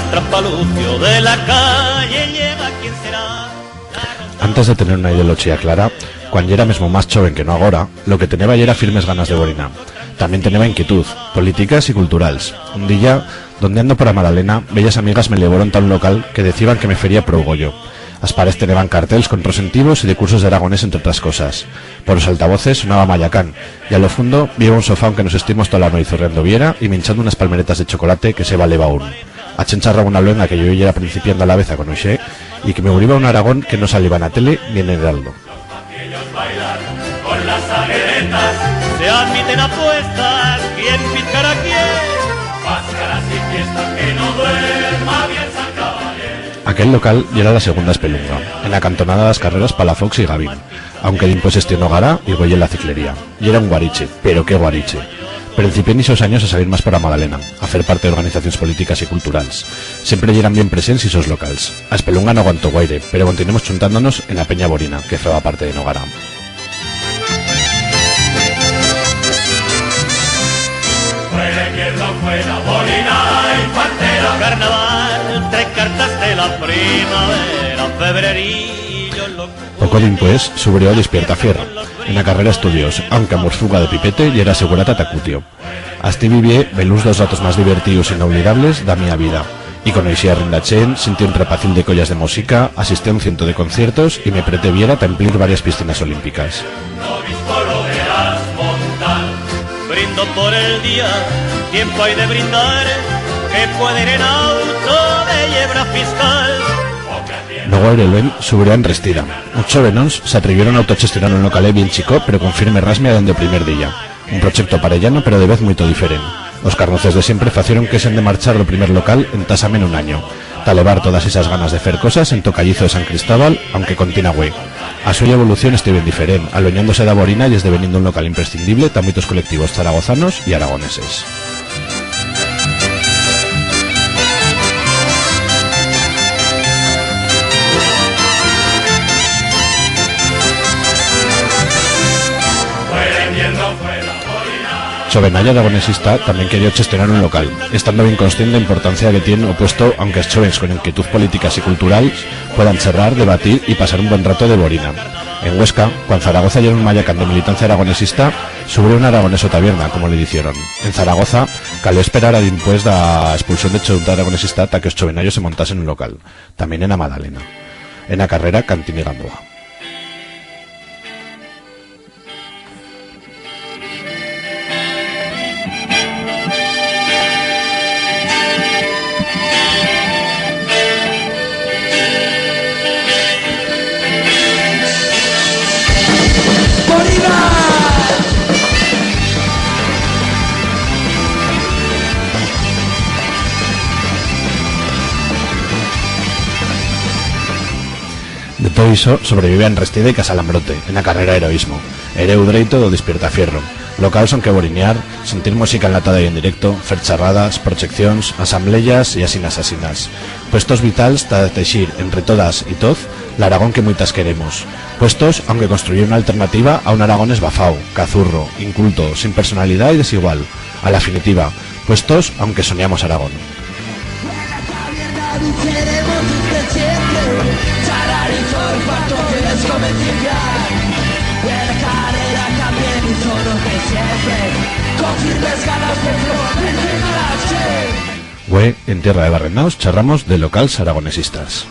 estrapalucio de la calle llega quien será. Antes de tener una ideología clara, cuando era mesmo más joven que no agora, lo que tenía era firmes ganas de Borina. También tenía inquietud, políticas y culturals. Un día, donde ando por a Madalena, bellas amigas me llevaron a un local que decían que me fería pro Goyo. As pares tenían carteles con prosentivos y de cursos de aragonés, entre otras cosas. Por los altavoces sonaba Mayacán, y a lo fondo vi un sofá que nos estimos toda la noche zorreando viera y minchando unas palmeretas de chocolate que se valeba aún. A chencharra una luenga que yo ya era principiando a la vez a conocer y que me uriba un Aragón que no salía en la tele ni en el Heraldo. Con las agueretas se admiten apuestas, quién pizcará quién, máscaras y fiestas que no duerma bien San Caballero. Aquel local ya era la segunda espelunga, en la cantonada de las carreras Palafox y Gavín, aunque después estionó Gara y Goye en la ciclería. Y era un guariche, pero qué guariche. Principié en esos años a salir más por a Madalena, a hacer parte de organizaciones políticas y culturales. Siempre eran bien presentes esos locales. A espelunga no aguantó guaire, pero continuamos chuntándonos en la Peña Borina, que forma parte de Nogara. Fuera Borina infantera, carnaval, tres cartas de la primavera, febrerillo loco. Poco después subió Despierta Fierro, en la carrera estudios, aunque amorfuga de pipete y era segurata tacutio. Hasta vivié velús dos ratos más divertidos e inolvidables da mi vida. Y conocí a Rindachén, sentí un repacil de collas de música, asistí a un ciento de conciertos y me preteviera a templir varias piscinas olímpicas. Brindo por el día, tiempo hay de brindar, que puede ir en auto de llebra fiscal. Luego el Eluen subió en Restira. Muchos jóvenes se atrevieron a autogestionar un local bien chico, pero con firme rasmia dende el primer día. Un proyecto parellano, pero de vez muy diferente. Los carnoces de siempre facieron que se han de marchar del primer local en tasame en un año. Talevar todas esas ganas de hacer cosas en Tocallizo de San Cristóbal, aunque continúa güey. A su evolución estuvo bien diferente, aloñándose de Borina y es deveniendo un local imprescindible de ámbitos colectivos zaragozanos y aragoneses. Chovenalla aragonesista también quería gestionar un local, estando bien consciente de la importancia que tiene opuesto, aunque los jóvenes con inquietud políticas y culturales puedan charlar, debatir y pasar un buen rato de Borina. En Huesca, cuando Zaragoza era un mayacán de militancia aragonesista, subió un aragoneso taberna, como le dijeron. En Zaragoza, calió esperar a después de la expulsión de Chonta aragonesista hasta que los chovenallos se montasen un local, también en Madalena. En la carrera Cantín y Gamboa. De todo eso sobrevive en Restida y Casalambrote, en la carrera Heroísmo, hereu dreito do Despierta Fierro. Local son que borinear, sentir música enlatada y en directo, fer charradas, proyecciones, asambleas y asasinas. Puestos vitales ta teixir entre todas y toz la Aragón que muitas queremos. Puestos aunque construir una alternativa a un Aragón esbafao, cazurro, inculto, sin personalidad y desigual. A la definitiva, puestos aunque soñamos Aragón. Güey, en tierra de Barrenaos charramos de locales aragonesistas.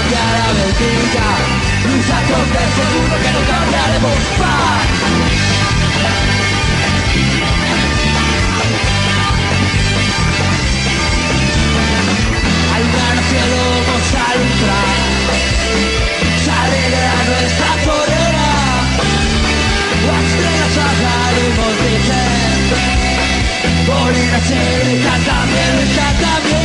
hacia la Bélgica, luchando de seguro que no cambiaremos más. Al gran cielo vamos a entrar, sale de nuestra torera, las estrellas bajaremos de ser, morir a ser, está también, está también.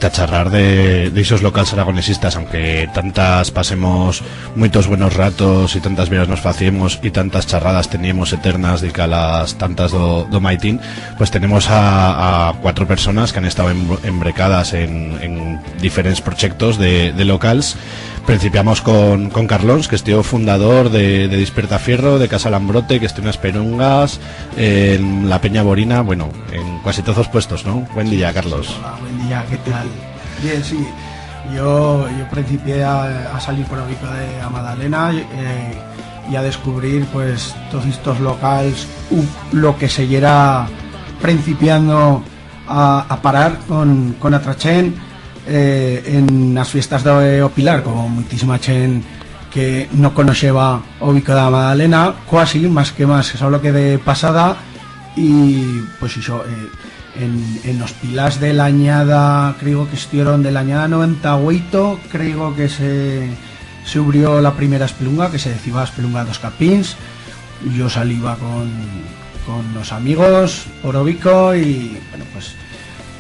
Charrar de esos locales aragonesistas, aunque tantas pasemos muchos buenos ratos y tantas veras nos facemos y tantas charradas teníamos eternas de calas tantas do maitín, pues tenemos a 4 personas que han estado embrecadas en diferentes proyectos de locals. Principiamos con Carlons, que es tío fundador de Dispertafierro, de Casa Lambrote, que esté en las Perungas, en la Peña Borina, bueno, en casi todos los puestos, ¿no? Buen día, Carlos. Hola, buen día, ¿qué tal? Bien, sí, yo principié a salir por el bico de a Madalena y a descubrir pues todos estos locales, lo que se era principiando a parar con Atrachén. En las fiestas de Opilar, como muchísima gente que no conocía o bico de Madalena, casi más que más, solo que de pasada, y pues eso, en los pilars de la añada, creo que estuvieron de la añada 98, creo que se abrió la primera espelunga, que se decía espelunga dos capins, y yo salía con los amigos por Obico, y bueno, pues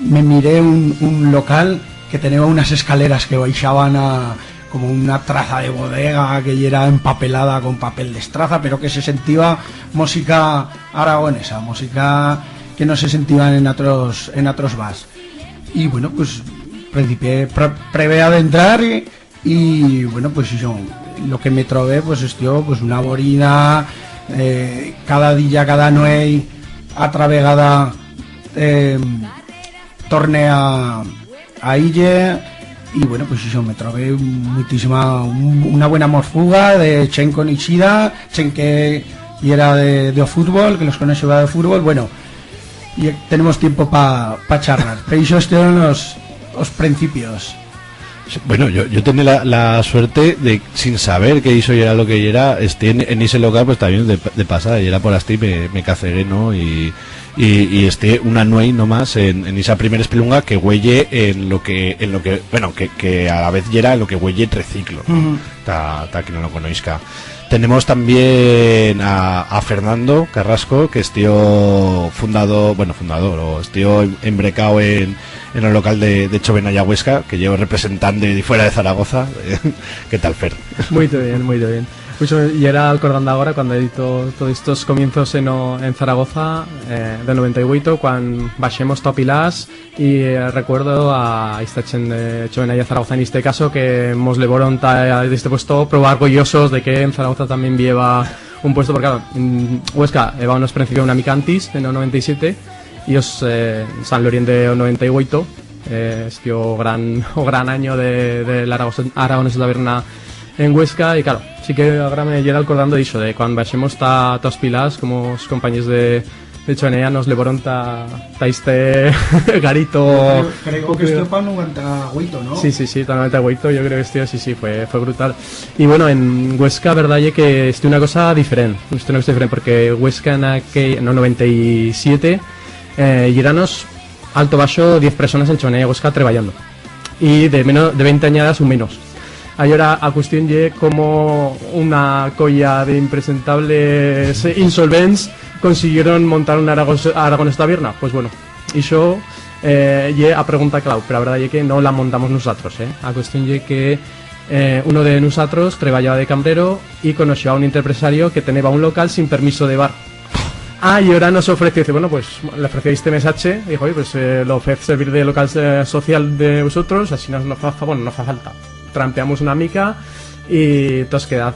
me miré un local que tenía unas escaleras que baixaban a como una traza de bodega que era empapelada con papel de estraza, pero que se sentía música aragonesa, música que no se sentían en otros bars. Y bueno, pues principié prevé adentrar y bueno, pues yo lo que me trové pues esto, pues una borina, cada día, cada noche atravegada torne a ille, y bueno, pues yo me trové una buena morfuga de Chen con Ishida, Chen que era de fútbol, que los conoce de fútbol, bueno, y tenemos tiempo para charlar, pero eso estuvieron los principios. Bueno, yo tenía la suerte de, sin saber que eso era lo que era, en ese local pues también de pasada, y era por así me cacegué, ¿no? Y una nuey nomás en esa primera espelunga que huelle en lo que bueno, que a la vez era en lo que huelle triciclo, ¿no? Ta que no lo conozca. Tenemos también a Fernando Carrasco, que es fundador, o estío embrecado en el local de Chovenaya Huesca, que llevo representante de fuera de Zaragoza. ¿Qué tal, Fer? Muy bien, muy bien. Pues y era acordando ahora cuando edito todos estos comienzos en Zaragoza de 98, cuando bajemos Topilás, y recuerdo a esta chen de Chovenaya Zaragoza en este caso, que nos levaron de este puesto probar orgullosos de que en Zaragoza también lleva un puesto, porque claro, en Huesca íbamos principio una mica antes, en el 97, y os San Lorient de 98, este gran año de la Aragones de Taberna en Huesca, y claro, sí que ahora me llega acordando de eso, de cuando bajemos ta tos pilás, como os compañeros de Chonea nos levaron ta este garito. Creo que esto para 98, ¿no? Sí, ta 98, yo creo que esto sí, fue brutal. Y bueno, en Huesca, verdad, es que es una cosa diferente, porque Huesca en aquel, no, 97, lleranos alto baixo 10 personas en Chonea, Huesca, trabajando. Y de 20 añadas un menos. Ahora a cuestión ye como una colla de impresentables insolvents consiguieron montar un Aragón esta vierna. Pues bueno, y yo ye a pregunta clau, pero la verdad ye que no la montamos nosotros, A cuestión ye que uno de nosotros trabajaba de cambrero y conoció a un empresario que tenía un local sin permiso de bar. Y ahora nos ofreció, dice, bueno, pues le ofreció este mensaje, dijo, oye, pues lo ofrece servir de local social de vosotros, así no fa falta. Trampeamos una mica y entonces quedad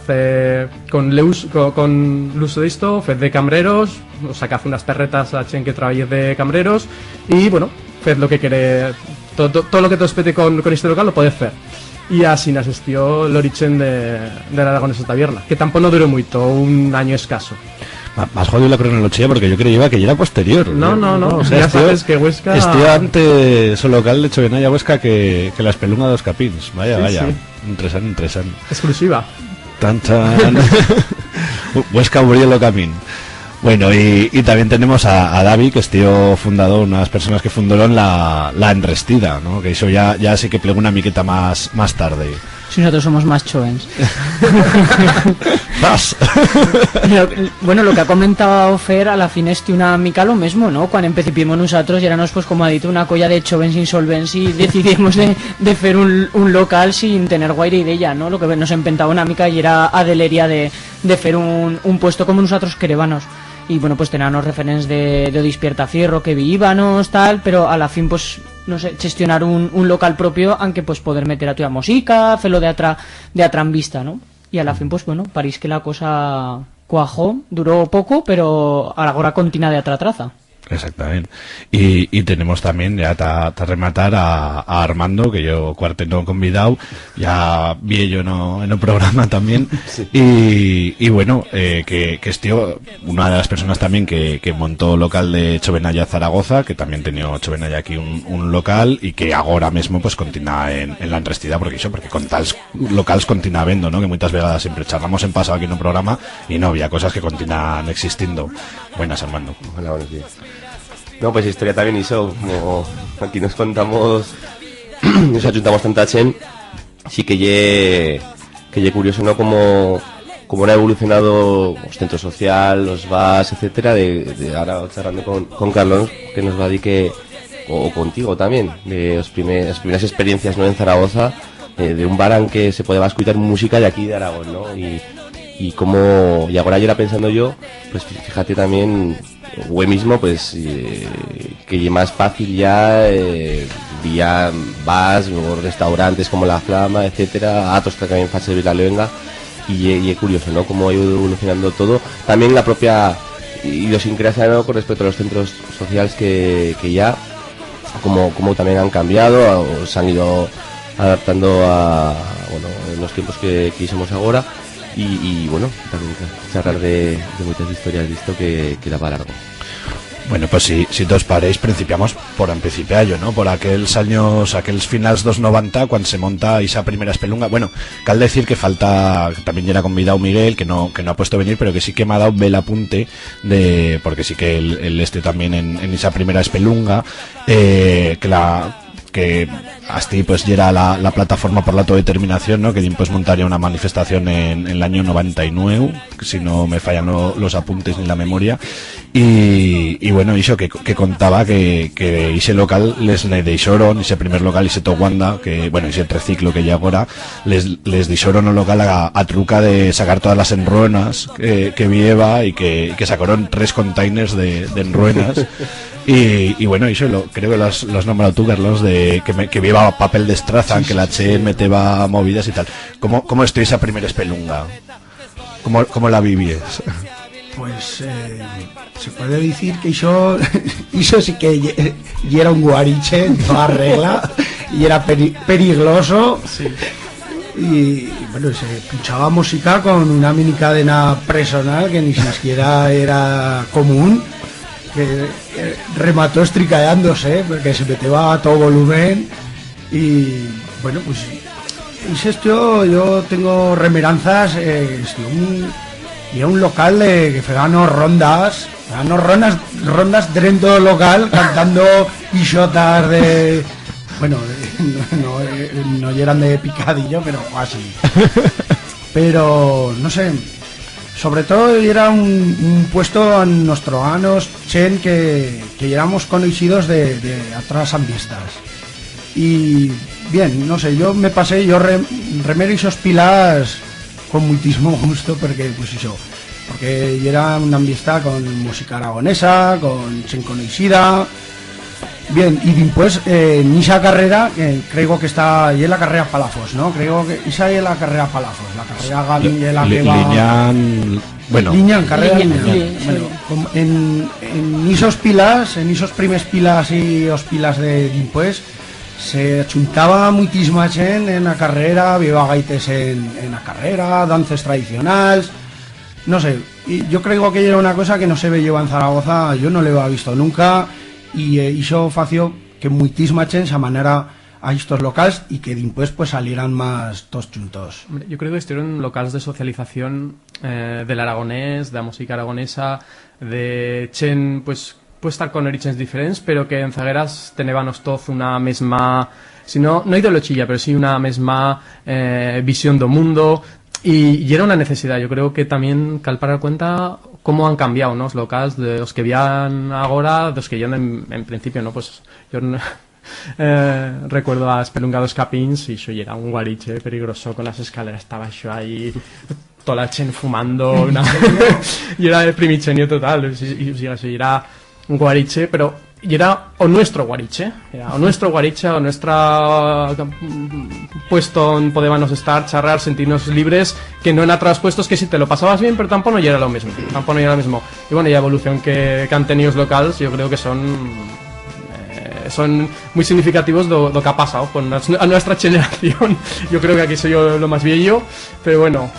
con l'uso de esto, fed de cambreros, os sacad unas perretas a chen que traballéis de cambreros y bueno, fed lo que queréis, todo lo que te os pete con este local lo podéis hacer. Y así asistió el origen de la Aragón esta taberna, que tampoco no duró mucho, un año escaso. Más jodido la cronología porque yo creía que ya era posterior. No. O sea, ya sabes que Huesca... Estuvo antes su local de Chovenalla Huesca que la espelunga de los capins. Vaya. Interesante. Exclusiva. Tan. Huesca murió lo camín. Bueno, y también tenemos a David, que es tío fundador, unas personas que fundaron la Enrestida, ¿no? Que eso ya sí que plegó una miqueta más tarde. Si nosotros somos más jóvenes. ¡Vas! Bueno, lo que ha comentado Fer, a la fin es una mica lo mismo, ¿no? Cuando empecipimos nosotros, y éramos, pues como ha dicho, una colla de jóvenes insolvents y decidimos de hacer un local sin tener guaire idea, ¿no? Lo que nos empentaba una mica y era adeleria de hacer un puesto como nosotros querébanos. Y bueno, pues teníamos referentes de Despierta Fierro que vivíbanos, tal, pero a la fin, pues, no sé, gestionar un local propio, aunque pues poder meter a tu música, hacerlo de atra en vista, ¿no? Y a la fin, pues bueno, parís que la cosa cuajó, duró poco, pero ahora continúa de atra traza. Exactamente. Y tenemos también, ya ta rematar a Armando, que yo cuarteno convidado, ya vi yo en el programa también. Sí. Y bueno, que es tío, una de las personas también que montó local de Chovenalla Zaragoza, que también tenía Chovenalla aquí un local, y que ahora mismo pues continúa en la Enrestida, porque con tales locales continúa vendo, ¿no? Que muchas veces siempre charlamos en pasado aquí en un programa y no había cosas que continúan existiendo. Buenas, Armando. Hola, buenos días. No, pues historia también hizo, como aquí nos contamos, nos ajuntamos tanta chen, sí que ye curioso, ¿no? Como ha evolucionado los centros social, los VAS, etcétera, de ahora charlando con Carlos, que nos va a decir que, o contigo también, de las primeras experiencias, ¿no? En Zaragoza, de un bar en que se podía escuchar música de aquí de Aragón, ¿no? Y ahora yo era pensando yo, pues fíjate también, güey mismo, pues que es más fácil ya vía bars o restaurantes como La Flama, etcétera, atos que también para servir la luenga, y es curioso, ¿no? Cómo ha ido evolucionando todo, también la propia idiosincrasia, ¿no? Con respecto a los centros sociales que ya como también han cambiado o se han ido adaptando a, bueno, en los tiempos que hicimos ahora. Y bueno, también charlar de muchas historias de esto que da para largo. Bueno, pues si todos paréis, principiamos por yo, ¿no? Por aquellos años, aquellos finales 290, cuando se monta esa primera espelunga. Bueno, cal decir que falta, también ya era convidado Miguel, que no ha puesto a venir, pero que sí que me ha dado el apunte porque sí que él también en esa primera espelunga, que hasta pues ya era la plataforma por la autodeterminación, ¿no? Que pues montaría una manifestación en el año 99, si no me fallan los apuntes ni la memoria, y bueno, eso que contaba que ese local les deixoron, ese primer local, ese Toguanda, que bueno, ese triciclo que ya ahora les deixoron un local a truca de sacar todas las enruenas que vieva, y que sacaron 3 containers de enruenas. Y bueno, eso creo que lo has nombrado tú, Carlos, de que llevaba papel de estraza, que la Che meteba movidas y tal. ¿Cómo estoy esa primera espelunga? ¿Cómo la vivíes? Pues se puede decir que eso sí que y era un guariche en toda regla, y era peligroso. Sí. y bueno, se pinchaba música con una mini cadena personal que ni siquiera era común, que remató estricallándose porque se metía a todo volumen. Y bueno, pues y esto yo tengo remeranzas, y un local de que feganos rondas dentro del local cantando pichotas de, bueno, no eran de picadillo, pero así. Pero no sé, sobre todo era un puesto en nuestros años chen que éramos conocidos de otras amvistas. Y bien, no sé, yo me pasé, remero esos pilas con muchísimo gusto porque pues eso, porque era una amistad con música aragonesa, con chen conocida. Bien, y después en esa carrera, que creo que está, y en la carrera Palafos, ¿no? Creo que esa es la carrera Palafos, la carrera Gavin y la que va... Liñán, bueno... Liñán, carrera Liñán. Bueno, en esos pilas, en esos primes pilas y os pilas de después, se chuntaba muchísima gente en la carrera, viva gaites en la carrera, danzas tradicionales, no sé, y yo creo que era una cosa que no se veía en Zaragoza, yo no lo había visto nunca, y eso fació que muchísima gente se amanera a estos locales y que después pues salieran más todos juntos. Yo creo que estuvieron locales de socialización del aragonés, de la música aragonesa, de chen, pues puede estar con orígenes diferentes, pero que en Zagueras tenébanos todos una misma, si no ideología, pero sí una misma visión del mundo, y era una necesidad. Yo creo que también cal parar cuenta cómo han cambiado, ¿no? Los locales de los que habían ahora, de los que ya en principio, ¿no? Pues yo recuerdo a Espelungados Capins y yo era un guariche peligroso con las escaleras, estaba yo ahí toda la chen fumando y era el primichenio total, y era un guariche, pero y era o nuestro guariche, o nuestra puesto en podíamos estar, charrar, sentirnos libres, que no en otros puestos que si te lo pasabas bien, pero tampoco no era lo mismo, y bueno, y la evolución que han tenido los locales, yo creo que son muy significativos de lo que ha pasado con a nuestra generación. Yo creo que aquí soy yo lo más viejo, pero bueno,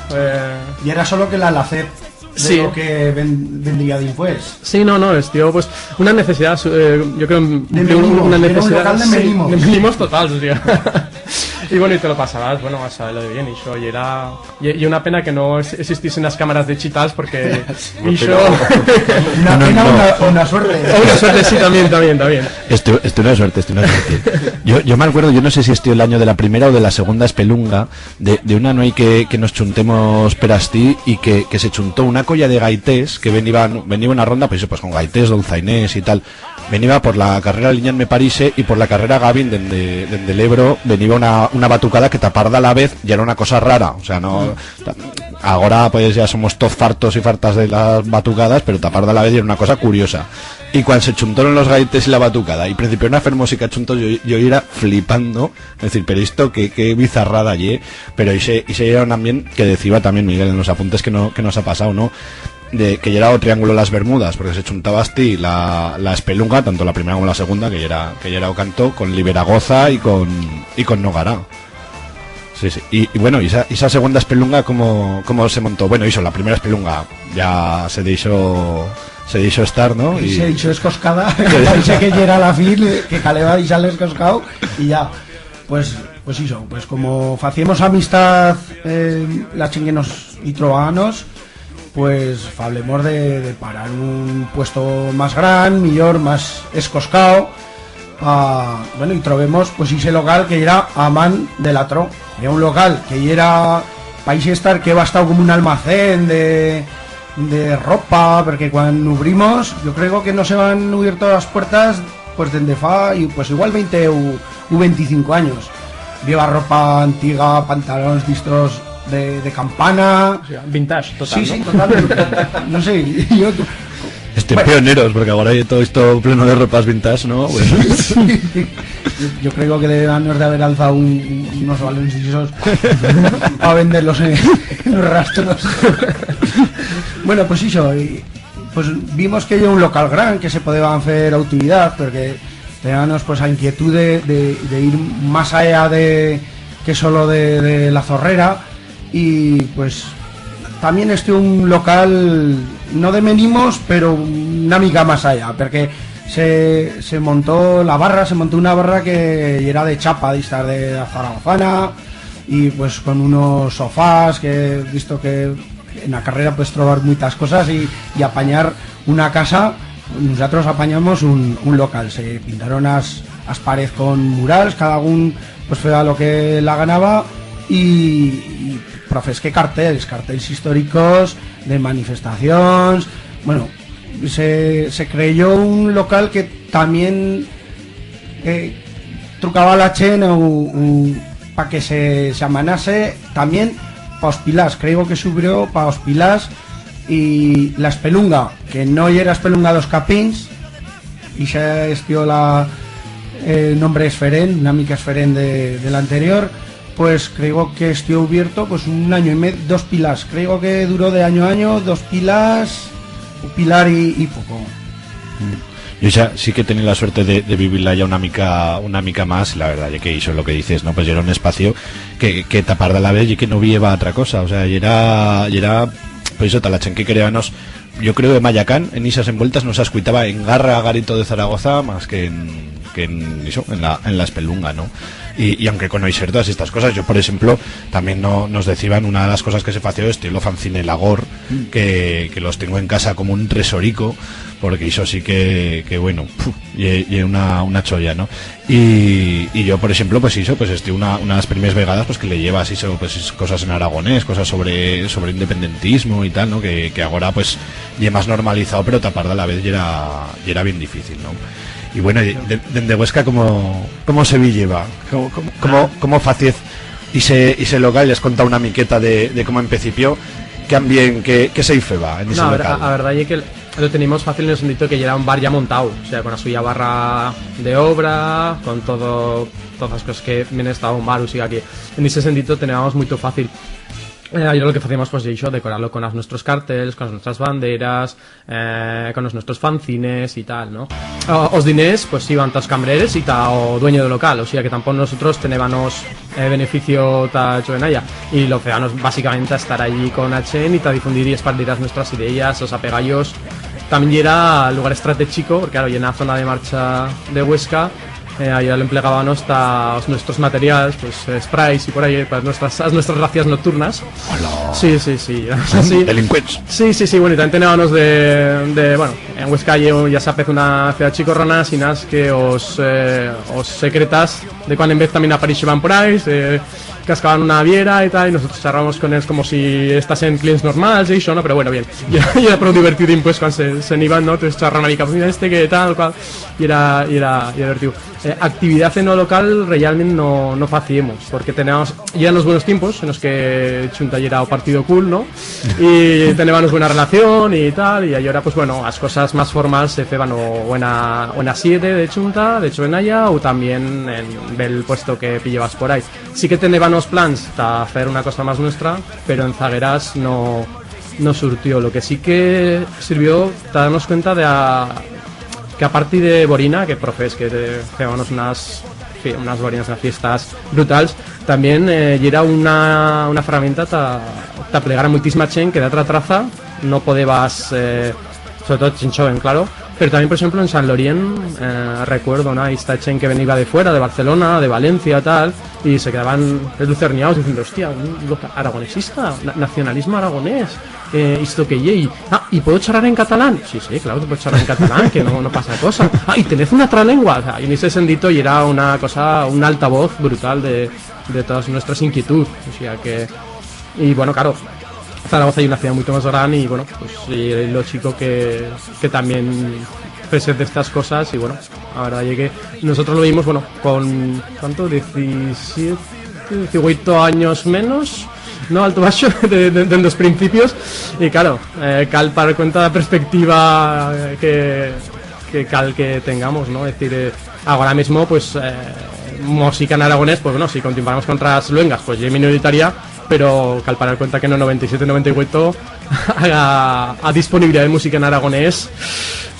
y era solo que la Lacet de sí, lo que vendría después. Sí, no, es tío, pues una necesidad, yo creo Era una un necesidad local de menimos. de menimos total, tío. Y bueno, y te lo pasabas, bueno, vas a lo de bien, y una pena que no existiesen las cámaras digitales porque Una suerte. Una suerte, sí, también. Estoy una suerte. Yo me acuerdo, yo no sé si estoy el año de la primera o de la segunda espelunga, de una noche que nos chuntemos perastí y que se chuntó una colla de gaités que venía una ronda, pues con gaités, dolzainés y tal. Venía por la carrera Liñán me Parise y por la carrera Gavin desde el Ebro venía una batucada que taparda a la vez ya era una cosa rara, o sea, no ahora pues ya somos todos fartos y fartas de las batucadas, pero taparda a la vez ya era una cosa curiosa. Y cuando se chuntaron los gaites y la batucada y principio una música chuntos, yo era flipando, es decir, pero esto qué bizarrada allí, pero ese era un ambiente que decía también Miguel en los apuntes que nos ha pasado, ¿no? De que ya era o Triángulo de las Bermudas, porque se chuntaba así la espelunga, tanto la primera como la segunda, que ya era o cantó, con Liberagoza y con Nogara. Sí. Y bueno, y esa segunda espelunga, ¿cómo se montó? Bueno, la primera espelunga ya se dicho estar, ¿no? Y se dicho escoscada, parece que ya era la fin, que caleba y sale escoscado, y ya, pues como hacíamos amistad la chinguenos y troanos, pues hablemos de parar un puesto más gran, mejor, más escoscado, bueno, y trovemos pues ese local que era a man de la tro, era un local que era país estar que va a estar como un almacén de ropa, porque cuando abrimos yo creo que no se van a abrir todas las puertas pues desde fa y pues igual 20 u 25 años, lleva ropa antigua, pantalones distos de campana, o sea, vintage total. Sí, totalmente. No sé, yo pioneros, porque ahora hay todo esto pleno de ropas vintage, ¿no? Bueno. Sí. Yo creo que debemos de haber alzado unos balones esos a venderlos en los rastros. Bueno, pues eso, pues vimos que hay un local gran que se podía hacer a utilidad, porque teníamos pues la inquietud de ir más allá de que solo de la Zorrera, y pues también un local no de menimos, pero una mica más allá, porque se montó una barra que era de chapa, de la zaragozana, y pues con unos sofás que he visto que en la carrera puedes trobar muchas cosas y apañar una casa. Nosotros apañamos un local, se pintaron las paredes con murals, cada uno pues fue lo que la ganaba, y profes que carteles históricos de manifestaciones. Bueno, se creyó un local que también trucaba la chen para que se amanase también para os pilás. Creo que subió para os pilás, y la espelunga, que no era espelunga dos capins, y se estió el nombre Esferen, una mica Esferen del anterior, pues creo que estuvo abierto pues 1 año y medio, 2 pilas, creo que duró de año a año, 2 pilas, un pilar y poco. Yo ya sí que tenía la suerte de vivirla ya una mica más, y la verdad, ya que hizo lo que dices, ¿no? Pues ya era un espacio que tapar de la vez y que no vieva otra cosa, o sea, y era pues eso, talachen que creanos, yo creo de Mayacán, en esas envueltas no se escuitaba en Garito de Zaragoza más que en la espelunga, ¿no? Y aunque conocer todas estas cosas, yo por ejemplo también nos decían una de las cosas que se fació estilo fanzine Lagor, que los tengo en casa como un tesorico, porque eso sí que bueno, y una cholla, ¿no? Y yo por ejemplo pues hizo pues una de las primeras vegadas pues que le llevas hizo pues cosas en aragonés, cosas sobre independentismo y tal, ¿no? Que ahora pues ya más normalizado, pero tapar a la vez ya era bien difícil, ¿no? Y bueno, desde Huesca, ¿cómo se lleva? ¿Cómo fácil y se local? Les conta una miqueta de cómo empecipió, que se ifeba en ese local. La verdad es que lo teníamos fácil en el sentido que ya era un bar ya montado, o sea, con la suya barra de obra, con todas las cosas que viene estado un bar, o sea que en ese sentido teníamos muy fácil. Yo lo que hacíamos pues eso, decorarlo con nuestros carteles, con nuestras banderas, con nuestros fanzines y tal, ¿no? Os diners pues iban todos cambreres y o dueño del local, o sea que tampoco nosotros teníamos beneficio ta hecho en ella, y lo que básicamente a estar allí con H y a difundir y expandir nuestras ideas, los apegallos. También era lugar estratégico, porque claro, y en la zona de marcha de Huesca, ahí le empleábamos nuestros materiales, pues sprays y por ahí para nuestras racias nocturnas. Hola. Sí. Delincuentes. Sí, bueno, y también teníamos bueno, en Huesca ya se hace una ciudad chicorrona, sin as que os secretas de cuando en vez también aparecían por ahí, cascaban una viera y tal, y nosotros charramos con ellos como si estasen clientes normales y eso, ¿no? Pero bueno, bien, y era pro divertido pues cuando se iban, ¿no? Entonces charran una mica, pues mira que tal, cual, y era divertido. Actividad en lo local realmente no hacíamos, porque teníamos ya los buenos tiempos en los que Chunta era o partido cool, ¿no? Y teníamos buena relación y tal, y ahora pues bueno, las cosas más formales se ceban o en la 7 de Chunta, de Chovenaya, o también en el puesto que pillabas por ahí. Sí que teníamos plans para hacer una cosa más nuestra, pero en zagueras no surtió. Lo que sí que sirvió darnos cuenta que a partir de Borina, que profes que hacíamos unas borinas, unas fiestas brutales, también era una herramienta para plegar a muchísima chen que de otra traza no podías, sobre todo chinchoven, claro, pero también por ejemplo en San Lorien recuerdo, ¿no? Esta chen que venía de fuera, de Barcelona, de Valencia, tal, y se quedaban lucerniados diciendo, hostia, un local aragonesista, nacionalismo aragonés, esto que lley. ¿Y puedo charlar en catalán? Sí, claro que puedo charlar en catalán, que no pasa cosa. Y tenés una otra lengua, o sea, y en ese sentido y era una cosa, un altavoz brutal de todas nuestras inquietudes, o sea que, y bueno, claro, Zaragoza hay una ciudad mucho más grande, y bueno, pues y lo chico que también pese de estas cosas, y bueno, la verdad es que nosotros lo vimos, bueno, con ¿cuánto? 17, 18 años menos, no, alto baixo de los principios, y claro, cal para cuenta de la perspectiva que tengamos, ¿no? Es decir, ahora mismo pues música en aragonés, pues bueno, si continuamos con otras luengas, pues ya es minoritaria, pero cal para cuenta que en el 97-98 a disponibilidad de música en aragonés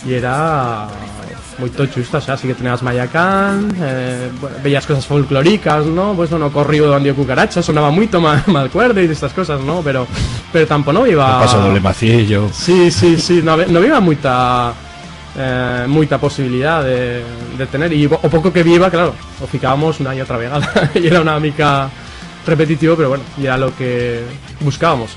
y era muy chustas, así que tenías Mayacán, bellas cosas folclóricas, ¿no? Pues bueno, corrido de Andio Cucaracha, sonaba muy mal cuerda y de estas cosas, ¿no? Pero tampoco no iba... Paso doble macillo. Sí, no iba mucha posibilidad de tener, y o poco que viva, claro, o ficábamos una y otra vegada, y era una mica repetitivo, pero bueno, ya lo que buscábamos.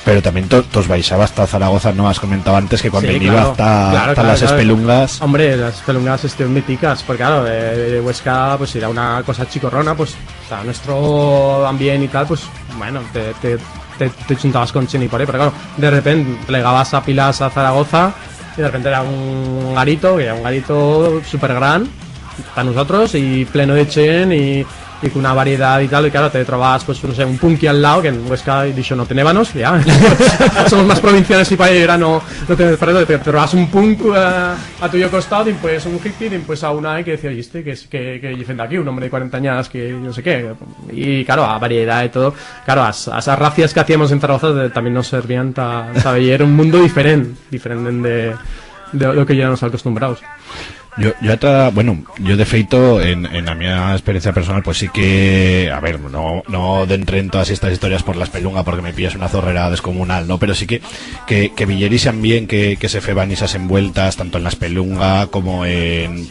Pero también tos baixaba hasta Zaragoza, ¿no? Has comentado antes que cuando Sí, iba claro, hasta claro, las espelungas. Hombre, las espelungas estén míticas, porque claro, de Huesca pues era una cosa chicorrona, pues o sea, nuestro ambiente y tal, pues bueno, te juntabas con Cheni por ahí, pero claro, de repente plegabas a pilas a Zaragoza y de repente era un garito, que era un garito súper gran para nosotros y pleno de Chen y con una variedad y tal, y claro, te trobabas, pues no sé, un punky al lado, que en Huesca he dicho no tenébanos, ya, somos más provinciales y para era no te trobabas un punk a tuyo costado, y pues un hippie, y pues a una que decía, oye, que dicen de aquí, un hombre de 40 años, que no sé qué, y claro, a variedad y todo, claro, a esas racias que hacíamos en Zaragoza también nos servían y era un mundo diferente de lo que ya nos acostumbrados. Yo de feito en la mi experiencia personal pues sí que, a ver, no de entre en todas estas historias por la espelunga porque me pillas una zorrera descomunal, ¿no? Pero sí que villerisen bien que se feban esas envueltas tanto en la espelunga como en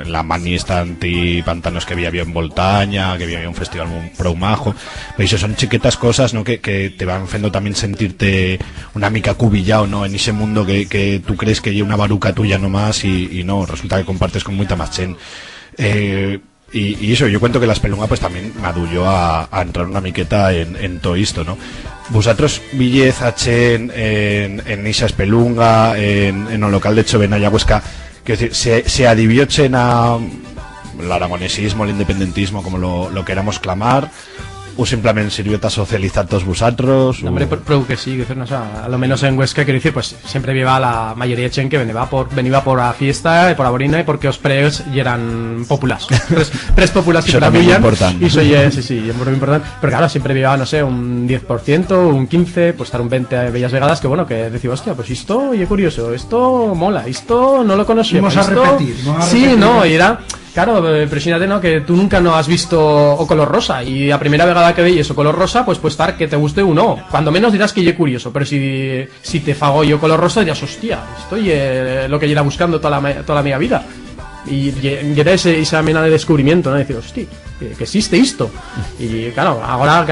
la manista anti-pantanos que había en Voltaña, que había un festival muy majo. Pero eso son chiquetas cosas, ¿no? Que te van haciendo también sentirte una mica cubillao, ¿no? En ese mundo que tú crees que hay una baruca tuya nomás y no, resulta que compartes con mucha más chen. Y eso, yo cuento que la espelunga pues también me adulló a entrar una miqueta en todo esto, ¿no? Vosotros villez a chen en esa espelunga, en el local de Chovenaya Huesca, quiero decir, se adivió chen a el aragonesismo, el independentismo, como lo queramos clamar, o simplemente sirvió para socializar todos vosotros. No, hombre, creo que sí, o sea, a lo menos en Huesca, quiero decir, pues siempre viva la mayoría de chen que venía por la fiesta y por la borina y porque os preos y eran populares. Pres populares que trabillan. Y eso ya sí, es muy importante. Pero claro, siempre viva, no sé, un 10%, un 15%, pues estar un 20% a bellas vegadas, que bueno, que decís, hostia, pues esto, y es curioso, esto mola, esto no lo conocíamos. Vamos a repetir. Sí, no, y era... Claro, impresionante, ¿no? Que tú nunca no has visto o color rosa y a primera vegada que veis o color rosa, pues puede estar que te guste o no. Cuando menos dirás que ye curioso, pero si te fago yo color rosa dirás, hostia, estoy lo que yo era buscando toda la mi vida. Y era esa mena de descubrimiento, ¿no? De decir, hostia, que existe esto. Y claro, ahora,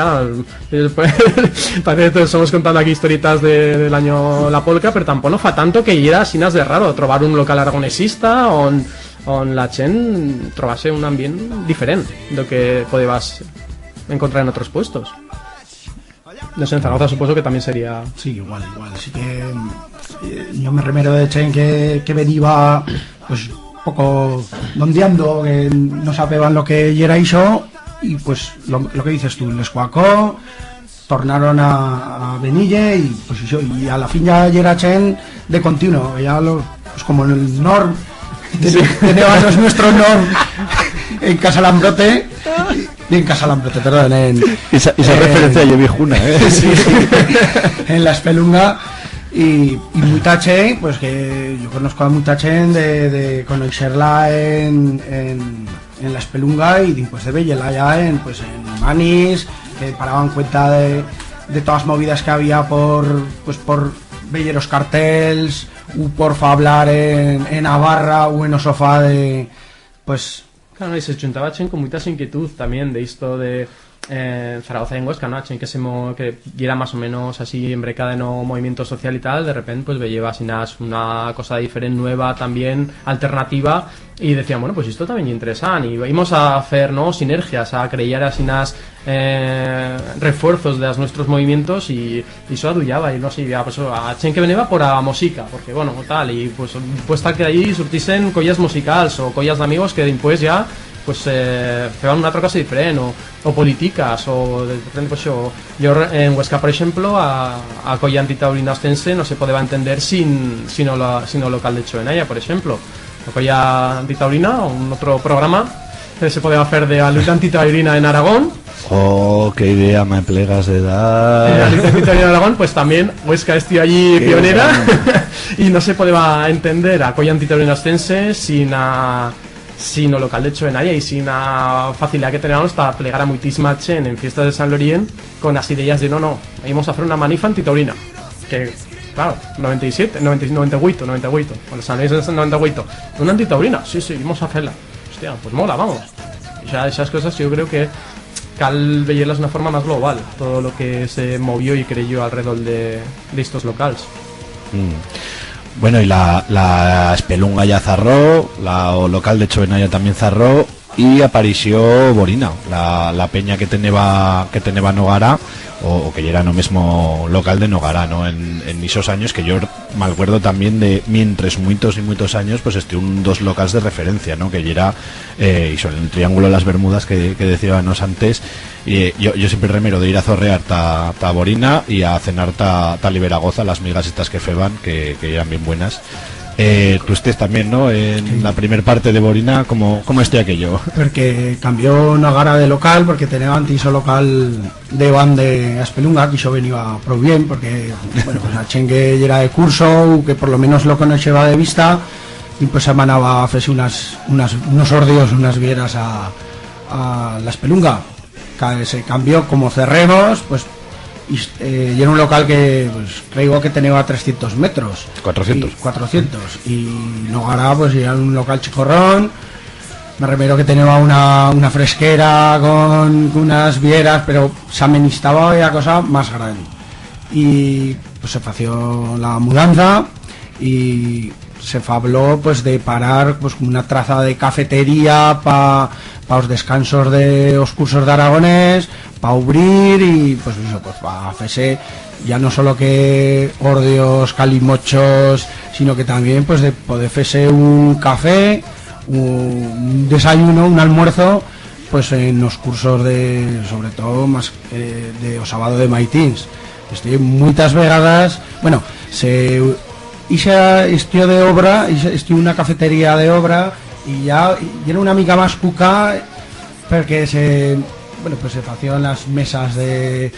parece que estamos contando aquí historietas del año La Polca, pero tampoco no fa tanto que era sin de raro trobar un local aragonesista on la chen trobase un ambiente diferente de lo que podías encontrar en otros puestos. No sé, en Zaragoza supongo que también sería... Sí, igual. Así que yo me remero de chen que venía pues poco dondeando, que no sabían lo que era eso, y pues lo que dices tú, les cuacó, tornaron a Benille y pues eso, y a la fin ya era chen de continuo, ya pues como en el norm teníamos nuestro norm en Casalambrote, perdón, esa referencia yo viejuna, sí, en la espelunga. Y mucha chen, pues que yo conozco a mucha chen de conocerla en la espelunga y después de verla ya en Manis, que paraban cuenta de todas las movidas que había por ver los carteles o por hablar en Navarra o en el sofá de pues... Claro, y se juntaba chen con muchas inquietud también de esto de Zaragoza y en Huesca, ¿no? Chen que era más o menos así embrecada en un movimiento social y tal, de repente pues veía así una cosa diferente, nueva también, alternativa, y decían, bueno, pues esto también es interesante, y íbamos a hacer, ¿no?, sinergias, a crear así refuerzos de nuestros movimientos, y eso adullaba, y no sé, pues a chen que venía por a música, porque bueno, tal, y pues tal que allí surtisen collas musicales o collas de amigos que después ya pues feban una otra cosa diferente o políticas o de repente pues yo en Huesca por ejemplo a colla antitaurina ostense no se podía entender sino local de Chovenaya, por ejemplo, la colla antitaurina, un otro programa que se podía hacer de la lucha antitaurina en Aragón, Oh, qué idea me plegas de La dar. licencia Titaurina de Aragón, pues tamén Huesca estiu allí Qué pionera e non se podeba entender a colla antitaurina ostense sin o local de Chovenalla e sin a facilidad que teníamos para plegar a moitísima chen en fiestas de San Lorien con as ideas de no, íbamos a hacer una manifa antitaurina que, claro, 97, 98 con los San Lorien del 98 una antitaurina, sí, íbamos a hacerla, hostia, pues mola, vamos. O sea, esas cosas yo creo que cal veierlas de una forma más global, todo lo que se movió y creyó alrededor de estos locales. Bueno, y la Espelunga ya zarró, o local de Chovenalla también zarró, y apareció Borina, la peña que teneba Nogara, o que era no mismo local de Nogara, ¿no? En esos años que yo me acuerdo también de mientras muchos años pues dos locales de referencia, ¿no? Que era y son el Triángulo de las Bermudas que decíamos antes, y yo siempre remero de ir a zorrear ta Borina y a cenar ta Liberagoza, las migas estas que feban que eran bien buenas. Tú estés también, ¿no? En la primera parte de Borina, ¿cómo estoy aquello? Porque cambió Nogara de local, porque tenía antes local de van de Espelunga, que yo venía pro bien, porque, bueno, pues la chengue era de curso, que por lo menos lo conoceba de vista, y pues se manaba a hacerse unos ordios, unas vieras a la Espelunga, que se cambió como cerremos, pues, y era un local que pues creo que tenía 300 metros 400 y Nogara pues era un local chicorrón. Me refiero que tenía una fresquera con unas vieras, pero se amenistaba la cosa más grande, y pues se fació la mudanza y se fabló pues de parar pues una traza de cafetería para los descansos de los cursos de aragonés, para abrir y pues eso, pues para hacerse ya no solo que ordios, calimochos, sino que también pues de poder hacerse un café, un desayuno, un almuerzo, pues en los cursos de, sobre todo más de o sábado de maitins. Estoy muchas vegadas, bueno, se estuvo de obra, estuvo una cafetería de obra, y ya era una mica más cuca, porque se hacían las mesas de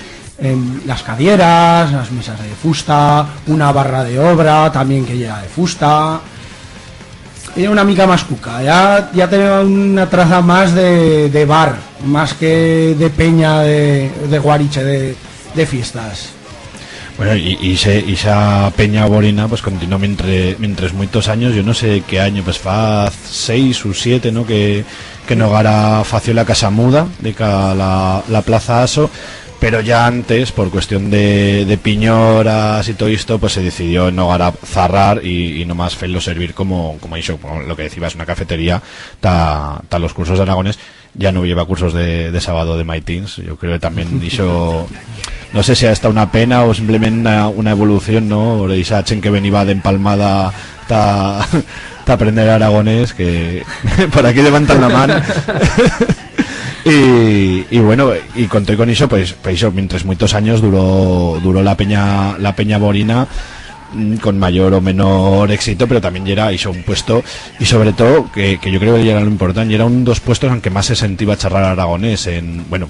las cadieras, las mesas de fusta, una barra de obra también que era de fusta. Era una mica más cuca, ya tenía una traza más de bar, más que de peña de guariche, de fiestas. Bueno, y esa peña Borina pues continuó mientras muchos años, yo no sé qué año, pues fa 6 o 7, ¿no? Que Nogara fació la Casa Muda de la Plaza Aso, pero ya antes, por cuestión de piñoras y todo esto, pues se decidió en Nogara zarrar y nomás hacerlo servir como eso, como lo que decías, una cafetería ta los cursos de aragones. Ya no lleva cursos de sábado de maitins. Yo creo que también hizo, no sé si hasta una pena o simplemente una evolución, ¿no? De esa chen que venía de empalmada ta aprender aragonés, que por aquí levantan la mano. y bueno, y conté con eso, pues eso, mientras muchos años duró la peña Borina, con mayor o menor éxito, pero también era hizo un puesto, y sobre todo que yo creo que era lo importante, y era un dos puestos en que más se sentía charrar aragonés, bueno,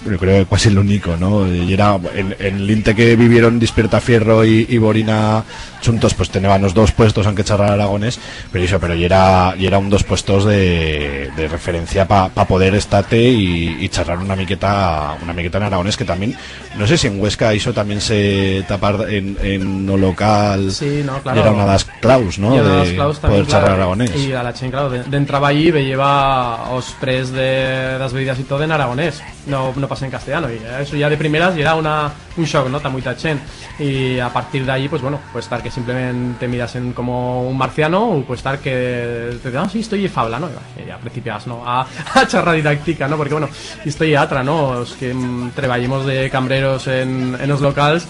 yo creo que casi el único, ¿no? Y era en el Inte que vivieron Despiertafierro y Borina juntos, pues tenían los dos puestos en que charrar aragonés, pero y era un dos puestos de referencia para poder estate y charrar una miqueta en aragonés, que también no sé si en Huesca eso también se tapar en no local. Sí, no, claro. Y era una de las claus, ¿no? De poder charrar aragonés. Y a la chen, claro, entraba allí y lleva os pres de las bebidas y todo en aragonés, no pasa en castellano, y eso ya de primeras ya era un shock, ¿no? Está muy tachen, y a partir de ahí, pues bueno, puede estar que simplemente te mirasen como un marciano, o puede estar que te digan, sí, estoy fabla, ¿no? Y ya principias, ¿no? A charra didáctica, ¿no? Porque bueno, estoy atra, ¿no? Os que trabajemos de cambreros en los locales.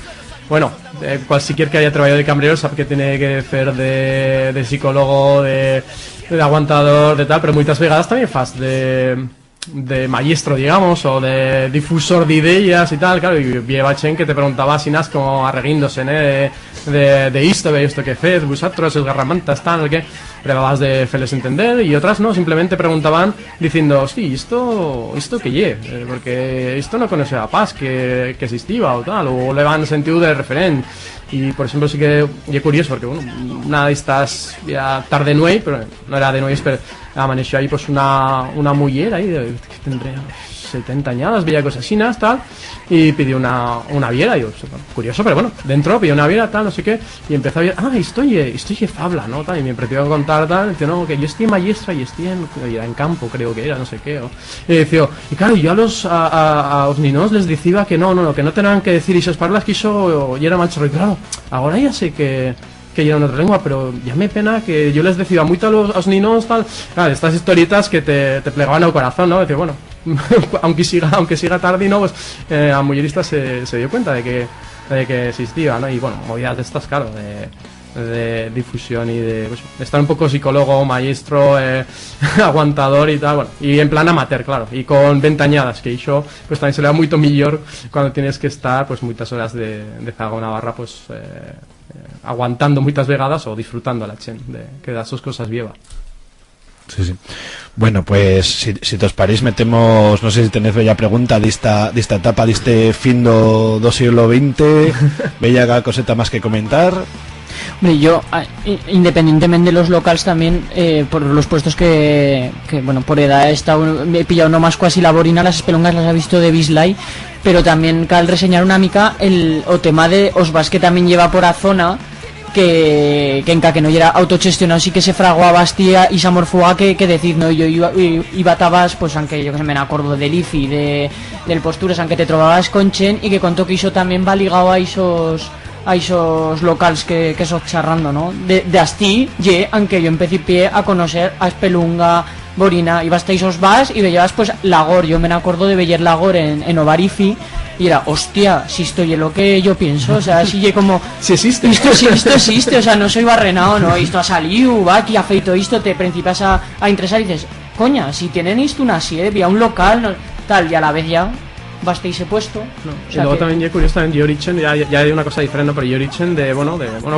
Bueno, cualquier que haya trabajado de cambrero sabe que tiene que hacer de psicólogo, de aguantador, de tal, pero muchas vegadas también fas de maestro, digamos, o de difusor de ideas y tal, claro, y lleva chen que te preguntaba así nas como arreguíndose, de esto que fez, vosotros, els garramantas, tal, que prebabas de feles entender, y otras no, simplemente preguntaban diciendo, sí, esto que lle, porque esto no conoce a Paz, que existía o tal, o le van sentido de referente. Y por ejemplo sí que es curioso porque bueno, una de estas ya tarde nueve, pero no era de nueve, pero amaneció ahí pues una mujer ahí de que tendría 70 añadas, veía cosas así, tal, y pidió una viera, y yo, curioso, pero bueno, dentro pidió una viera, tal, no sé qué, y empezó a ver, estoy fabla, ¿no? Tal, y me empezó a contar, tal, dice, no, que yo estoy maestra y estoy en campo, creo que era, no sé qué, y decía, y claro, yo a los niños les decía que no, que no tenían que decir esas palabras que hizo, y era macho, y claro, ahora ya sé que era en otra lengua, pero ya me pena que yo les decía mucho a los niños, tal, claro, estas historietas que te plegaban al corazón, ¿no? Decir, bueno, aunque siga tarde, ¿no? Pues a mullerista se dio cuenta de que existía, ¿no? Y bueno, movidas de estas, claro, de difusión y de pues, estar un poco psicólogo, maestro, aguantador y tal, bueno, y en plan amateur, claro, y con ventañadas, que eso pues también se le da mucho mejor cuando tienes que estar pues muchas horas de zaga una barra, pues aguantando muchas vegadas o disfrutando a la chen de que das sus cosas vieva. Sí. Bueno, pues si os parís metemos, no sé si tenéis bella pregunta de esta etapa, de este fin do siglo XX, bella coseta más que comentar. Hombre, yo, independientemente de los locales también, por los puestos que bueno, por edad he pillado no más cuasi la borina, las espelongas las he visto de Bislay, pero también cal reseñar una mica o tema de Osvas que también lleva por a zona, que enca que no era autogestionado, sí que se fraguaba Bastia y se amorfaba que decir, no, yo iba tabas, pues aunque yo que se me acuerdo del IFI, del Postures, aunque te trobabas con Chen, y que contó que eso también va ligado a esos locales que sos charrando, ¿no? De Asti, aunque yo empecé a conocer a Espelunga, Borina, ibas a esos vas y veías pues Lagor, yo me acuerdo de ver Lagor en Ovarifi, y era, hostia, si esto es lo que yo pienso, o sea, si yo como... Si existe. Esto existe, o sea, no soy barrenado, ¿no? Esto ha salido, va, aquí ha feito esto, te principias a interesar y dices, coña, si tienen esto una sede, un local, no, tal, y a la vez ya... basta y se puesto, no, o sea, y luego también ya curioso también Yorichen ya hay una cosa diferente, pero Yorichen de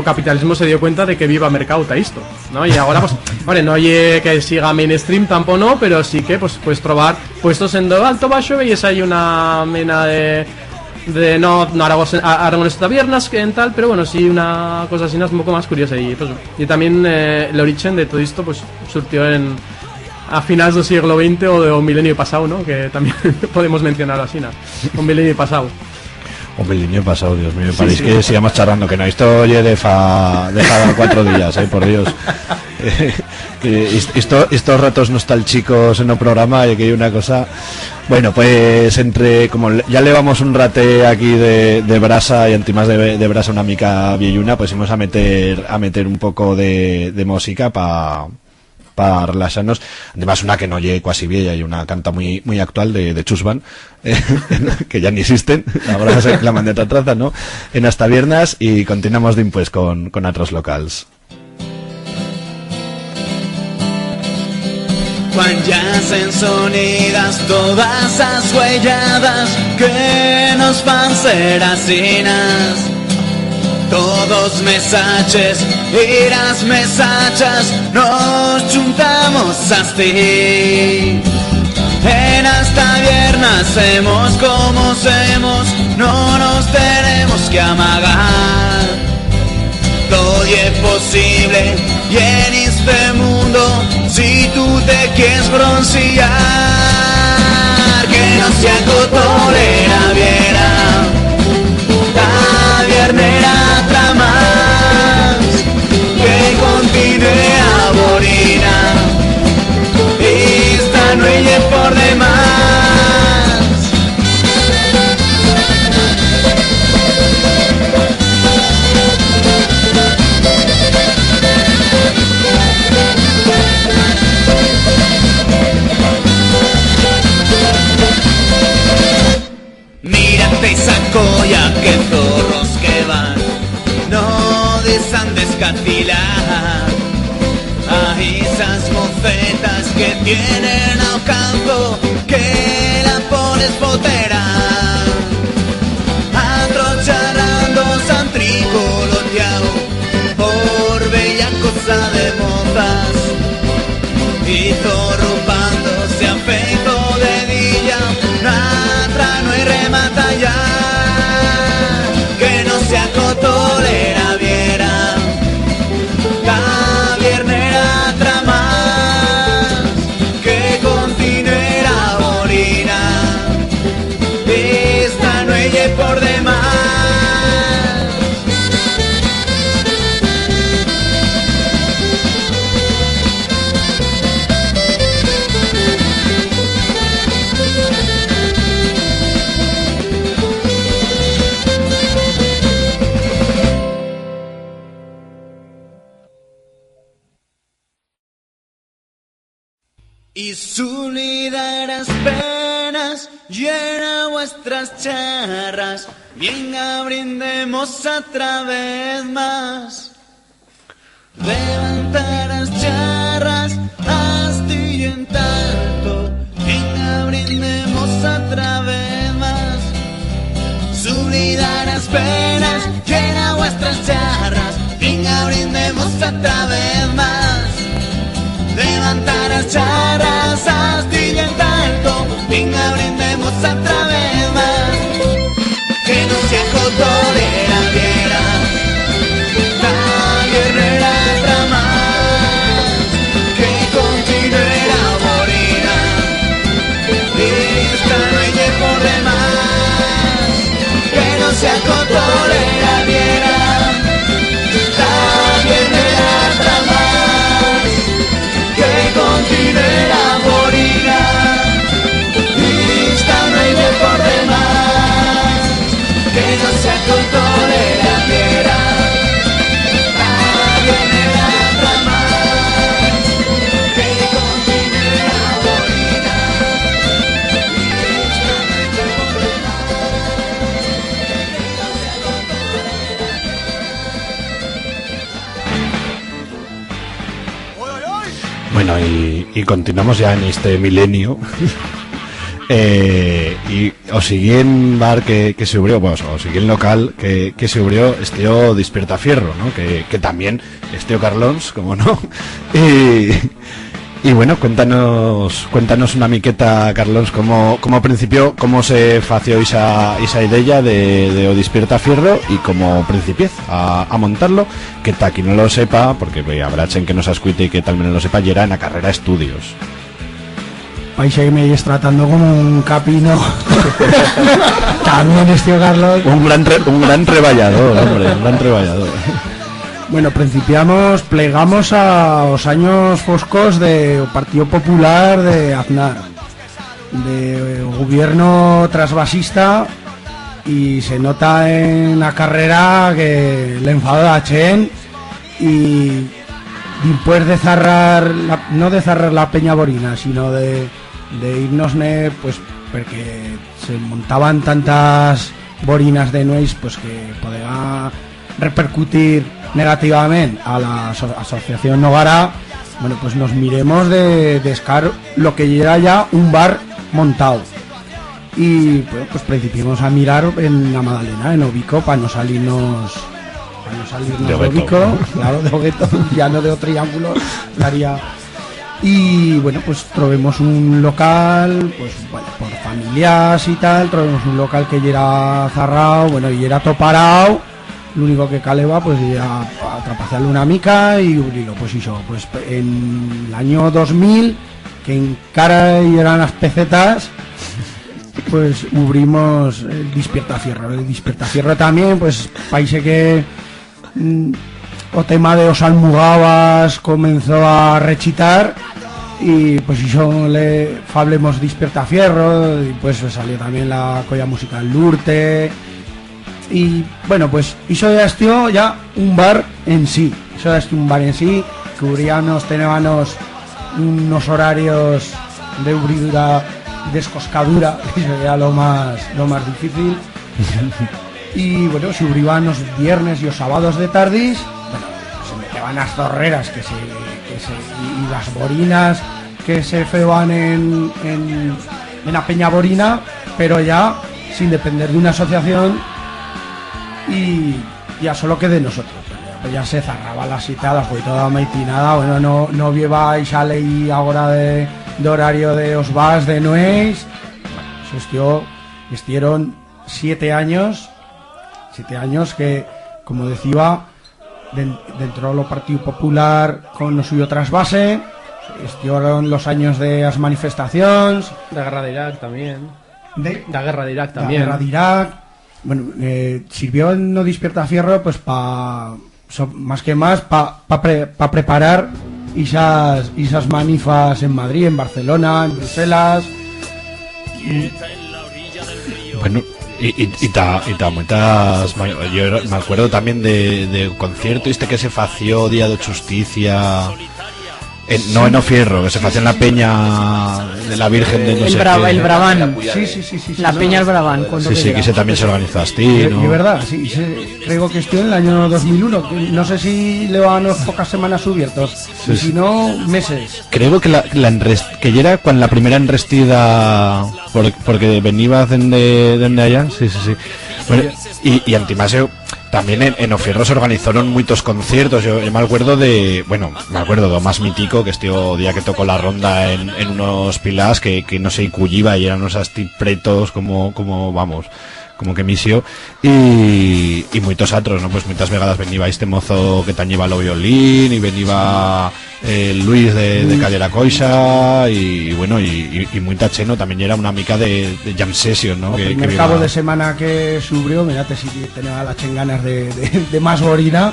capitalismo se dio cuenta de que viva mercado esto, ¿no? Y ahora pues vale, no hay que siga mainstream tampoco, no, pero sí que pues puedes probar puestos en do alto baixo y hay una mena de no aragones tabernas que en tal, pero bueno, sí una cosa así un poco más curiosa y pues y también el origen de todo esto pues surgió a finales del siglo XX o de un milenio pasado, ¿no? Que también podemos mencionar así, ¿no? Un milenio pasado. Un milenio pasado, Dios mío, parece que sigamos charrando, que no, esto oye deja 4 días, por Dios. Estos ratos nostálgicos en el programa y que hay una cosa... Bueno, pues como ya llevamos un rate aquí de brasa y antimás de brasa una mica vielluna, pues vamos a meter un poco de música para relajarnos. Además una que no llegue casi vieja y una canta muy actual de Chusban, que ya ni existen, ahora se reclaman de otra traza, ¿no? En hasta viernes y continuamos pues con otros locals. Quan yacen sonidas todas las huelladas que nos van ser asinas. Todos mensajes y las mesachas nos juntamos así. En hasta viernes hacemos como hacemos, no nos tenemos que amagar. Todo es posible y en este mundo si tú te quieres broncear, que no sea cotolera viera, tabiernera tramas, que continúe a Borina, esta noche por demás. Mírate esa colla, que zorros que van, no desan descafilar. esas mocetas que tienen a campo que la pones potera. Atrocharando San Tricoloteao por bella cosa de montas. Y zorrupándose a feito de dilla, natra no hay remata ya. Que no sea cotolera viera, tabiernera tramas, que continera borina, esta no ella por demás. Y solidaras penas llena vuestras charras, venga brindemos otra vez más. Levantar las charras astillen tanto, venga brindemos otra vez más. Solidaras penas llena vuestras charras, venga brindemos otra vez más. Levantar las charras, astilla en talco, venga brindemos otra vez más. Que no sea cotolera viera, tabiernera tramas, que continúe la borina, esta no hay por demás. Que no sea cotolera viera, tabiernera tramas, que continúe la borina, esta no hay por demás. Que no sea cotolera viera, tabiernera tramas, que continúe la borina, esta no hay por demás. Bueno, y continuamos ya en este milenio. Y o sigui en bar que se abrió, bueno, o sigui en local que se abrió Esteo Despierta Fierro, ¿no? Que también Esteo Carlons, como no. Y bueno, cuéntanos una miqueta, Carlons, como principio, cómo se fació esa idea de O Despierta Fierro y cómo principiez a montarlo, que ta quien no lo sepa, porque habrá chen que nos escuite y que tal vez no lo sepa, y era en la carrera estudios. Vais a irme tratando como un capino. También Esteo Carlos. Un gran treballador, hombre, un gran treballador. Bueno, plegamos a los años foscos de Partido Popular de Aznar, de gobierno trasvasista, y se nota en la carrera que le enfadó a Chen, y después de cerrar, no de cerrar la Peña Borina, sino de irnos, pues porque se montaban tantas borinas de nuez, pues que podía repercutir negativamente a la asociación Nogara. Bueno, pues nos miremos de escar lo que era ya un bar montado, y pues principiamos a mirar en la Madalena, en Obico, para no salirnos de Obico, claro, de Ogueto, ya no de otro triángulo, estaría. Y bueno, pues trovemos un local, pues bueno, por familias y tal, trovemos un local que ya era cerrado, bueno, y era toparado. Lo único que caleba pues era atrapaciarle una mica y abrirlo, pues hizo, pues en el año 2000, que en cara eran las pesetas, pues abrimos el Despierta Fierro. El Despierta Fierro también, pues paise que o tema de os almugabas comenzó a rechitar, y pues hizo le fablemos Despierta Fierro, y pues salió también la colla musical Lurte. Y bueno, pues hizo ya un bar en sí, cubríamos, teníamos unos horarios de ubridura, descoscadura, que sería lo más difícil. Y bueno, se ubrían los viernes y los sábados de tardis. Bueno, que van las zorreras y las borinas que se feban en la Peña Borina, pero ya sin depender de una asociación y ya solo que de nosotros. Pues ya se cerraba la citada, fue toda maitinada, bueno, no lleváis a ley ahora de horario de os vas de nueis. Bueno, estuvieron 7 años que, como decía, dentro del Partido Popular con lo suyo trasvase, estuvieron los años de las manifestaciones, de guerra de Irak también. De guerra de Irak también. La guerra de Irak. Bueno, sirvió en No Despierta Fierro pues más que más para preparar esas manifas en Madrid, en Barcelona, en Bruselas. Bueno, y muchas, yo me acuerdo también de concierto que se fació Día de Justicia no en Ofierro, que se facía en la Peña de la Virgen de no sé qué. El Brabán. Sí. La Peña del Brabán. Sí, que ese también se organizó así, ¿no? Y verdad, sí, creo que estuvo en el año 2001, que no sé si le van pocas semanas abiertos, y si no, meses. Creo que que ya era cuando la primera enrestida, porque venía de allá, sí. Bueno, y Antimaseo también en Ofierro se organizaron muchos conciertos. Yo me acuerdo de más mítico, que este día que tocó la ronda en unos pilás que no sé, cuyiva y eran unos así pretos como vamos, como que misio, y muchos otros, ¿no? Pues muchas vegadas venía este mozo que tan lleva lo violín, y venía Luis de Callera Coisa, y bueno, y mucha cheno también era una mica de jam session, ¿no? El primer cabo de semana que subió, mirate si tenía las chenganas de más borina.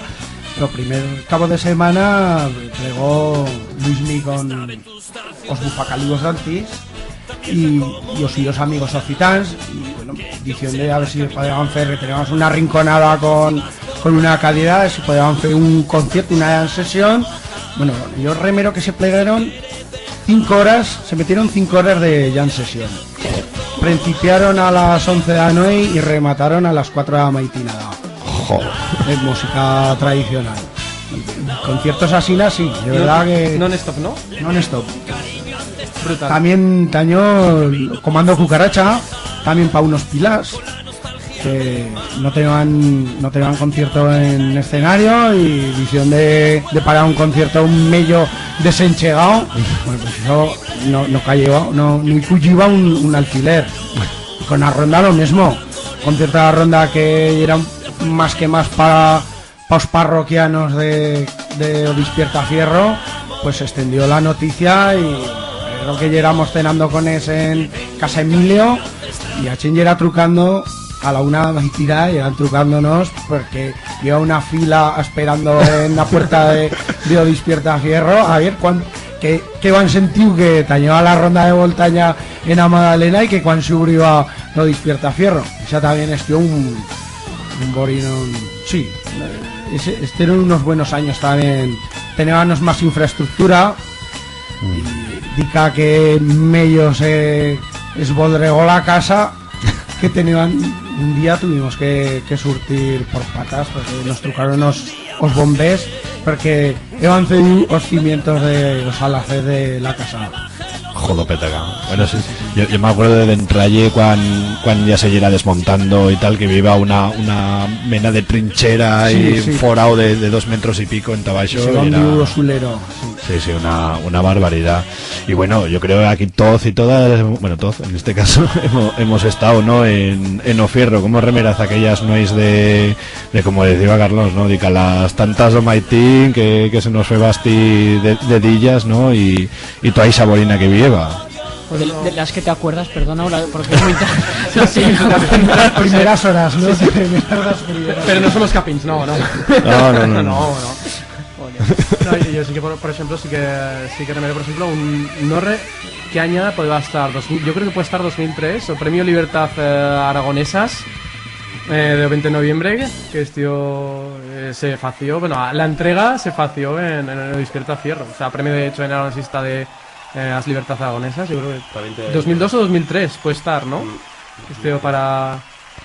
Lo primer cabo de semana plegó Luismi con los bufacalibos de antis y los suyos amigos occitans, y bueno, diciendo a ver si podían hacer, teníamos una rinconada con una calidad, si podían hacer un concierto, una sesión. Bueno, yo remero que se plegaron 5 horas, se metieron 5 horas de jam session. Principiaron a las 11 de la noche y remataron a las 4 de la maitinada. Joder. Es música tradicional. Conciertos así, sí, de verdad que... Non-stop, ¿no? Non-stop. Brutal. También tañó Comando Cucaracha, también para unos pilas que no tenían concierto en escenario, y visión de parar un concierto un medio desenchegado. Bueno, pues eso no cayó, ni cuyiva un alfiler. Y con la ronda lo mismo, concierto de la ronda que era más que más para los parroquianos de Despierta Fierro, pues se extendió la noticia, y creo que ya éramos cenando con ese en Casa Emilio, y a Chen era trucando a la 1:20 y eran trucándonos porque había una fila esperando en la puerta de Despierta Fierro a ver qué van sentido que tañó a la ronda de Voltaña en la Madalena, y que cuando se abrió a no Despierta Fierro. Esa también estuvo un borino, sí, estuvieron unos buenos años también. Teníamos más infraestructura, y dica que medio se esbodregó la casa, que tenían. Un día tuvimos que surtir por patas porque nos trucaron los bombers, porque iban cedido los cimientos de los alaces de la casa. Joder, petaca. Bueno, sí. Yo me acuerdo de entralle cuando ya se iba desmontando y tal, que viva una mena de trinchera, sí, y un forao de 2 metros y pico en Tabaixo. Sí, una barbaridad. Y bueno, yo creo que aquí todos y todas, bueno, todos en este caso hemos estado, ¿no? En Ofierro, como remeraz aquellas nois de como decía Carlos, ¿no? De que las tantas o maitín que se nos fue basti de dillas, ¿no? Y toda esa borina que viva. De las que te acuerdas, perdona, porque es muy las primeras horas, ¿no? Pero no son los capins, no. No. No, yo sí que, por ejemplo, sí que remero, por ejemplo, un Norre que añada podría estar, yo creo que puede estar 2003, o Premio Libertad Aragonesas, de 20 de noviembre, que se fació, bueno, la entrega se fació en el Despierta Fierro, o sea, premio de hecho en aragonesista de las Libertad Aragonesas, yo creo que 2002 o 2003 puede estar, ¿no? Para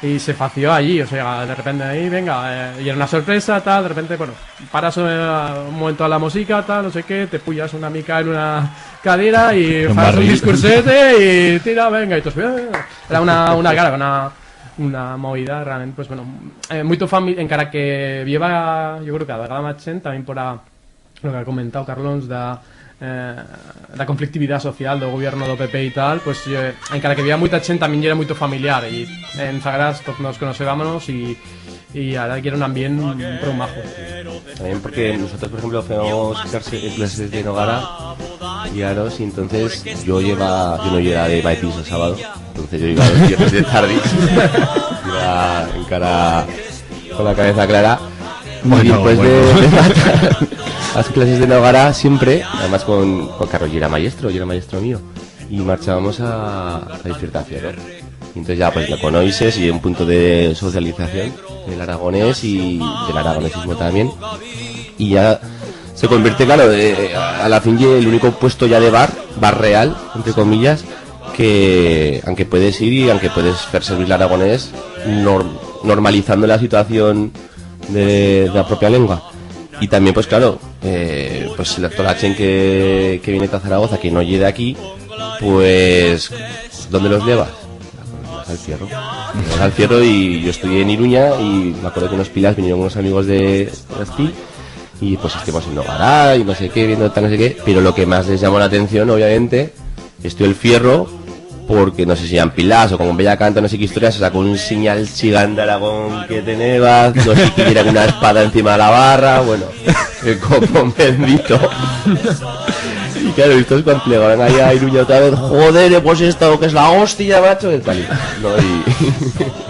y se fació allí, o sea, de repente ahí, venga, y era una sorpresa, tal, de repente, bueno, paras un momento a la música, tal, no sé qué, te pullas una mica en una cadera y Un haces un barril. discursete y tira, venga, y tú, era una movida realmente, pues bueno, moito encara que lleva, yo creo que a vegada máis xent, tamén por lo que ha comentado Carlos da conflictividade social do goberno do PP e tal, pues encara que había moita xente tamén era moito familiar e en Zagras todos nos conocíamos y ahora que era un ambiente pro majo. También porque nosotros, por ejemplo, hacemos clases de Nogara y Aros, y entonces yo no iba de Baetis el sábado, entonces yo iba los viernes de tarde, iba en cara con la cabeza clara. Bueno, y después bueno. de las clases de Nogara siempre, además con Carlos, yo era maestro mío, y marchábamos a Despierta-Fierro. Y entonces ya pues lo conoces y un punto de socialización del aragonés y del aragonesismo también. Y ya se convierte, claro, a la fin el único puesto ya de bar real, entre comillas, que aunque puedes ir y aunque puedes hacer servir el aragonés normalizando la situación de la propia lengua. Y también pues claro, pues toda la gente que viene a Zaragoza, que no llegue de aquí, pues ¿dónde los llevas? Al Fierro. Al Fierro, y yo estoy en Iruña y me acuerdo que unos pilas vinieron unos amigos de Asti y pues estuvimos en Nogara y no sé qué, viendo tal no sé qué, pero lo que más les llamó la atención obviamente estoy el Fierro, porque no sé si eran pilas o como Bella Canta, no sé qué historia, se sacó un señal chigán de Aragón que tenebas, no sé qué, era una espada encima de la barra, bueno, el copón bendito. Y claro, estos cuando plegaban ahí a Iruña otra vez, joder, pues esto que es la hostia, macho, y tal, no,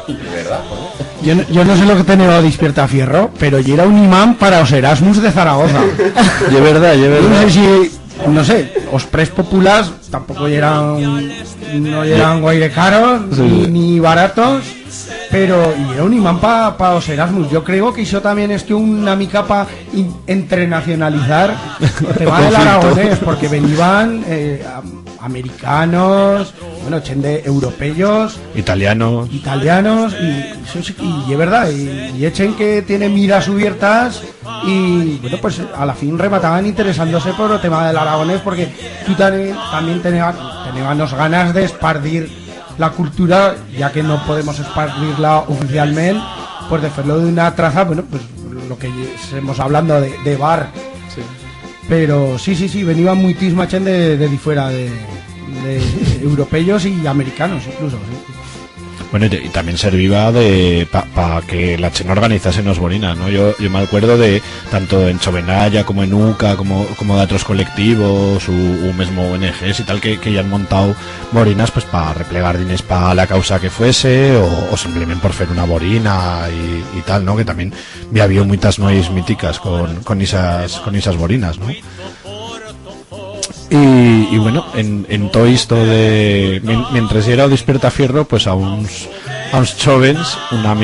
y de verdad, joder. Yo no sé lo que tenía Despierta-Fierro, pero yo era un imán para los Erasmus de Zaragoza. De verdad, de verdad. No sé si, no sé, os pres populares tampoco no eran guaire caros ni baratos, pero y era un imán para los Erasmus. Yo creo que eso también es que una mica para entrenacionalizar el tema del aragonés, porque venían americanos, bueno, chende europeos, Italianos. y eso sí, y es verdad, y echen que tienen miras abiertas y bueno, pues a la fin remataban interesándose por el tema del aragonés, porque tú también teníamos ganas de esparcir la cultura, ya que no podemos esparcirla oficialmente, pues de hacerlo de una traza, bueno, pues lo que estamos hablando de bar. Sí. Pero sí, venían muchísima gente de fuera, de europeos y americanos incluso, sí. Bueno, y también servía para que la chen organizase nos borinas, ¿no? Yo me acuerdo de tanto en Chovenalla como en UCA como de otros colectivos u mismo ONGs y tal que ya han montado borinas pues para replegar diners para la causa que fuese o simplemente por hacer una borina y tal, ¿no? Que también había muchas nois míticas con esas borinas, ¿no? Y bueno, en todo esto de mientras era o Despierta-Fierro, pues a uns jóvenes, una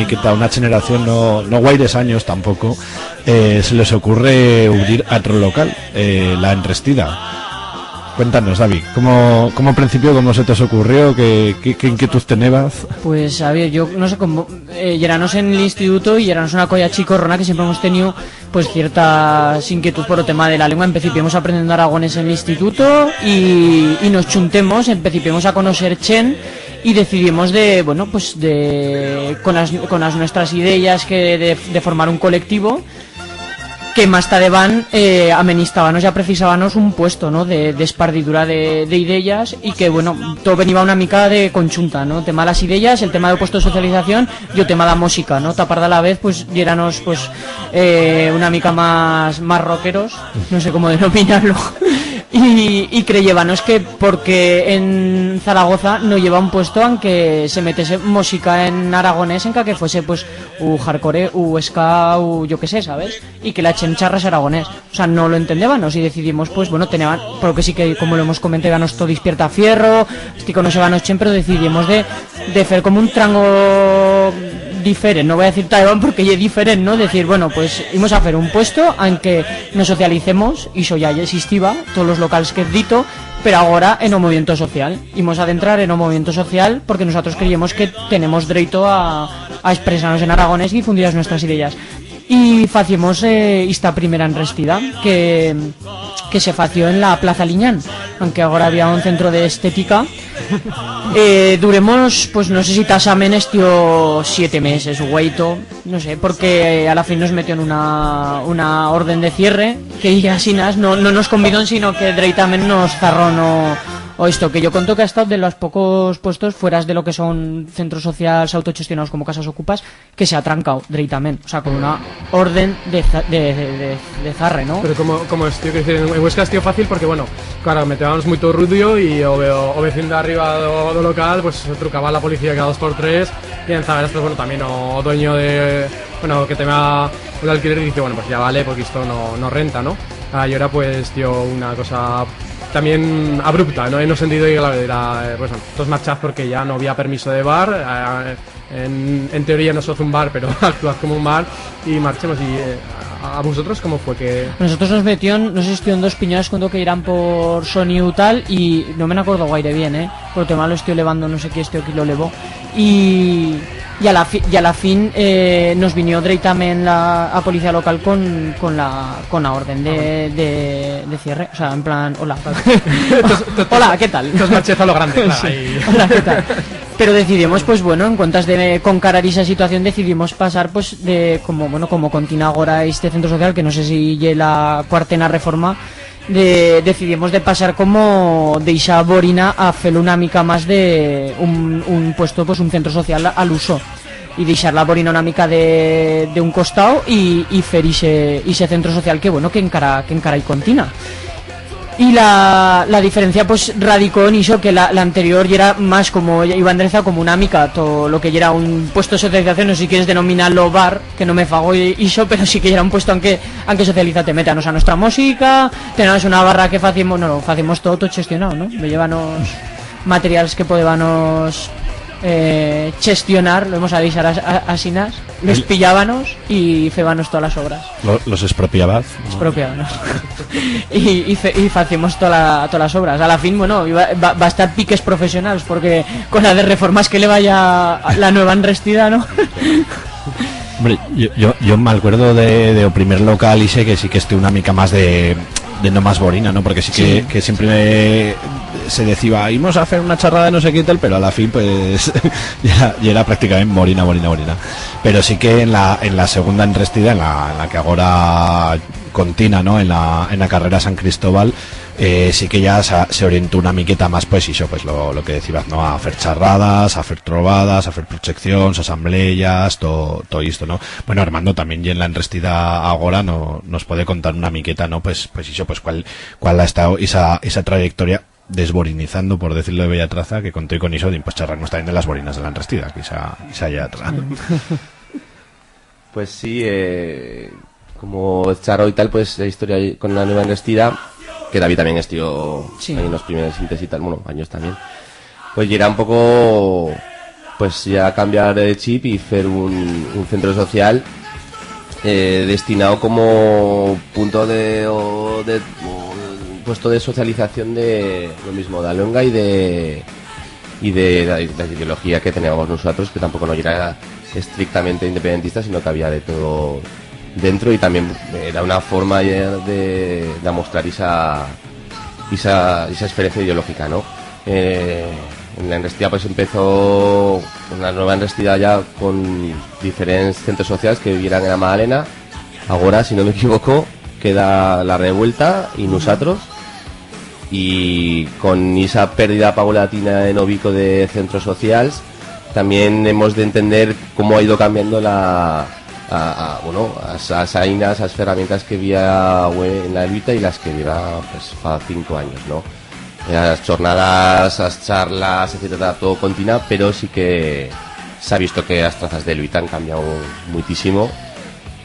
generación no guaires años tampoco, se les ocurre abrir otro local, la Enrestida. Cuéntanos, David, ¿cómo principio, cómo se te ocurrió, qué inquietud tenías? Pues a ver, yo no sé cómo, lléranos en el instituto y lléranos una colla chicorrona que siempre hemos tenido pues ciertas inquietud por el tema de la lengua. Empecipemos aprendiendo aragonés en el instituto y nos chuntemos, empecipemos a conocer chen y decidimos con las nuestras ideas de formar un colectivo que más tarde van amenistábanos y precisábanos un puesto, ¿no? de espardidura de ideas, y que bueno, todo venía una mica de conjunta, ¿no? El tema de las ideas, el tema del puesto de socialización y el tema de la música, ¿no? Tapar de a la vez, pues diéranos pues una mica más rockeros, no sé cómo denominarlo. Y creyébanos que porque en Zaragoza no lleva un puesto aunque se metiese música en aragonés, en que fuese pues u hardcore, u ska, u yo que sé, ¿sabes? Y que la chencharras aragonés. O sea, no lo entendébanos y decidimos, pues bueno, tenían, porque sí que como lo hemos comentado, nos todo Despierta-Fierro, estoy con no chen, pero decidimos de hacer como un trango diferente, no voy a decir Taiwán porque ya es diferente, ¿no? Decir, bueno, pues íbamos a hacer un puesto aunque nos socialicemos, y eso ya existía, todos los locales que he dito, pero ahora en o movimiento social. Imos a adentrar en o movimiento social porque nosotros creemos que tenemos derecho a expresarnos en aragonés y difundir as nuestras ideas. Y facimos esta primera enrestida que se fació en la Plaza Liñán, aunque ahora había un centro de estética. Duremos, pues no sé si tasamen estió 7 meses, güeito, no sé, porque a la fin nos metió en una orden de cierre, que ya así no nos convidó, sino que directamente nos cerró o esto, que yo conto que ha estado de los pocos puestos fuera de lo que son centros sociales autogestionados como casas ocupas, que se ha trancado directamente, o sea, con una orden de zarre, ¿no? Pero como es, tío, que en Huesca es tío fácil porque, bueno, claro, metíamos moito rudio e o vecino de arriba do local, pues trucaba a la policía cada 2x3 e en Zaveras, pues bueno, tamén o dueño de, bueno, que tema un alquiler y dice, bueno, pues ya vale, porque esto no renta, ¿no? Y ahora pues, tío, una cosa también abrupta, ¿no? En el sentido de que era, pues bueno, todos marchad porque ya no había permiso de bar, en teoría no sos un bar, pero actuad como un bar y marchemos. Y ¿a vosotros cómo fue que...? Nosotros nos metió, no sé si estoy en 2 piñones cuando que irán por Sony y tal, y no me acuerdo guaire bien, por tema lo estoy elevando, no sé qué estoy aquí lo elevó, y a la fin nos vino directamente a policía local con la orden de cierre, o sea, en plan, hola. Hola, ¿qué tal? Entonces marcheza lo grande, claro. Sí. Hola, ¿qué tal? Pero decidimos, pues bueno, en cuentas de concarar esa situación, decidimos pasar, pues, de como continúa ahora este centro social, que no sé si ya la cuartena reforma, decidimos de pasar como de esa borina a hacer una mica más de un puesto, pues un centro social al uso, y deixar la borina una mica de un costado y fer ese centro social que bueno, que encara y continua. Y la diferencia pues radicó en eso, que la anterior ya era más como iba enderezada como una mica todo lo que ya era un puesto de socialización, no sé si quieres denominarlo bar, que no me fago eso, pero sí que ya era un puesto aunque socialízate, métanos a nuestra música, tenemos una barra que facimos todo gestionado, ¿no? Me llevanos materiales que podíamos gestionar, lo hemos a deixar asinas, los pillábanos y fébanos todas las obras. Los expropiabas. Expropiábanos. y facíamos todas las obras. A la fin, bueno, va a estar piques profesionales, porque con la de reformas que le vaya la nueva enrestida, ¿no? Hombre, yo me acuerdo de o primer local y sé que sí que esté una mica más de no más borina, ¿no? Porque sí que siempre se decía, íbamos a hacer una charrada de no sé qué tal, pero a la fin pues ya era prácticamente borina. Pero sí que en la segunda enrestida, en la que ahora continua, ¿no? En la carrera San Cristóbal, sí que ya se orientó una miqueta más, pues eso, pues lo que decías, ¿no? A hacer charradas, a hacer trovadas, a hacer proyecciones, asambleas, todo esto, ¿no? Bueno, Armando también ya en la enrestida ahora nos puede contar una miqueta, ¿no? Pues eso, pues cuál ha estado esa trayectoria desborinizando, por decirlo de bella traza, que conté con eso de pues charrarnos también de las borinas de la enrestida, que esa ya atrás. Pues sí, como charro y tal, pues la historia con la nueva enrestida, que David también estuvo ahí en los primeros síntesis y tal, bueno, años también, pues ya era un poco, pues ya cambiar de chip y hacer un centro social destinado como punto de puesto de socialización de lo mismo, de Alonga y de la ideología que teníamos nosotros, que tampoco no era estrictamente independentista, sino que había de todo dentro, y también era una forma de mostrar esa experiencia ideológica, ¿no? En la enrestida pues empezó una nueva enrestida ya con diferentes centros sociales que vivieran en la Magdalena. Ahora, si no me equivoco, queda La Revuelta y nosotros, y con esa pérdida paulatina en Obico de centros sociales también hemos de entender cómo ha ido cambiando esas ainas, esas herramientas que había en la lucha y las que lleva pues hace 5 años, ¿no? Las jornadas, las charlas, etcétera, todo continúa, pero sí que se ha visto que las trazas de lucha han cambiado muchísimo.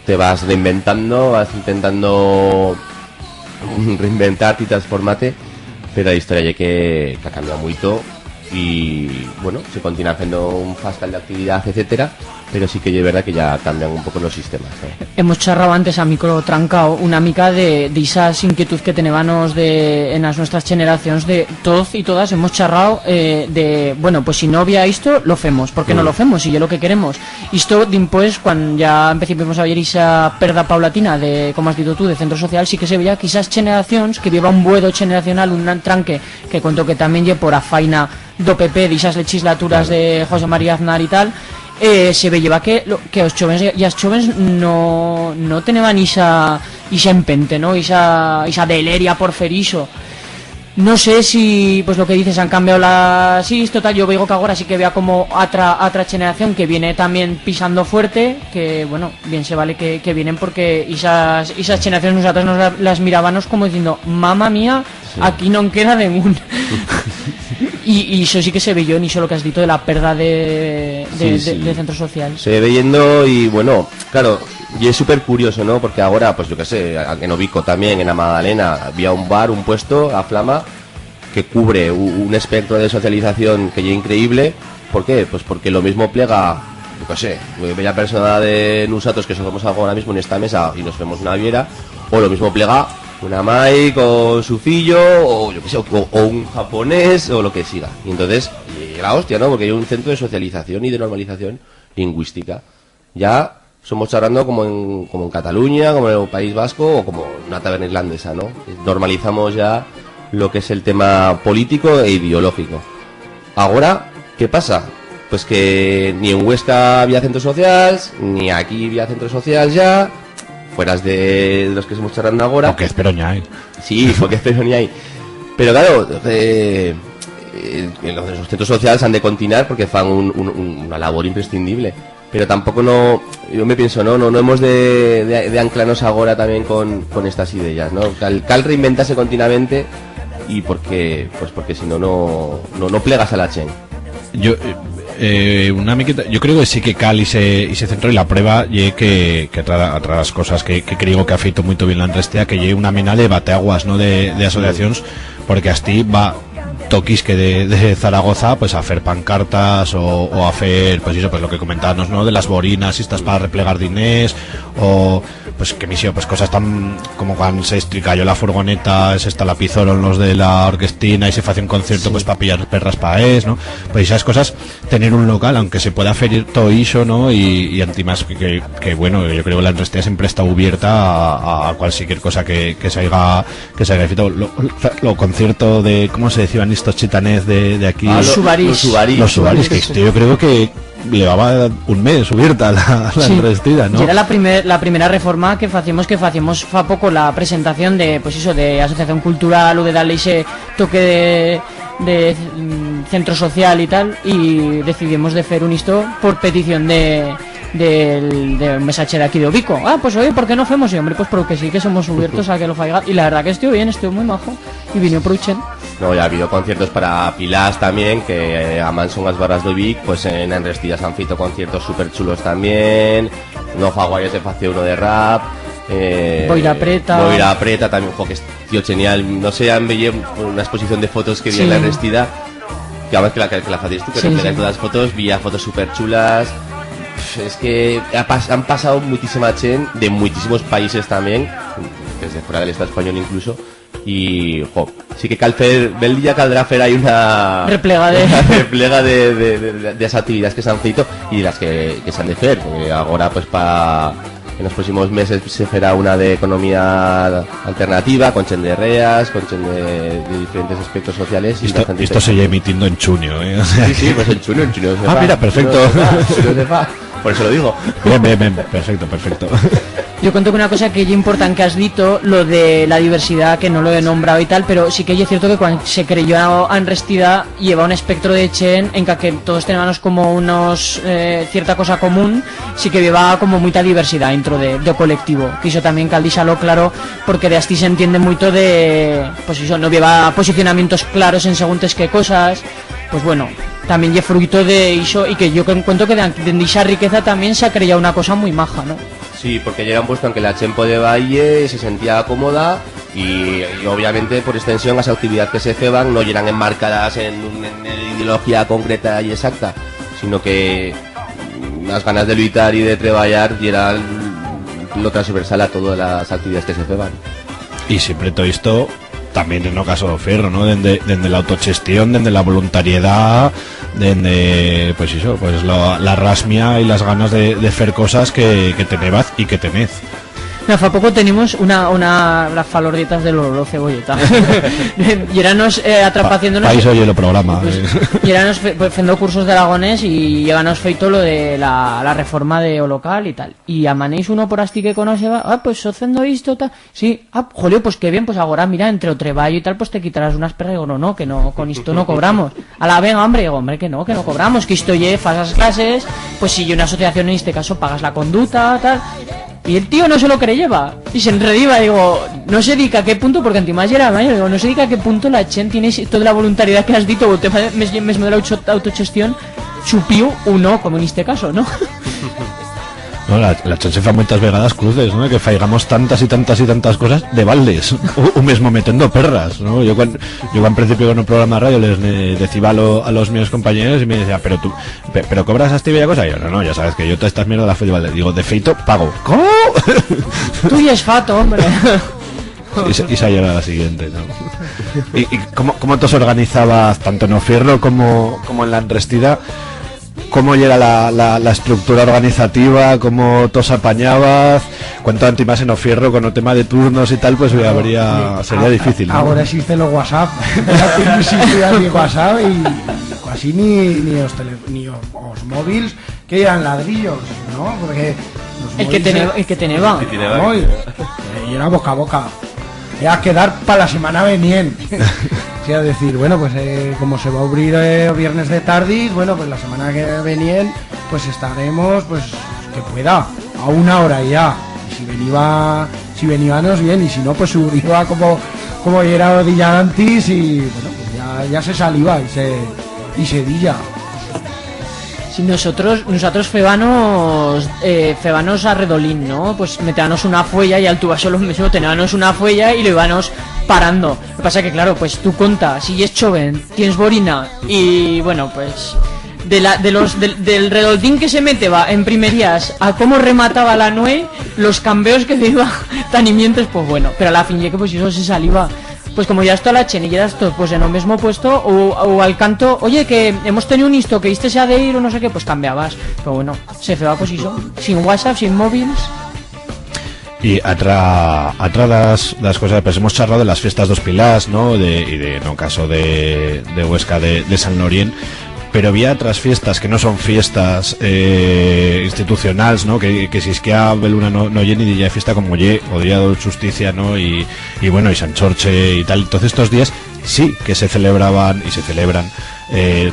Te vas reinventando, vas intentando reinventarte y transformarte, pero la historia ya que ha cambiado mucho, y bueno, se continúa haciendo un fascal de actividad, etcétera, pero sí que es verdad que ya cambian un poco los sistemas, ¿no? Hemos charrado antes a micro trancao una mica de esas inquietudes que tenébanos en las nuestras generaciones, de todos y todas hemos charrado de, bueno, pues si no había esto, lo hacemos, ¿por qué no lo hacemos? Si es lo que queremos. Esto, después, cuando ya empezamos a ver esa perda paulatina de, como has dicho tú, de centro social, sí que se veía que esas generaciones, que lleva un buedo generacional, un tranque, que cuento que también lle por a faina do PP, de esas legislaturas de José María Aznar y tal, se veía que los jóvenes y las jóvenes no tenían esa empente, ¿no? esa deleria por fer iso. No sé si, pues lo que dices, han cambiado las... Sí, total, yo veo que ahora sí que vea como otra generación que viene también pisando fuerte, que, bueno, bien se vale que vienen porque esas generaciones nosotros nos las mirábamos como diciendo, mamma mía, sí, aquí no queda ningún... y eso sí que se ve yo, ni solo que has dicho de la pérdida de centro social. Se ve yendo y, bueno, claro... Y es súper curioso, ¿no? Porque ahora, pues yo qué sé, en Obico también, en la Magdalena, había un bar, un puesto, a Flama, que cubre un espectro de socialización que ya es increíble. ¿Por qué? Pues porque lo mismo plega, yo qué sé, bella persona de nosotros que somos ahora mismo en esta mesa y nos vemos una viera, o lo mismo plega una mai con su fillo, o yo qué sé, o un japonés, o lo que siga. Y entonces, y la hostia, ¿no? Porque hay un centro de socialización y de normalización lingüística. Ya... Somos charlando como en Cataluña, como en el País Vasco o como una taberna irlandesa, ¿no? Normalizamos ya lo que es el tema político e ideológico. Ahora, ¿qué pasa? Pues que ni en Huesca había centros sociales, ni aquí había centros sociales ya, fueras de los que estamos charlando ahora. Porque espero ni hay. Sí, porque espero ni hay. Pero claro, los centros sociales han de continuar porque fan una labor imprescindible. Pero tampoco yo me pienso, no hemos de anclarnos ahora también con estas ideas, ¿no? Cal reinventarse continuamente y porque si no plegas a la chen. Yo creo que sí que cal y se centró, y la prueba y que atrás las cosas que creo que afeito muy bien la Andrestea, que lleve una mena de bateaguas, ¿no? de asociaciones, porque así va toquis que de Zaragoza pues a hacer pancartas o a hacer pues eso, pues lo que comentábamos, ¿no? De las borinas y estas para replegar dinés, o pues que misión, pues cosas tan como cuando se estricayó la furgoneta, se estapizaron los de la orquestina y se hace un concierto pues para pillar perras para ¿no? Pues esas cosas, tener un local, aunque se pueda hacer todo eso, ¿no? Y antimás que bueno, yo creo que la Andrestea siempre está abierta a cualquier cosa que se haya feito. Lo concierto de, ¿cómo se decían estos chitanés de aquí? Los Subaris, que yo creo que llevaba un mes abierta la Andrestea, ¿no? Y era la primera reforma que hacíamos fa poco, la presentación de, pues eso, de asociación cultural o de darle ese toque de centro social y tal, y decidimos de hacer un esto por petición de un mensaje de aquí de Obico. Pues oye, ¿por qué no hacemos? Y hombre, pues porque sí que somos abiertos a que lo faiga, y la verdad que estoy bien, estoy muy majo, y vino Pruchen. No, ya ha habido conciertos para Pilas también, que aman son las barras de Vic, pues en Enrestillas han feito conciertos súper chulos también, no Faguayas se hace uno de rap, Boira Preta también, que es tío genial, no sé, han veía una exposición de fotos que vi en la Enrestida, que además que la hacéis tú, que replegáis todas las fotos, vi fotos súper chulas. Es que han pasado muchísima chen de muchísimos países también, desde fuera del Estado español incluso, y sí que el día caldrá hacer ahí una replega de esas actividades que se han feito y de las que se han de hacer, porque ahora pues en los próximos meses se hará una de economía alternativa, con chen de reas, con chen de diferentes aspectos sociales. Y esto se lleva emitiendo en junio, ¿eh? O sea, sí, pues en junio mira, perfecto. Por eso lo digo. Bien, perfecto. Yo cuento que una cosa que es importante que has dicho, lo de la diversidad, que no lo he nombrado y tal, pero sí que es cierto que cuando se creyó a Enrestida lleva un espectro de chen en que todos tenemos como cierta cosa común, sí que lleva como mucha diversidad dentro de colectivo, que eso también caldísalo claro, porque de así se entiende mucho de, pues eso, no lleva posicionamientos claros en seguntes qué cosas, pues bueno, también lleva fruto de eso, y que yo cuento que de esa riqueza también se ha creado una cosa muy maja, ¿no? Sí, porque llegan puesto en que la Chempo de Valle se sentía cómoda y obviamente por extensión las actividades que se ceban no llegan enmarcadas en una ideología concreta y exacta, sino que las ganas de luchar y de trabajar y era lo transversal a todas las actividades que se feban. Y siempre todo esto también en el caso de Ferro, ¿no? Desde la autogestión, desde la voluntariedad, desde pues eso, pues la rasmia y las ganas de hacer cosas que tenebaz y que tenez. No, fa poco tenemos las falorditas del olor cebolleta. Y eranos atrapaciéndonos. País oye el programa. Y eranos haciendo cursos de aragonés y llevanos feito lo de la reforma de o local y tal. Y amanéis uno por asti que conoce, pues haciendo esto, tal. Sí, jolio, pues qué bien, pues ahora mira, entre o treballo y tal, pues te quitarás unas perras. Digo, no, que no, con esto no cobramos. A la venga, hombre, digo, hombre, que no cobramos, que esto fas las clases, pues si una asociación en este caso pagas la conducta, tal. Y el tío no se lo creyeva y se enrediva, digo, no sé dica a qué punto, porque antimás era mayor, digo, no sé dica a qué punto la Chen tiene toda la voluntariedad que has dicho, o tema mesmo de la autogestión, chupiu o no, como en este caso, ¿no? No, la Chen se fa muchas vegadas cruces, ¿no? Que faigamos tantas y tantas cosas de baldes, o mismo metiendo perras, ¿no? Yo cuando en principio con un programa de radio les decía a los míos compañeros y me decía, pero cobras esta bella cosa, y yo, no, ya sabes que yo todas estas mierdas las fui de balde, digo, de feito, pago. ¿Cómo? Tú y es fato, hombre. Y esa ya era la siguiente, ¿no? ¿Y cómo te os organizabas tanto en Ofierro como en la Enrestida? ¿Cómo era la estructura organizativa? ¿Cómo tos apañabas? Cuanto antimás en Ofierro con el tema de turnos y tal, pues sería difícil, ¿no? Ahora existe los WhatsApp. No existía ni WhatsApp y casi ni los móviles que eran ladrillos, ¿no? Porque el que teneva. Y era boca a boca. Era quedar para la semana venien. O sea, decir, bueno, pues como se va a abrir viernes de tarde, bueno, pues la semana que venien, pues estaremos, pues que pueda, a una hora ya. Y si veníamos bien, y si no, pues subiría como era día antes y bueno, pues ya se saliva y se dilla. Si nosotros febanos a redolín, ¿no? Pues metíamos una fuella y al tuba solo mismo teníamos una fuella y lo íbamos parando. Lo que pasa que claro, pues tú contas, si es joven, tienes borina y bueno, pues del redolín que se mete va en primerías a cómo remataba la nue, los cambeos que se iba tanimientos, pues bueno, pero a la fin ya que pues eso se saliva. Pues como ya está la Chen y ya esto, pues en el mismo puesto o al canto, oye, que hemos tenido un isto, que este se ha de ir o no sé qué, pues cambiabas. Pero bueno, se feba pues eso, sin WhatsApp, sin móviles. Y atrás las cosas, pues hemos charlado de las fiestas dos Pilás, ¿no? Y de no caso de Huesca de San Lorien. Pero había otras fiestas que no son fiestas institucionales, ¿no? Que si es que a Beluna no ye ni día de fiesta como ye, o día de justicia, ¿no? Y bueno, y San Chorche y tal. Entonces estos días sí que se celebraban y se celebran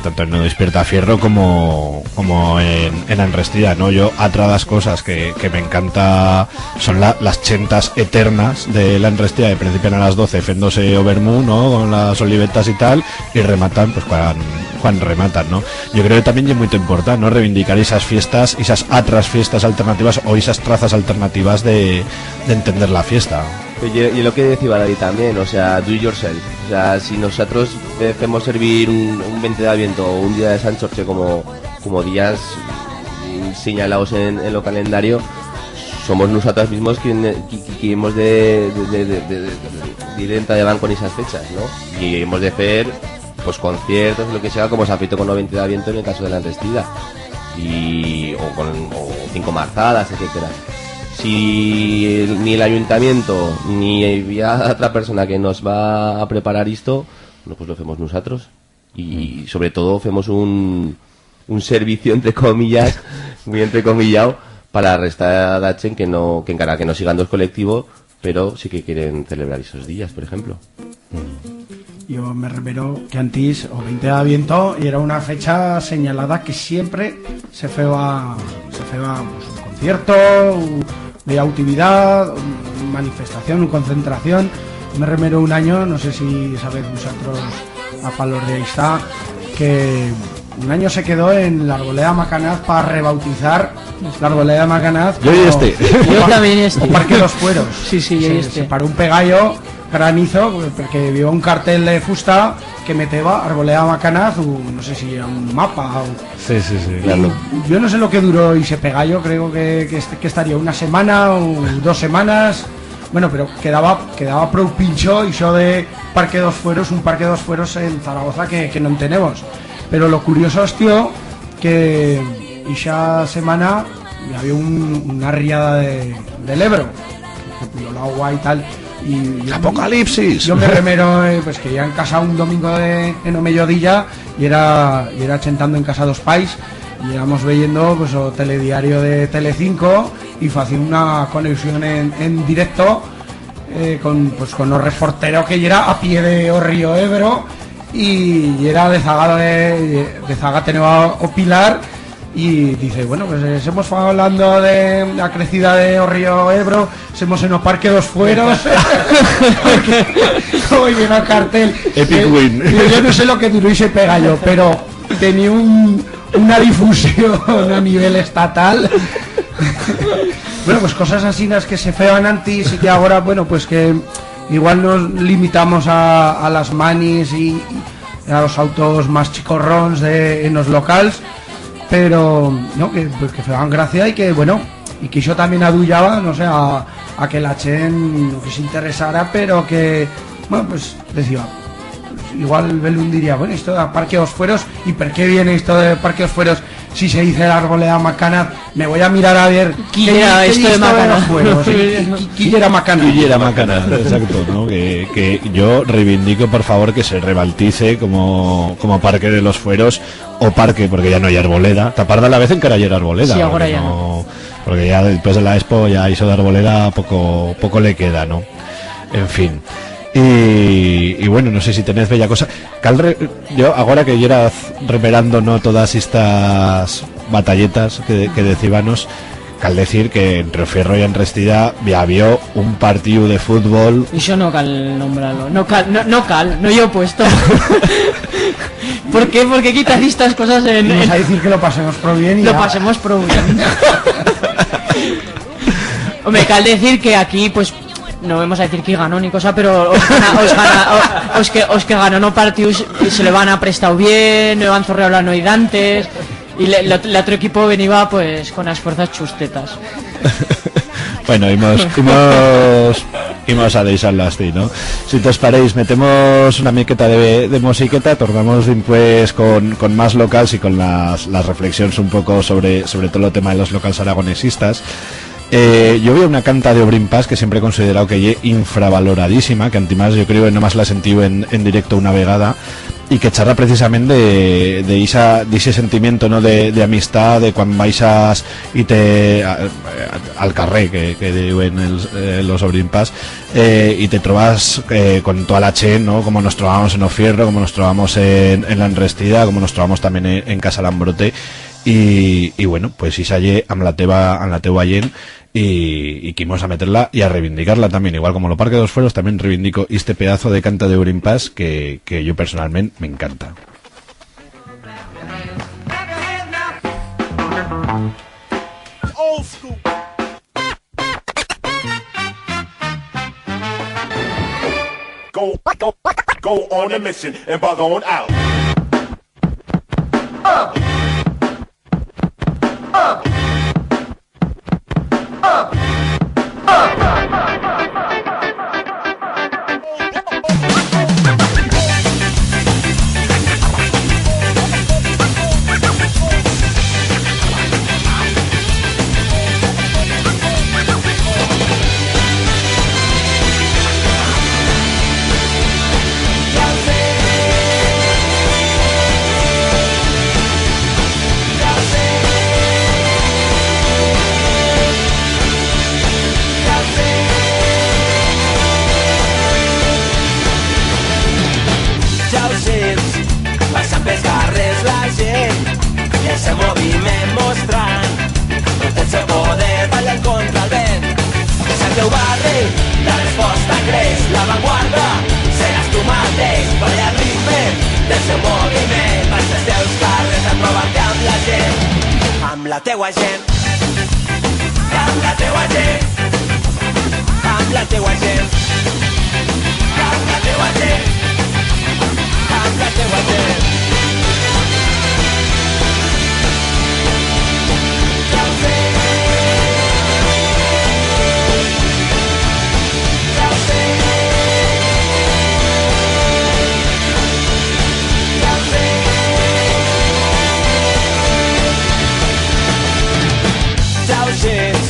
tanto en No Despierta Fierro como en Enrestida, ¿no? Yo atradas cosas que me encanta son las chentas eternas de la Enrestida, que principian a las 12 fendose Overmu, ¿no? Con las olivetas y tal, y rematan pues cuando rematan, ¿no? Yo creo que también es muy importante, ¿no? Reivindicar esas fiestas, esas otras fiestas alternativas o esas trazas alternativas de entender la fiesta. Y lo que decía David también, o sea, do it yourself. O sea, si nosotros debemos servir un 20 de Adviento o un día de San Jorge como días señalados en lo calendario, somos nosotros mismos quienes hemos de van con esas fechas, ¿no? Y hemos de hacer pues conciertos, lo que sea, como se ha feito con el 20 de Adviento en el caso de la Enrestida, o 5 marzadas, etcétera. Si ni el ayuntamiento ni había otra persona que nos va a preparar esto, no, pues lo hacemos nosotros y sobre todo hacemos un servicio entre comillas, muy entrecomillado, para restar a Dachen que encara que no sigan dos colectivos, pero sí que quieren celebrar esos días, por ejemplo. Yo me refiero que antes o 20 de Adviento y era una fecha señalada que siempre se feba pues, un concierto, de actividad, una manifestación, una concentración. Me remero un año, no sé si sabéis vosotros a Palor de ahí está, que un año se quedó en la Arboleda Macanaz para rebautizar la Arboleda Macanaz. Yo también este. O Parque Los Fueros. Sí, se paró un pegallo granizo, perquè vio un cartel de fusta que meteba Arboleda Macanaz, no sé si era un mapa o... Sí, claro. Yo no sé lo que duró ese pegallo, creo que estaría una semana o 2 semanas. Bueno, pero quedaba prou pincho iso de Parque dos Fueros, un Parque dos Fueros en Zaragoza que no tenemos. Pero lo curioso es, tío, que esa semana había una riada del Ebro, que el agua y tal. Y ¡Apocalipsis! Yo me remero, pues que ya en casa un domingo en o mediodía y era chentando en casa dos pais y íbamos viendo pues o telediario de Telecinco y haciendo una conexión en directo con los reporteros que era a pie de o río Ebro y era de Zaga de Zaga o Pilar. Y dice, bueno, pues hemos hablando de la crecida de o río Ebro, hemos en el Parque dos Fueros. Como lleno el cartel. Epic win. Yo no sé lo que duró y se pega yo, pero tenía una difusión a nivel estatal. Bueno, pues cosas así las que se fean antes y que ahora, bueno, pues que igual nos limitamos a las manis y a los autos más chicorrons en los locales. Pero no, que fean gracia y que bueno, y que yo también adullaba, no sé, a que la chen no que se interesara, pero que bueno, pues decía, pues, igual Belún diría, bueno, esto de Parque dos Fueros, ¿y por qué viene esto de Parque dos Fueros si se dice la Arboleda Macanaz? Me voy a mirar a ver ¿Quién era esto de Macanaz? ¿Quién era Macanaz? ¿Quién era Macanaz? Exacto, ¿no? Que yo reivindico, por favor, que se rebaltice como Parque de los Fueros o Parque, porque ya no hay Arboleda. Taparda a la vez en cara era Arboleda. Sí, ahora ya no. Porque ya después de la Expo ya hizo de Arboleda poco le queda, ¿no? En fin. Y bueno, no sé si tenés bella cosa. Yo, ahora que yo era remerando, ¿no?, todas estas batalletas que decíbanos, cal decir que entre o Fierro y Enrestida había un partido de fútbol. Y yo no cal nombrarlo. No yo he puesto. ¿Por qué? Porque quitas estas cosas Vamos a decir que lo pasemos pro bien y lo pasemos pro bien. Hombre, cal decir que aquí, pues, no vamos a decir que ganó ni cosa, pero os que ganó no partidos se le van a prestado bien, no han zorreado la noidantes y el otro equipo venía pues con las fuerzas chustetas. Bueno, íbamos a dejarlo así, ¿no? Si os paréis, metemos una miqueta de musiqueta, tornamos después con más locals y con las reflexiones un poco sobre todo el tema de los locals aragonesistas. Yo vi una canta de Obrin Paz que siempre he considerado que es infravaloradísima, que antimás yo creo que nomás la he sentido en directo una vegada, y que charla precisamente de ese sentimiento, ¿no?, de amistad, de cuando vais al carré que diuen los Obrin Paz, y te trovas con toda la chen, ¿no?, como nos trovamos en Ofierro, como nos trovamos en la Enrestida, como nos trovamos también en Casa Lambrote. Y bueno, pues Isaye amlateba allen y quimos a meterla y a reivindicarla también, igual como lo Parque dos Fueros, también reivindico este pedazo de canta de Obrin Paz que yo personalmente me encanta. Old school. Go on a mission and bug on out. teua gent, amb la teua gent. Ja ho sé, ja ho sé, ja ho sé. Ja ho sents,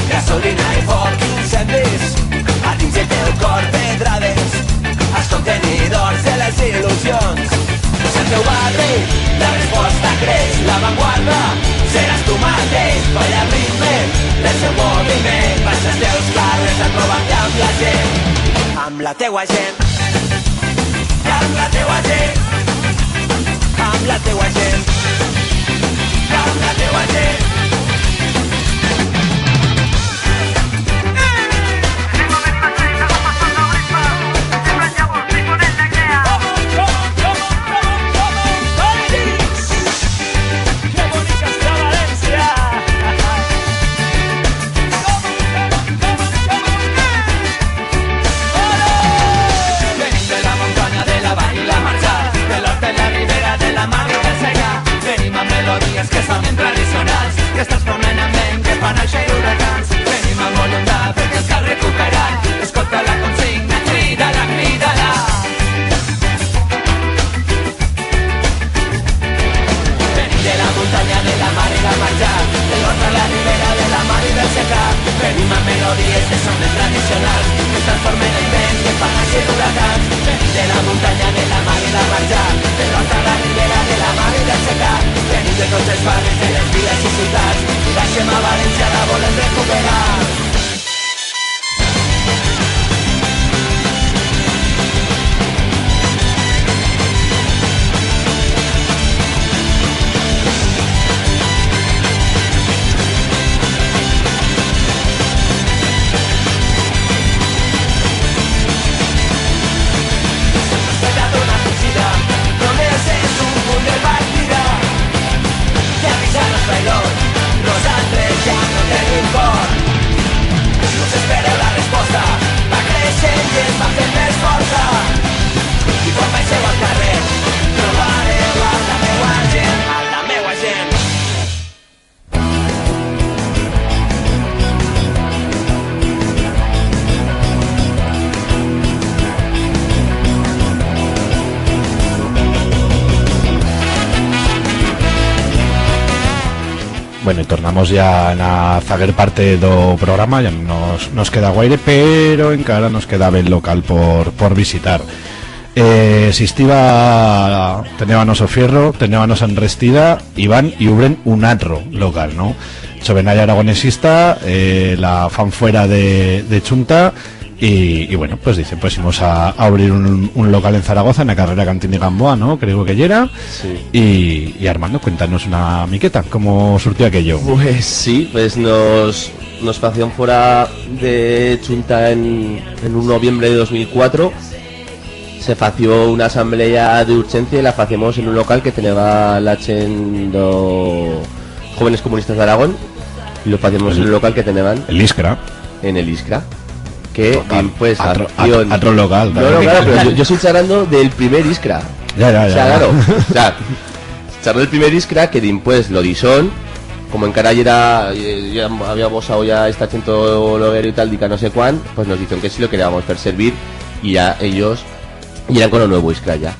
gasolina i foc, incendis, a dins del teu cor pedrades, els contenidors de les il·lusions. És el teu barri, la resposta creix, l'avantguarda, seràs tu mateix, balla el ritme del seu moviment, vas als teus carrers a trobar-te amb la gent, amb la teua gent, amb la teua gent, amb la teua gent, amb la teua gent. Melodies que sonen tradicionals, que es transformen en vent, que fan aixer huracans. Venim amb voluntat perquè ens cal recuperar. Escolta la consigna, crida-la, crida-la. Venim de la muntanya, de la mar i la marjà, de l'horta a la ribera, de la mar i del secà. Venim amb melodies que sonen tradicionals, que es transformen en vent, que fan aixer huracans. Venim de la muntanya, de la mar i la marjà, de l'horta a la ribera, de la mar i del secà. Venim de tots els barris de les viles i ciutats i baixem a València, la volem recuperar. Espera't una fugida, només és un punt de partida. Los traidors, nosaltres ja no tenim por. No s'espereu la resposta, va creixent i es va fent més força. I quan baixeu al carrer, trobareu a la meua gent, a la meua gent. Bueno, y tornamos ya na zaguer parte do programa, ya nos queda guaire, pero encara nos queda el local por visitar. Existiba, tenébanos o Fierro, tenébanos en Restida, Iván y Ubren un atro local, ¿no? Chovenaya aragonesista, la fan fuera de Chunta. Y bueno, pues dicen, pues íbamos a abrir un local en Zaragoza, en la carrera Cantín y Gamboa, ¿no? Creo que ya era. Sí. Y Armando, cuéntanos una miqueta, ¿cómo surtió aquello? Pues sí, pues nos fació fuera de Chunta en 1 noviembre de 2004. Se fació una asamblea de urgencia y la hacíamos en un local que tenía la Chendo Jóvenes Comunistas de Aragón. Y lo hacíamos en un local que tenían el Iskra. En el Iskra. Que pues otro local. No, claro, pero yo estoy charlando del primer Iskra. Ya. O sea, claro. O sea, charlando del primer Iskra que pues lo dison, como en cara ya había bosado ya esta chento loguero y tal, dica no sé cuán, pues nos dicen que sí lo queríamos hacer servir y ya ellos irán con lo nuevo Iskra ya.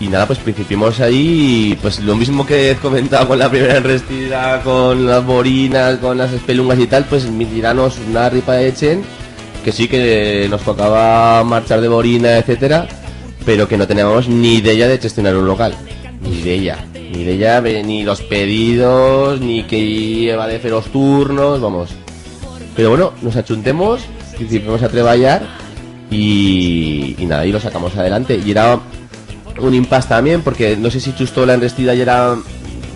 Y nada, pues principiamos ahí, pues lo mismo que he comentado con la primera enrestida, con las borinas, con las espelungas y tal, pues tiranos una ripa de Echen, que sí que nos tocaba marchar de borina, etcétera, pero que no teníamos ni idea de gestionar un local, ni idea, ni los pedidos, ni que iba de hacer los turnos, vamos. Pero bueno, nos achuntemos, principiamos a trabajar y nada, y lo sacamos adelante. Y era un impasse también, porque no sé si justo la enrestida ya era,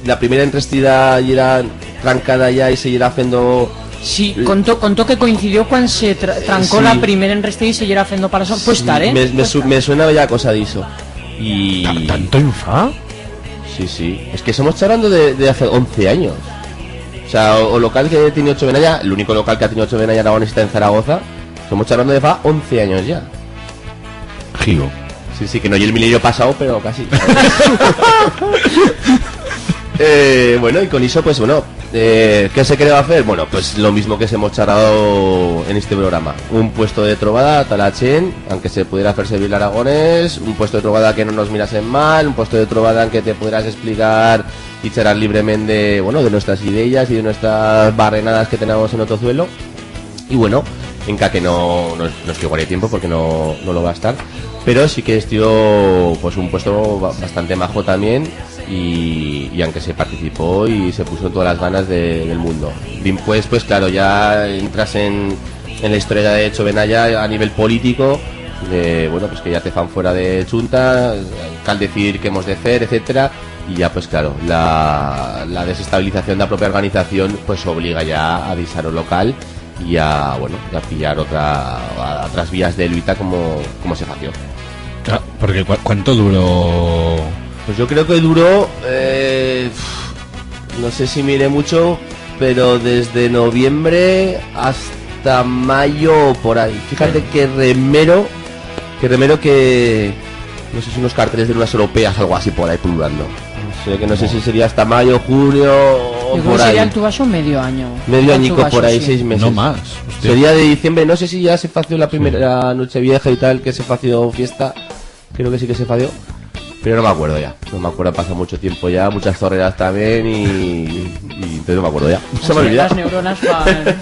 la primera enrestida ya era trancada ya y se irá haciendo. Sí, contó que coincidió cuando se trancó la primera enrestida y se irá haciendo para eso. Pues estar, me suena ya cosa de eso. Y ¿tanto infa? Sí. Es que estamos charlando de hace 11 años. O sea, o local que tiene 8 Benaya, el único local que ha tenido 8 Benaya Aragón está en Zaragoza. Estamos charlando de fa 11 años ya. nostálgico. Sí, que no hay el milenio pasado, pero casi. Bueno, y con eso, pues bueno, ¿qué se quiere hacer? Bueno, pues lo mismo que se hemos charlado en este programa. Un puesto de trobada, talachen, aunque se pudiera hacer servir el aragonés, un puesto de trobada que no nos mirasen mal, un puesto de trobada en que te pudieras explicar y charlar libremente, bueno, de nuestras ideas y de nuestras barrenadas que tenemos en Otozuelo. Y bueno, en que no estoy guardando tiempo porque no lo va a estar, pero sí que estuvo pues un puesto bastante majo también. Y aunque se participó y se puso todas las ganas del mundo. Bien, pues claro, ya entras en la historia de Chovenalla a nivel político, bueno, pues que ya te fan fuera de Chunta, al decir qué hemos de hacer, etcétera, y ya pues claro, la desestabilización de la propia organización pues obliga ya a disar o local y a pillar otras vías de lucha como se fació. Claro, porque ¿cuánto duró? Pues yo creo que duró, no sé si mire mucho, pero desde noviembre hasta mayo por ahí. Fíjate que remero que no sé si unos carteles de unas europeas, algo así por ahí pululando. No sé si sería hasta mayo, junio o por ahí. Sería el tubaso medio año. Medio añico por ahí, 6 meses. No más. Hostia. Sería de diciembre, no sé si ya se fació la primera noche vieja y tal, que se fació fiesta. Creo que sí que se fació. Pero no me acuerdo ya, pasa mucho tiempo ya, muchas zorreras también y entonces no me acuerdo ya. Se me olvida. Las neuronas van...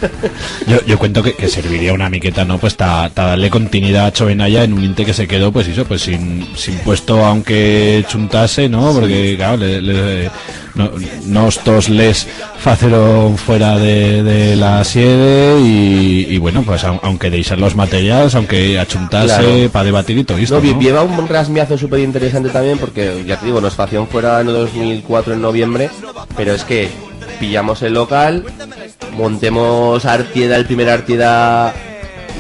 Yo cuento que serviría una miqueta, ¿no? Pues ta darle continuidad a Chovenalla en un inte que se quedó, pues eso, pues sin puesto aunque chuntase, ¿no? Porque claro, no estos les faceron fuera de la siede y bueno, pues aunque deixar los materiales, aunque achuntase claro, para debatir y todo esto, ¿no? Lleva un rasmiazo súper interesante también porque, ya te digo, nos fació fuera en 2004 en noviembre, pero es que pillamos el local, montemos Artieda, el primer Artieda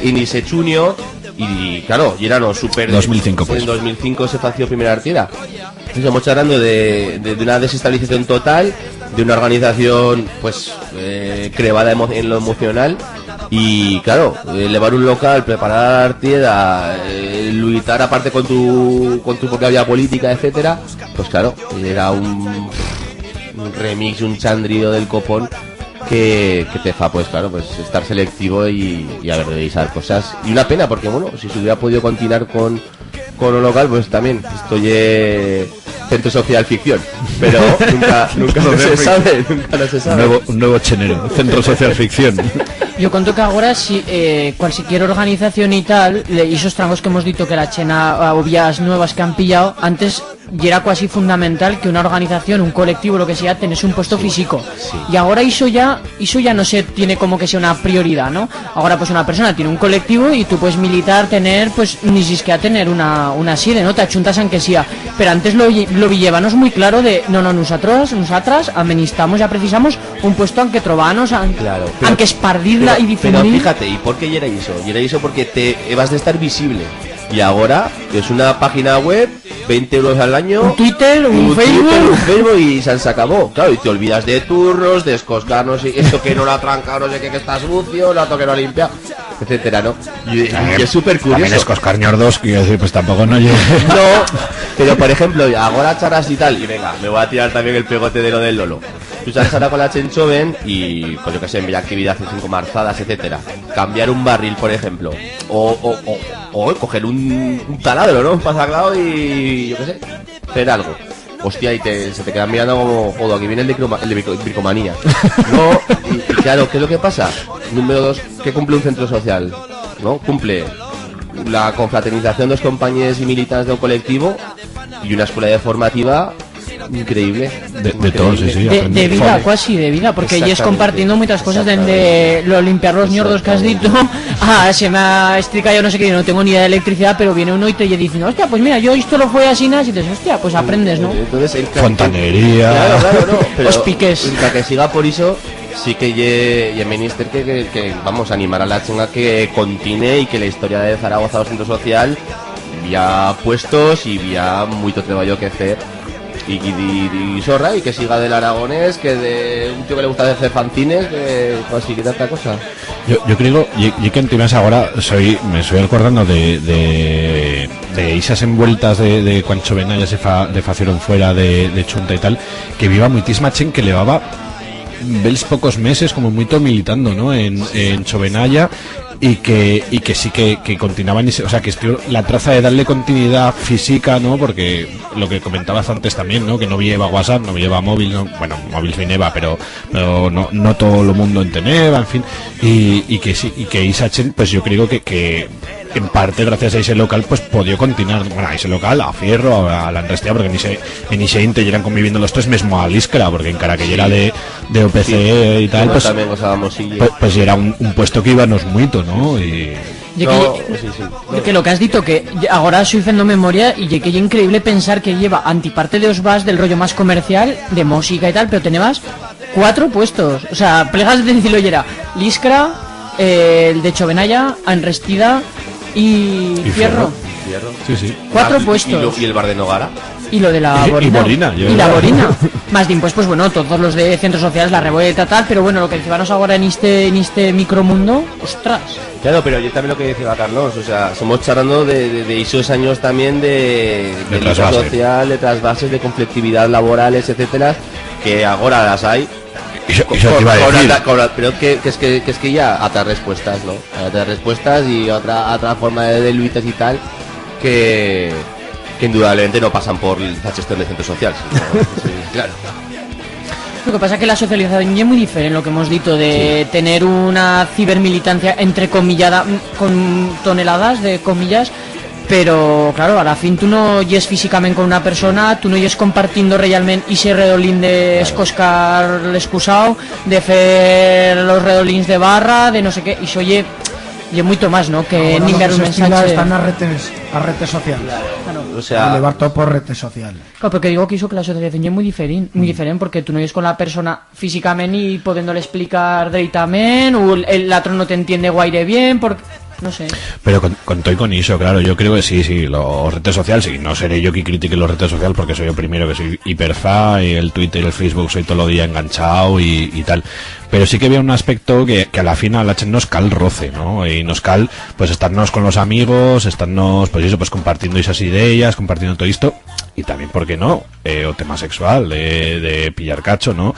inicie junio y claro, y era no súper 2005 pues. En 2005 se fació primera Artieda. Estamos hablando de una desestabilización total, de una organización pues crevada en lo emocional y claro, elevar un local, preparar Artieda, luchar aparte con tu propia vida política, etcétera, pues claro, era un remix, un chandrío del copón que te fa pues claro, pues estar selectivo y haber de revisar cosas. Y una pena porque bueno, si se hubiera podido continuar con un local, pues también estoy centro social ficción, pero nunca se sabe, nunca no se sabe. Un nuevo chenero, centro social ficción. Yo cuento que ahora si cualquier organización y tal, y esos trangos que hemos dicho que la chena o vías nuevas que han pillado, antes ya era casi fundamental que una organización, un colectivo, lo que sea, tenés un puesto físico. Sí. Y ahora eso ya no se tiene como que sea una prioridad, ¿no? Ahora pues una persona tiene un colectivo y tú puedes militar, tener, pues ni siquiera tener una sede, ¿no? Te achuntas aunque sea. Pero antes lo llevanos muy claro de, no, nosotras amenistamos, ya precisamos un puesto aunque trobanos, claro, aunque espardirla y difundir. Pero fíjate, ¿y por qué ya era eso? Y era eso porque te vas de estar visible. Y ahora es una página web, 20 euros al año, un Twitter, un Facebook y se acabó. Claro, y te olvidas de turnos, de escoscarnos, esto que no lo ha trancado, no sé qué, que está sucio, lo que no ha limpiado, etcétera, ¿no? Y es súper curioso. También escoscar ñordos, quiero decir, pues tampoco no llegue. No, pero por ejemplo, ahora charlas y tal, y venga, me voy a tirar también el pegote de lo del Lolo. Tú charlas ahora con la Chenchoven y, pues yo que sé, en actividad en 5 marzadas, etcétera. Cambiar un barril, por ejemplo, o coger un taladro, ¿no? Un pasaglado y yo qué sé, hacer algo. Hostia, y se te quedan mirando como, joder, aquí viene el de bricomanía. No, y claro, ¿qué es lo que pasa? Número 2, ¿qué cumple un centro social? ¿No? Cumple la confraternización de los compañeros y militantes de un colectivo y una escuela de formativa increíble. De todos, sí. De vida, casi de vida, porque ella es compartiendo muchas cosas desde lo limpiar los ñordos que has dicho, se me ha estricado yo no sé qué, yo no tengo ni idea de electricidad, pero viene uno y te dice, hostia, pues mira, yo esto lo fue así, y dices, hostia, pues aprendes, ¿no? Entonces, fontanería. Claro, no, pero los piques. Para que siga por eso, sí que y minister que vamos a animar a la chinga que continúe y que la historia de Zaragoza o centro social vía puestos y vía mucho trabajo que hacer. Y sorra, y que siga del aragonés, que de un tío que le gusta hacer fanzines, que así que tanta cosa. Yo creo, y que en Timas ahora me estoy acordando de de esas envueltas de cuando Chovenalla le facieron fuera de Chunta y tal, que viva muitísima chen que llevaba ves pocos meses como muy militando, ¿no? en Chovenalla y que sí que continuaban, o sea, que la traza de darle continuidad física, ¿no? Porque lo que comentabas antes también, ¿no? Que no lleva WhatsApp, no lleva móvil, ¿no? Bueno, móvil vineva, pero no todo el mundo en teneva, en fin, y que sí, y que Isachen, pues yo creo que en parte gracias a ese local pues podía continuar, bueno, a ese local, a Fierro, a la Enrestía, porque en ese inte llegan conviviendo los tres, mismo a Liscra, porque en cara que ya era de OPC sí, y tal, pues también gozábamos pues era un puesto que íbamos mucho, ¿no? Y que lo que has dicho, que ahora estoy haciendo memoria y que es increíble pensar que lleva antiparte de Osvas del rollo más comercial, de música y tal, pero tenemos 4 puestos, o sea, plegas de decirlo y era Liscra, el de Chovenalla, Enrestida y Fierro. Sí. 4 puestos. ¿Y el bar de Nogara? Y lo de la Borina. Y la Borina. Más de pues bueno, todos los de centros sociales, la revuelta, tal, pero bueno, lo que decíamos ahora en este micromundo, ostras. Claro, pero yo también lo que decía Carlos, o sea, somos charlando de esos años también de lucha social, de trasvases, de conflictividad laborales, etcétera, que ahora las hay. Pero que es que ya otras respuestas, ¿no? Otras respuestas y otra forma de luchas y tal que indudablemente no pasan por la gestión de centros sociales, ¿no? Sí, claro. Lo que pasa es que la socialización es muy diferente, lo que hemos dicho, de tener una cibermilitancia entrecomillada con toneladas de comillas, pero claro, a la fin tú no yes físicamente con una persona, tú no yes compartiendo realmente ese redolín de escoscar l'excusado, de hacer los redolins de barra, de no sé qué, y se oye mucho más, ¿no? Que enviar un mensaje. Están a redes sociales. Claro. O sea, elevar todo por redes sociales. Claro, porque digo que la socialización es muy diferente, porque tú no yes con la persona físicamente y pudiéndole explicar directamente, o el otro no te entiende guaire bien, porque no sé. Pero con eso, claro, yo creo que sí, los redes sociales, sí, no seré yo que critique los redes sociales porque soy yo primero que soy hiperfa y el Twitter y el Facebook soy todo el día enganchado y tal. Pero sí que había un aspecto que a la final nos cal roce, ¿no? Y nos cal, pues, estarnos con los amigos, estarnos, pues eso, pues compartiendo esas ideas, compartiendo todo esto, y también, ¿por qué no? O tema sexual, de pillar cacho, ¿no?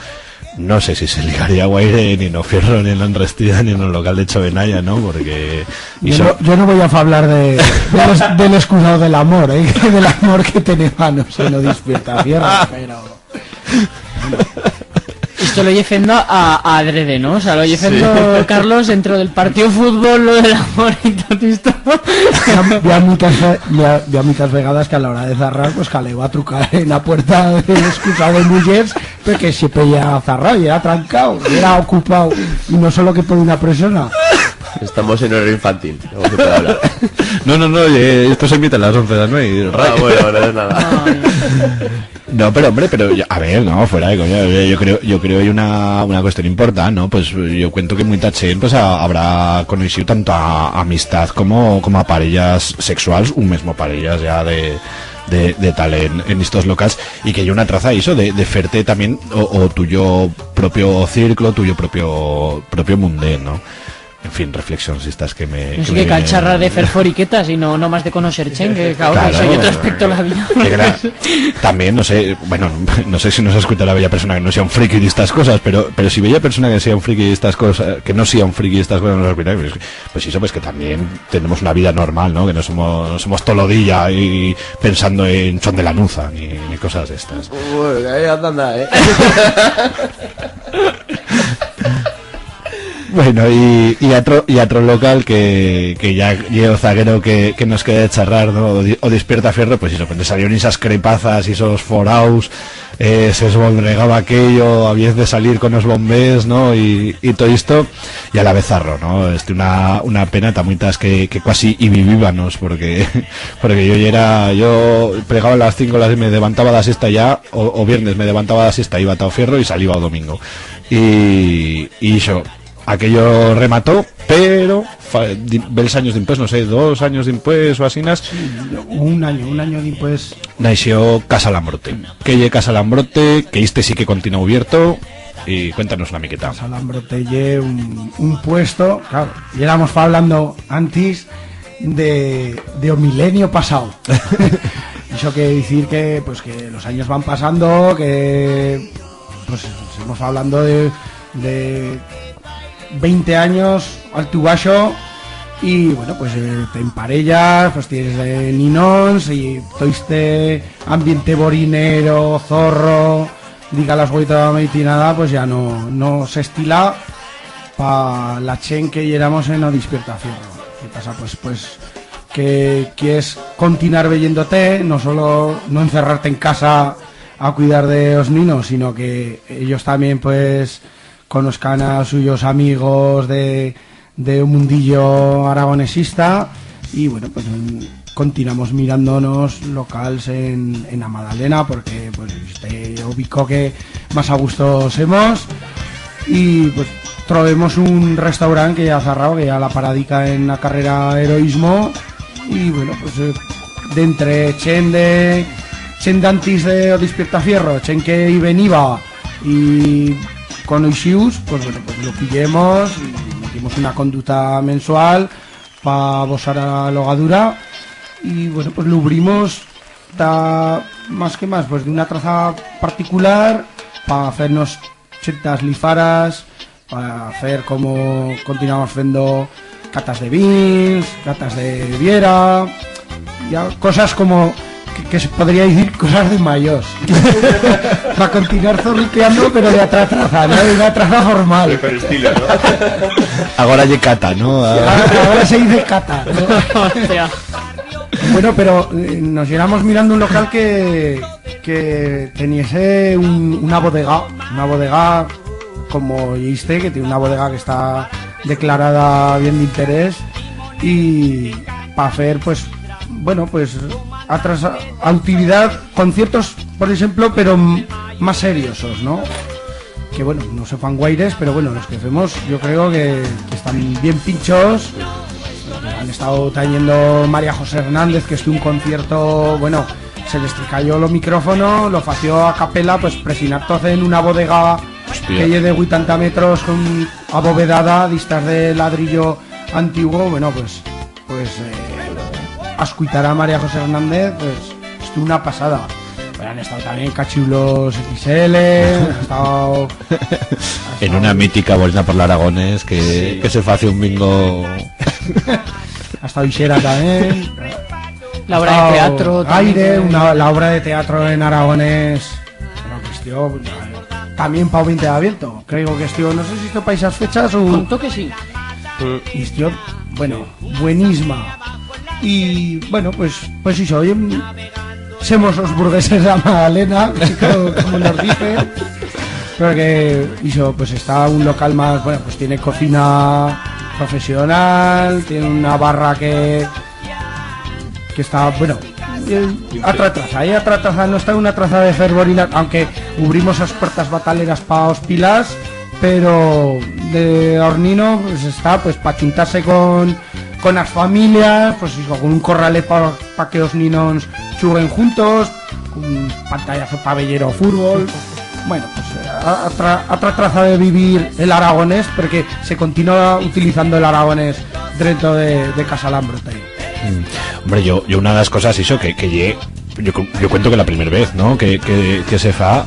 No sé si se ligaría a Guaire ni en Fierro, ni en la Enrestida, ni en el local de Chovenalla, ¿no? Porque... Yo no voy a hablar del excusado del amor, ¿eh? Del amor que tenemos, no sé, no despierta Fierro, pero... Esto lo llevando a adrede, ¿no? O sea, lo llevando Carlos dentro del partido fútbol, lo del amor y todo esto. Ya muchas vegadas que a la hora de cerrar, pues que le va a trucar en la puerta del excusado de mujeres, porque siempre ya cerrado y era trancado, era ocupado, y no solo que por una persona. Estamos en horario infantil, no se puede hablar. No, esto se emite a las 11 de la noche. Bueno, no es nada. No, pero hombre, a ver, no, fuera de coña, yo creo hay una cuestión importante, ¿no? Pues yo cuento que muy tachen, pues habrá conocido tanto a amistad como a parejas sexuales, un mismo parejas ya de tal en estos locales, y que hay una traza de eso, de ferte también o tuyo propio círculo, tuyo propio mundé, ¿no? En fin, reflexiones estas que me... No sé, que calcharra de fer foriquetas y no más de conocer chen, que claro, hay otro aspecto de la vida. También, no sé, bueno, no sé si nos escucha la bella persona que no sea un friki de estas cosas, pero si bella persona que sea un friki de estas cosas, que no sea un friki de estas cosas, nos escucha, pues eso, pues que también tenemos una vida normal, ¿no? Que no somos tolodilla y pensando en son de la nuza, ni cosas de estas. Uy, ahí anda, Bueno, y otro local que ya llevo zaguero que nos queda charrar, ¿no? O despierta Fierro, pues eso, cuando salieron esas crepazas y esos foraus, se esbondregaba aquello, había de salir con los bombés, ¿no? Y todo esto, y a la vez zarro, ¿no? Una pena tamuitas que casi y vivíbanos, porque yo plegaba a las 5, me levantaba de la siesta ya, o viernes me levantaba de la siesta, iba a Tao Fierro y salía el domingo. Y yo... Aquello remató, pero ves años de impuestos, no sé, 2 años de impuestos o asinas. Sí, un año de impuestos. Nació Casa Lambrote. Que lle Casa Lambrote, que este sí que continúa abierto. Y cuéntanos una miqueta. Casa Lambrote lle un puesto, claro, y éramos hablando antes de o milenio pasado. Eso quiere decir que pues que los años van pasando, que pues estamos hablando de 20 años al tubacho. Y bueno, pues te emparellas, pues tienes ninons y todo este ambiente borinero, zorro, diga las huetas y nada, pues ya no se estila para la chen que éramos en la Despierta Fierro. ¿Qué pasa? Pues que quieres continuar veyéndote, no solo no encerrarte en casa a cuidar de los ninos, sino que ellos también pues conozcan a suyos amigos de un mundillo aragonesista. Y bueno, pues continuamos mirándonos locales en la Madalena, porque pues este ubico que más a gusto hemos, y pues trovemos un restaurante que ya ha cerrado, que ya la paradica en la carrera Heroísmo. Y bueno, pues de entre chen dantis de Despierta Fierro, chen que y veniva y con Oisius, pues bueno, pues lo pillemos y metimos una conducta mensual para bosar a la logadura. Y bueno, pues lo ubrimos más que más pues de una traza particular para hacernos chetas lifaras, para hacer como continuamos haciendo catas de vins, catas de viera, ya cosas como que se podría decir cosas de mayos. Para continuar zorripeando, pero de otra traza, ¿no? De una traza formal. Pero estilo, ¿no? Ahora hay cata, ¿no? Ahora se dice cata, ¿no? Hostia. Bueno, pero nos llegamos mirando un local que teniese una bodega como viste, que tiene una bodega que está declarada bien de interés, y para hacer pues bueno, pues actividad, conciertos por ejemplo, pero más seriosos, ¿no? Que bueno, no sepan guaires, pero bueno, los que hacemos yo creo que están bien pinchos. Han estado trayendo María José Hernández, que estuvo un concierto, bueno, se les cayó los micrófonos, lo fació a capela, pues presinar todo en una bodega. Hostia. Que lleve 80 metros con abovedada, distas de ladrillo antiguo. Bueno, pues ascuitará María José Hernández, pues estuvo una pasada. Pero han estado también Cachulos XL, han estado en una mítica bolina por la Aragones que se hace un bingo. Ha estado Isera también. La obra de teatro Aire, la obra de teatro en Aragones. Bueno, pues tío, también para 20 de abierto. Creo que estoy, no sé si esto para esas fechas o... Contó que sí. Y estoy, bueno, buenísima. Y bueno, pues eso, oye, somos los burgueses de la Magdalena, como nos dice. Pero que eso, pues está un local más, bueno, pues tiene cocina profesional, tiene una barra que está, bueno, otra traza, no está una traza de fervorina, aunque ubrimos las puertas bataleras para os pilas, pero de hornino pues está pues para juntarse con las familias, pues con un corrale para que los ninos chuguen juntos, con pantallazo pabellero fútbol. Bueno, pues otra traza de vivir el aragonés, porque se continúa utilizando el aragonés dentro de Casalambrote. Hombre, yo una de las cosas hizo que yo cuento que la primera vez, ¿no? Que se fa,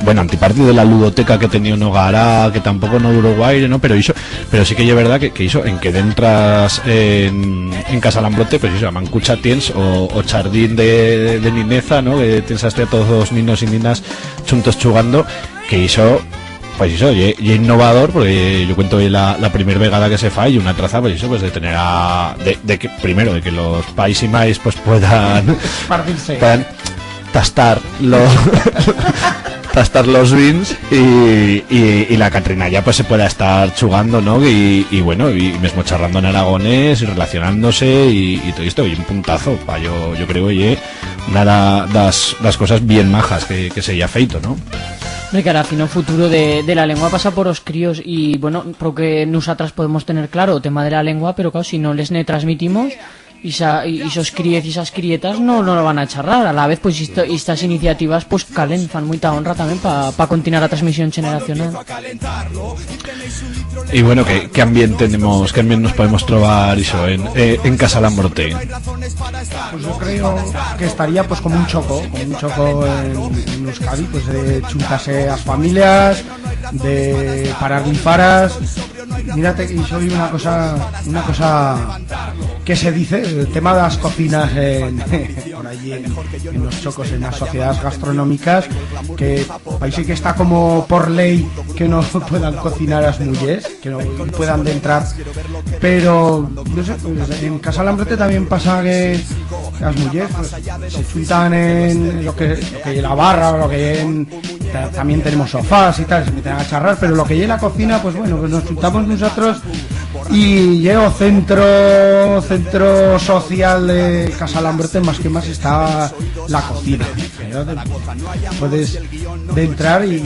bueno, antiparte de la ludoteca que tenía en Nogara, que tampoco no duró guay, ¿no? Pero sí que es verdad que hizo en que dentras en Casalambrote, pues hizo a Mancucha tienes o Chardín de Nineza, ¿no? Que tienes a todos los niños y niñas juntos jugando, que hizo, pues eso, y innovador, porque yo cuento la primera vegada que se fa y una traza, pues eso, pues de tener de que primero, de que los pais y mais pues puedan tastar los vins y la Catrina ya pues se pueda estar chugando, ¿no? Y bueno, y mismo charlando en aragonés y relacionándose y todo esto, y un puntazo, yo creo, y una de las cosas bien majas que se haya feito, ¿no? Que ahora fino futuro de la lengua pasa por los críos, y bueno, porque nosotras podemos tener claro el tema de la lengua, pero claro, si no les ne transmitimos, y esos críes y esas crietas no lo van a charrar. A la vez, pues estas iniciativas pues calen, fan mucha honra también para continuar la transmisión generacional. Y bueno, ¿qué ambiente tenemos, qué ambiente nos podemos trobar iso en Casa Lambrote? Pues yo creo que estaría pues como un choco en Euskadi, pues de chuntarse las familias, de parar linfaras. Mírate que soy una cosa que se dice, el tema de las cocinas por allí en los chocos, en las sociedades gastronómicas, que parece que está como por ley que no puedan cocinar las mujeres, que no puedan de entrar, pero no sé, pues, en Casa Lambrote también pasa que las mujeres pues, se juntan en lo que es la barra, o lo que también tenemos sofás y tal, se meten a charrar, pero lo que es la cocina, pues bueno, pues nos juntamos nosotros y llego centro social de Casa Lambrote, más que más está la cocina. Puedes de entrar y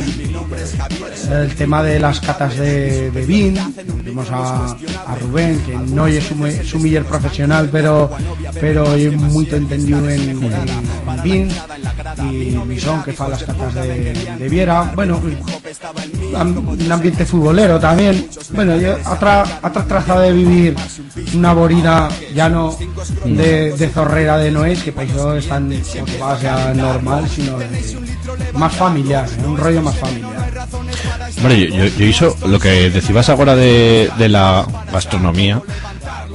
el tema de las catas de vin, vimos a Rubén, que no es su miller profesional, pero es muy entendido en vin, y Misón, que fa las catas de Viera. Bueno, un ambiente futbolero también. Bueno, otra traza de vivir una borina ya no de zorrera de Noés, que para eso están más ya normal, sino más familiar, un rollo más familiar. Bueno, yo hizo lo que decías ahora de la gastronomía.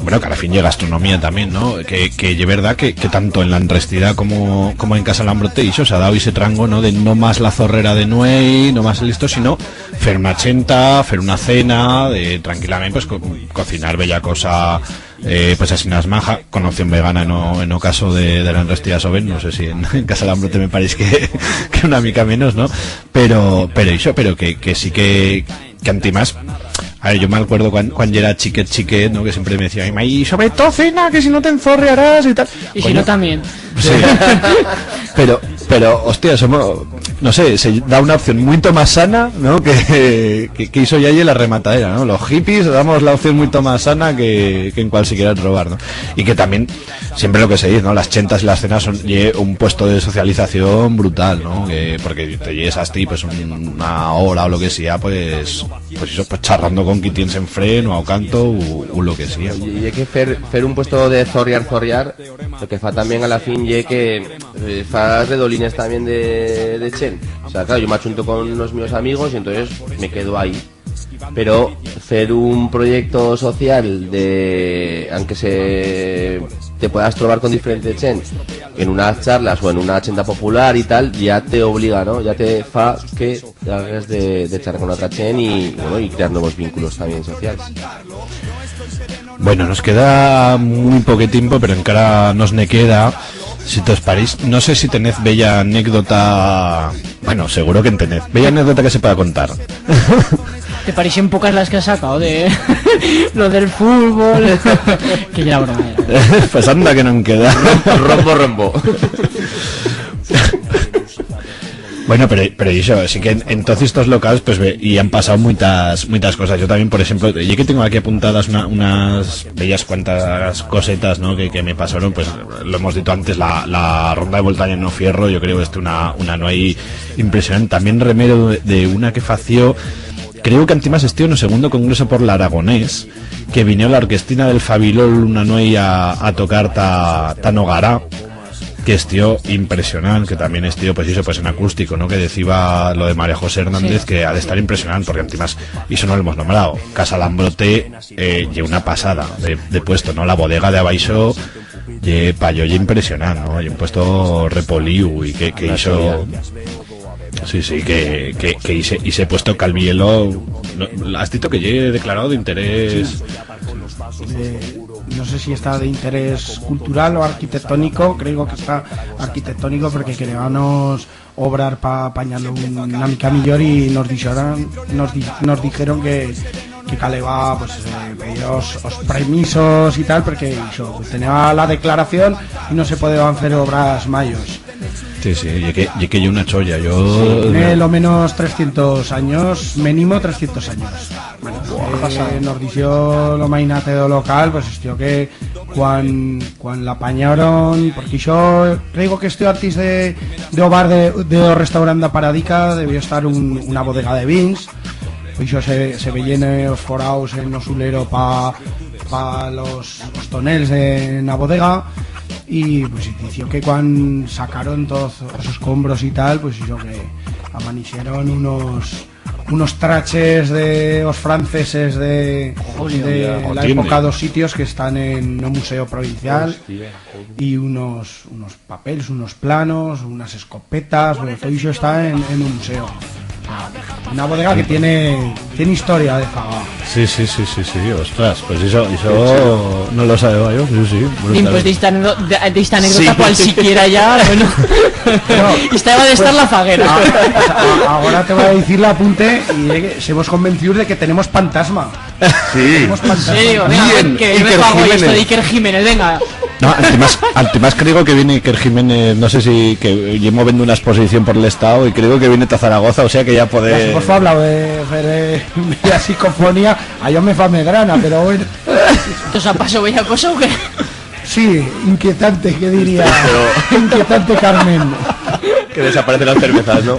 Bueno, que a la fin llega gastronomía también, ¿no? Que es verdad que tanto en la Enrestida como en Casa Lambrote hizo, se ha dado ese trango, ¿no? De no más la zorrera de Nuey, no más el esto, sino fer una chenta, fer una cena, de tranquilamente pues cocinar bella cosa, pues así unas maja, con opción vegana en o caso de la Enrestida Soben, no sé si en Casa Lambrote me parece que una mica menos, ¿no? Pero que sí que antimás. A ver, yo me acuerdo cuando yo era chiquet, ¿no? Que siempre me decía, y sobre todo cena, que si no te enzorrearás y tal. Y coño, si no también. Sí. pero, hostia, somos, no sé, se da una opción mucho más sana, ¿no? Que hizo ya la rematadera, ¿no? Los hippies damos la opción mucho más sana que en cual si quieras robar, ¿no? Y que también, siempre lo que se dice, ¿no? Las chentas y las cenas son un puesto de socialización brutal, ¿no? Porque te llegues hasta ahí, pues una hora o lo que sea, pues eso, pues charrando con quien tienes en freno o canto o lo que sea. Y hay que hacer un puesto de zorrear, lo que fa también a la fin y que fa redolines también de chen. O sea, claro, yo me achunto con los míos amigos y entonces me quedo ahí. Pero hacer un proyecto social aunque te puedas trobar con diferentes chen en unas charlas o en una chenda popular y tal, ya te obliga, ¿no? Ya te fa que hagas de charlar con otra chen y crear nuevos vínculos también sociales. Bueno, nos queda muy poco tiempo, pero encara nos ne queda. Si te os parís, no sé si tenés bella anécdota. Bueno, seguro que tenés bella anécdota que se pueda contar. ¿Te parecen pocas las que has sacado de lo del fútbol? Que ya broma. Pues anda que no queda. Rombo. Bueno, pero eso, así que en todos estos locales pues y han pasado muchas cosas. Yo también, por ejemplo, yo que tengo aquí apuntadas unas bellas cuantas cosetas, ¿no? que me pasaron, pues lo hemos dicho antes, la ronda de Voltaña en No Fierro, yo creo que una no hay impresionante. También remero de una que fació, creo que antimás estío en el segundo congreso por la Aragonés, que vino la orquestina del Fabilol una noche a tocar ta Nogará, que estío impresionante, que también estío pues eso, pues en acústico, ¿no? Que decía lo de María José Hernández, sí, que ha de estar impresionante, porque además eso no lo hemos nombrado. Casa Lambrote y una pasada de puesto, ¿no? La bodega de Abaixo payó impresionante, ¿no? Y un puesto repoliu y que hizo. Sí, que hice puesto Calvielo, ¿no? Has dicho que llegue declarado de interés. No sé si está de interés cultural o arquitectónico, creo que está arquitectónico porque queríamos obrar para apañarlo una mica mejor y nos dijeron que caleba pues los permisos y tal, porque eso, pues, tenía la declaración y no se podían hacer obras mayores. Sí, y que yo una cholla, yo... Sí, tiene lo menos 300 años, mínimo 300 años. Bueno, nos dijo lo mainate do local, pues tío que cuando la apañaron, porque yo creo que estoy antes de o bar de o restaurante Paradica debió estar una bodega de vins, pues yo se veían los foraos en Osulero para los tonels de la bodega, y pues dició que cuando sacaron todos esos escombros y tal, pues yo que amanecieron unos traches de los franceses de la época, dos sitios que están en un museo provincial, y unos papeles, unos planos, unas escopetas, bueno, todo eso está en un museo. Una bodega que tiene historia de Zaga. Sí, ostras, pues eso no lo sabía yo, sí. Bien, pues de esta anécdota cual siquiera ya, bueno, esta de estar la faguera. Ahora te voy a decir la apunte y se hemos convencido de que tenemos fantasma. Sí. Tenemos fantasma. Sí, venga, que me pago esto de Iker Jiménez, venga. No, además creo que viene Iker Jiménez, no sé si que llevo viendo una exposición por el estado y creo que viene a Zaragoza, o sea que ya puede... Hemos hablado de la psicofonía, a yo me fa medrana, pero bueno. ¿Os ha pasado bella cosa o qué? Sí, inquietante, ¿qué diría? Pero... Inquietante, Carmen. Que desaparecen las cervezas, ¿no?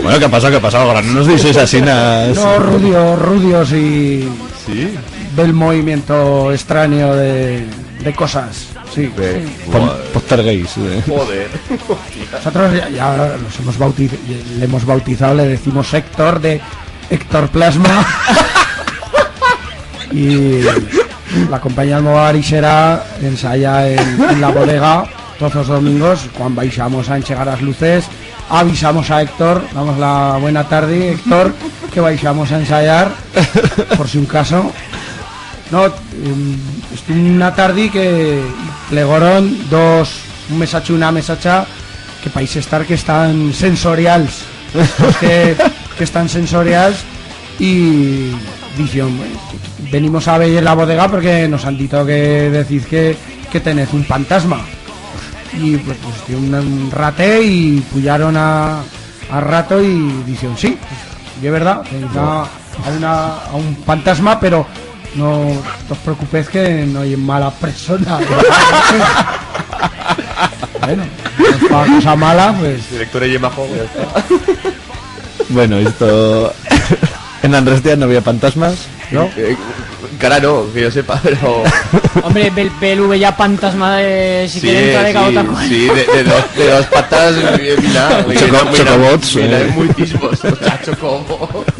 Bueno, ¿qué ha pasado? Ahora no nos dices así nada. No, rudios y... Sí. Del movimiento extraño de cosas, sí. Poltergeist. Joder. Nosotros ya los hemos le hemos bautizado, le decimos Héctor, de Héctor Plasma. Y la compañía Almogar y Será ensaya en la bodega todos los domingos. Cuando baixamos a enchegar las luces, avisamos a Héctor, damos la buena tarde, Héctor, que baixamos a ensayar, por si un caso. No, estuve una tarde que plegaron un mesacho y una mesacha que país estar que están sensoriales, que están sensoriales, y dijeron, venimos a ver la bodega porque nos han dicho que decís que tenés un fantasma, y pues un rate y pullaron a rato y dijeron sí, de verdad, tenéis a un fantasma, pero no os preocupéis que no hay mala persona. Bueno, no para cosa mala, pues... Director de Yemajo. Bueno, esto... En Anrestia no había fantasmas, ¿no? Cara no, que yo sepa, pero... Hombre, Belu ya fantasma de... Si quieren entrar de cabota. Sí, de dos patas, mira... Chocobots. Muy tismos, o sea, chocobots.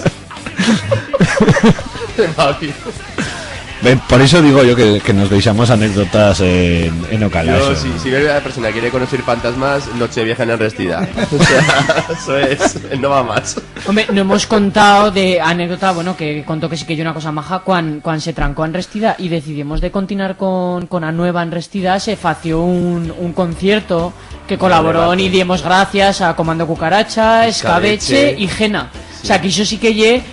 Por eso digo yo que nos deixamos anécdotas en Ocalaso. Yo, si la persona quiere conocer fantasmas, Nochevieja en Enrestida. O sea, eso es, no va más. Hombre, no hemos contado de anécdota, bueno, que contó que sí que hay una cosa maja cuando se trancó Enrestida y decidimos de continuar con la nueva Enrestida. Se fació un concierto que colaboró y dimos gracias a Comando Cucaracha, Escabeche y Jena. O sea, que eso sí que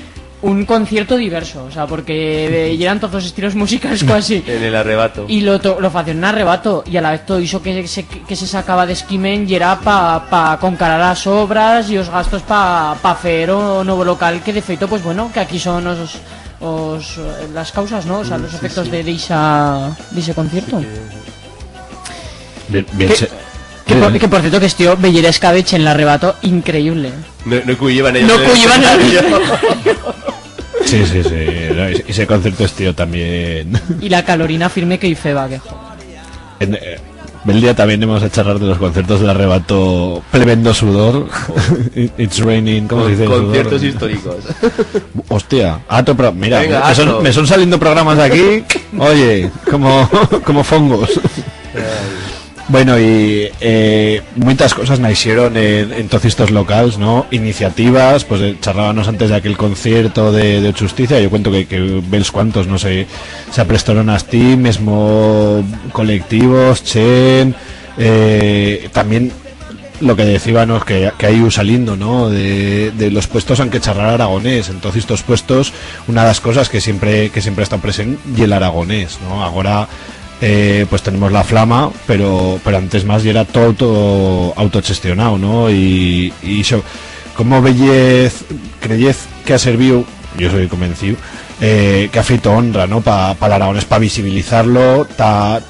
un concierto diverso, o sea, porque eran todos los estilos musicales casi. En el arrebato. Y lo fació en arrebato, y a la vez todo hizo que se sacaba de esquimen y era pa concarar las obras y los gastos pa hacer un nuevo local, que de feito, pues bueno, que aquí son las causas, ¿no? O sea, los efectos de ese concierto. Bien, Que por cierto que estío Bellera Escabeche en el arrebato, increíble. No cuyiban ellos. No cuyiban ellos. Sí, no, ese concierto es tío también. Y la calorina firme que hice va, que el día también hemos a charlar de los conciertos del arrebato plebendo sudor. It's raining, ¿cómo se dice? Conciertos sudor? Históricos. Hostia, mira, venga, me son saliendo programas aquí, oye, como fongos. Bueno, y muchas cosas me hicieron en todos estos locales, ¿no? Iniciativas, pues charlábamos antes de aquel concierto de Justicia. Yo cuento que ves cuántos, no sé, se aprestaron a ti, mismo colectivos, Chen, también lo que decíamos que hay ido saliendo, ¿no? De los puestos en que charlar aragonés. Entonces estos puestos, una de las cosas que siempre está presente y el aragonés, ¿no? Ahora pues tenemos la flama, pero antes más ya era todo autogestionado, ¿no? Y eso, ¿cómo creyez que ha servido? Yo soy convencido que ha feito honra, ¿no? Para Aragonés, para visibilizarlo, ta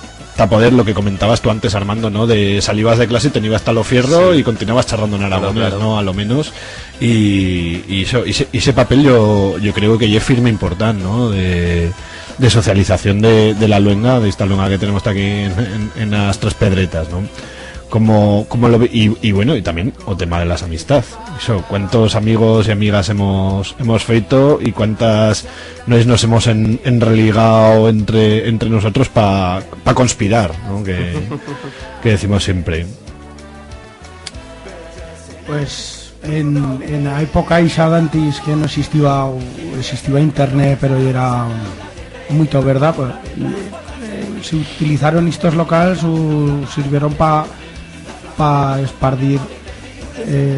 poder, lo que comentabas tú antes, Armando, ¿no? De salibas de clase, tenías hasta lo fierro y continuabas charlando en aragonés, claro. ¿No? A lo menos. Y ese papel yo creo que es firme importante, ¿no? De socialización de la luenga, de esta luenga que tenemos aquí en las Tres Pedretas, ¿no? Como lo ve, y bueno, y también o tema de las amistades. Eso, cuántos amigos y amigas hemos feito y cuántas nos hemos enreligado entre nosotros para conspirar, ¿no? Que decimos siempre. Pues en la época Isa antes que no existía internet, pero era muy todo, ¿verdad? Pues se utilizaron estos locales, sirvieron para esparcir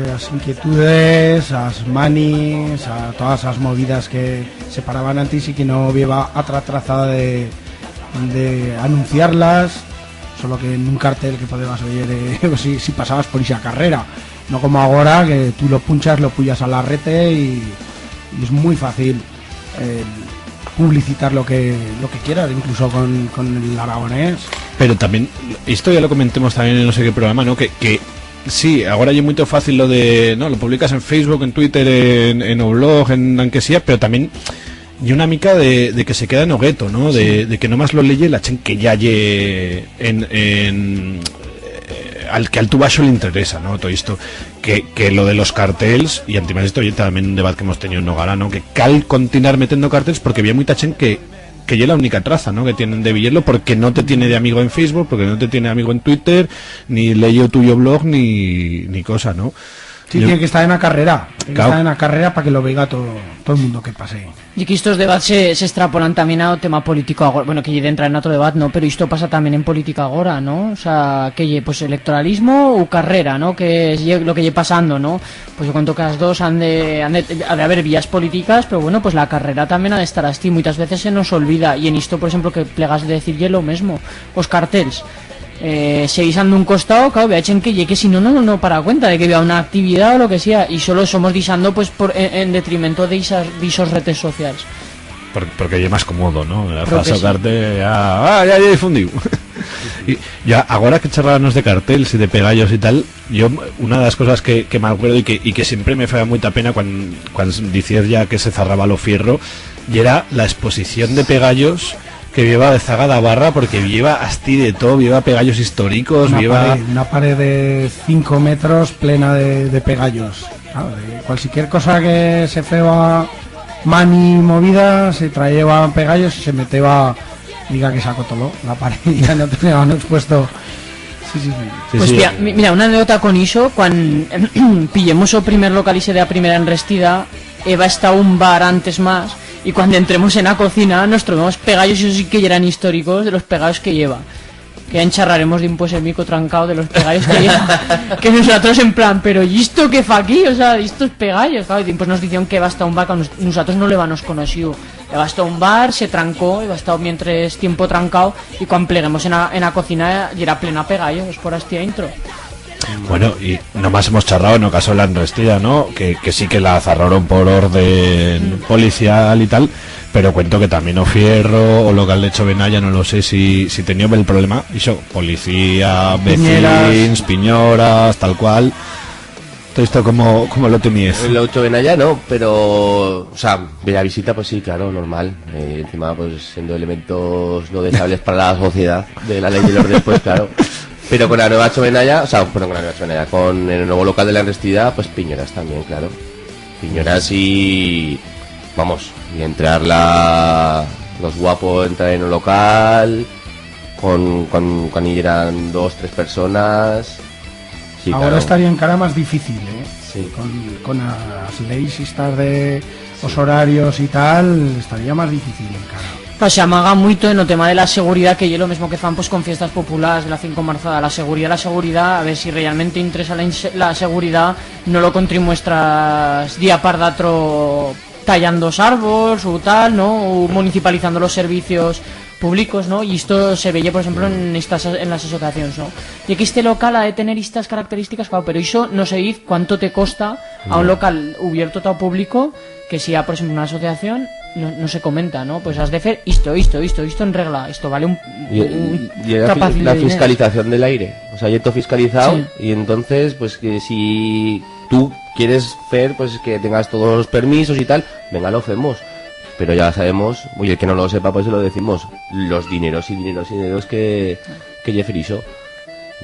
las inquietudes, las manis, a todas las movidas que se paraban antes y que no había otra trazada de anunciarlas, solo que en un cartel que podías oír si pasabas por esa carrera, no como ahora que tú lo punchas, lo pullas a la rete y es muy fácil publicitar lo que quieras, incluso con el aragonés. Pero también, esto ya lo comentemos también en no sé qué programa, ¿no? Que sí, ahora ya es muy fácil lo de, ¿no? Lo publicas en Facebook, en Twitter, en o blog, en aunque sea, pero también y una mica de que se queda en hogueto, ¿no? Sí. De que nomás lo leye la chen que ya lle al tu baixo le interesa, ¿no? Todo esto que lo de los cartels, y antes esto también un debate que hemos tenido en Nogara, ¿no? Que cal continuar metiendo cartels porque había mucha chen que es la única traza, ¿no? Que tienen de Villelo, porque no te tiene de amigo en Facebook, porque no te tiene de amigo en Twitter, ni leyó tuyo blog, ni cosa, ¿no? Sí, tiene que estar en la carrera, para que lo vea todo el mundo que pase. Y que estos debates se extrapolan también a tema político agora, bueno, que entra en otro debate, ¿no? Pero esto pasa también en política agora, ¿no? O sea, que pues electoralismo o carrera, ¿no? Que es lo que lleva pasando, ¿no? Pues yo cuento que las dos han de haber vías políticas, pero bueno, pues la carrera también ha de estar así, muchas veces se nos olvida, y en esto, por ejemplo, que plegas de decir lo mismo, los cartels. Seguís ando un costado, claro, veachen que si no para cuenta de que vea una actividad o lo que sea, y solo somos disando pues en detrimento de esos redes sociales. Porque ya es más cómodo, ¿no? Sacarte ya difundido. Y ya, ahora que charlábamos de carteles y de pegallos y tal, yo, una de las cosas que me acuerdo y que siempre me fue mucha pena cuando decías ya que se cerraba lo fierro, y era la exposición de pegallos que lleva de Zagada Barra, porque lleva asti de todo, lleva pegallos históricos, una pared de 5 metros plena de pegallos. Claro, de cualquier cosa que se feba mani movida, se traía pegallos y se meteba, diga que sacó todo, la pared ya no tenían expuesto. Sí. Pues sí, mira, una anécdota con eso, cuando pillemos el primer local y se de a primera enrestida, Eva está un bar antes más, y cuando entremos en la cocina nos trovemos pegallos, y eso sí que ya eran históricos, de los pegallos que lleva. Que ya encharraremos de un pues el mico trancado de los pegallos que lleva. Que nosotros en plan, pero ¿y esto qué fa aquí? O sea, estos pegallos, claro, y pues nos dijeron que va hasta un bar, que nosotros no le nos conocido. Va hasta un bar, se trancó, y va hasta mientras tiempo trancado, y cuando pleguemos en la cocina y era plena pegallos, por hasta intro. Bueno, y nomás hemos charrado en ocaso de la enrestida, ¿no? Que sí que la cerraron por orden policial y tal, pero cuento que también o fierro o local de Chovenalla, no lo sé si tenía el problema, eso, policía, vecinos, piñoras, tal cual. Todo esto como lo tenías. Lo Chovenalla no, pero, o sea, bella visita, pues sí, claro, normal. Encima, pues siendo elementos no deseables para la sociedad de la ley del orden, pues claro. Pero con la nueva Chovenalla, con el nuevo local de la Enrestida, pues piñoras también, claro. Piñoras y... vamos, y entrar los guapos, entrar en un local, cuando eran 2-3 personas... Sí, ahora claro. Estaría en cara más difícil, ¿eh? Sí. Con las leyes estas de los horarios y tal, estaría más difícil en cara. Pues se amaga mucho en el tema de la seguridad, que es lo mismo que fan pues con fiestas populares de la 5 marzada, la seguridad, a ver si realmente interesa la seguridad, no lo contrimuestras día par d'altro tallando los árboles o tal, ¿no? O municipalizando los servicios públicos, ¿no? Y esto se veía, por ejemplo, en las asociaciones, ¿no? Y que este local ha de tener estas características, claro, pero eso no se dice cuánto te costa a un local abierto todo público, que sea, por ejemplo, una asociación, no se comenta, ¿no? Pues has de hacer esto en regla, esto vale un y la fiscalización del aire, o sea, ya todo fiscalizado, sí. Y entonces, pues que si tú quieres hacer, pues que tengas todos los permisos y tal, venga, lo hacemos. Pero ya sabemos, y el que no lo sepa, pues se lo decimos, los dineros que Jeffrey hizo.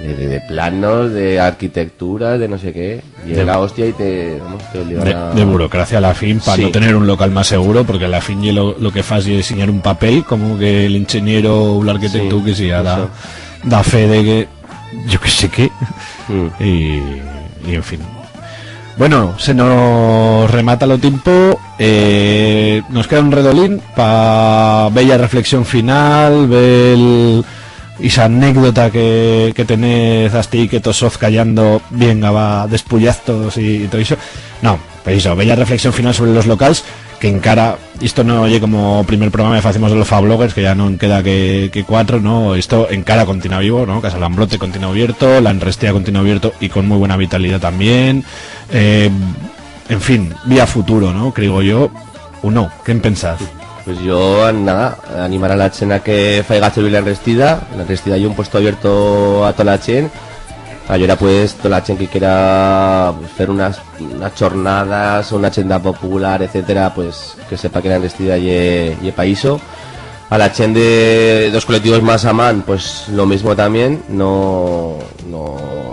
De planos, de arquitectura, de no sé qué. Llega hostia y te obligan a... De burocracia a la fin, para no tener un local más seguro, porque a la fin lo que fas es diseñar un papel, como que el ingeniero o el arquitecto que sí, da fe de que yo que sé qué. Y en fin. Bueno, se nos remata lo tiempo. Nos queda un redolín para bella reflexión final, esa anécdota que tenés hasta ahí, que todos callando, venga, va, despullazos y todo eso. No, pues eso, bella reflexión final sobre los locales, que encara, esto no oye como primer programa que hacemos de los Fabloggers, que ya no queda que 4, ¿no? Esto encara continúa vivo, ¿no? Casa Lambrote continúa abierto, la Enrestea continúa abierto y con muy buena vitalidad también. En fin, vía futuro, ¿no? Creo yo, o no, ¿qué pensás? Pues yo, nada, animar a la chen a que faiga servir la Enrestida hay un puesto abierto a toda la chen. Ahora pues toda la chen que quiera hacer unas jornadas, una chenda popular, etcétera, pues que sepa que la Enrestida y paíso. A la chen de dos colectivos más a man, pues lo mismo también, no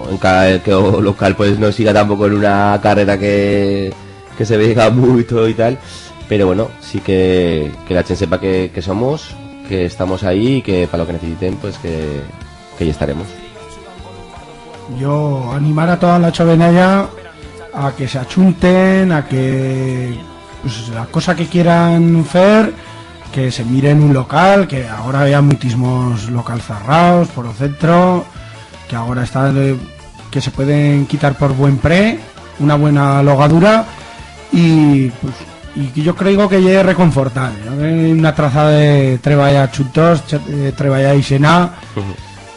en cada local pues no siga tampoco en una carrera que se vea mucho y tal. Pero bueno, sí que la chen sepa que somos, que estamos ahí y que para lo que necesiten, pues que ya estaremos. Yo animar a toda la chovenalla a que se achunten, a que pues, la cosa que quieran hacer, que se miren un local, que ahora había muchísimos locales cerrados por el centro, que ahora están que se pueden quitar por buen pre, una buena logadura y pues y yo creo que ya es reconfortable, ¿no? Una trazada de treballar chutos, treballar y cenar,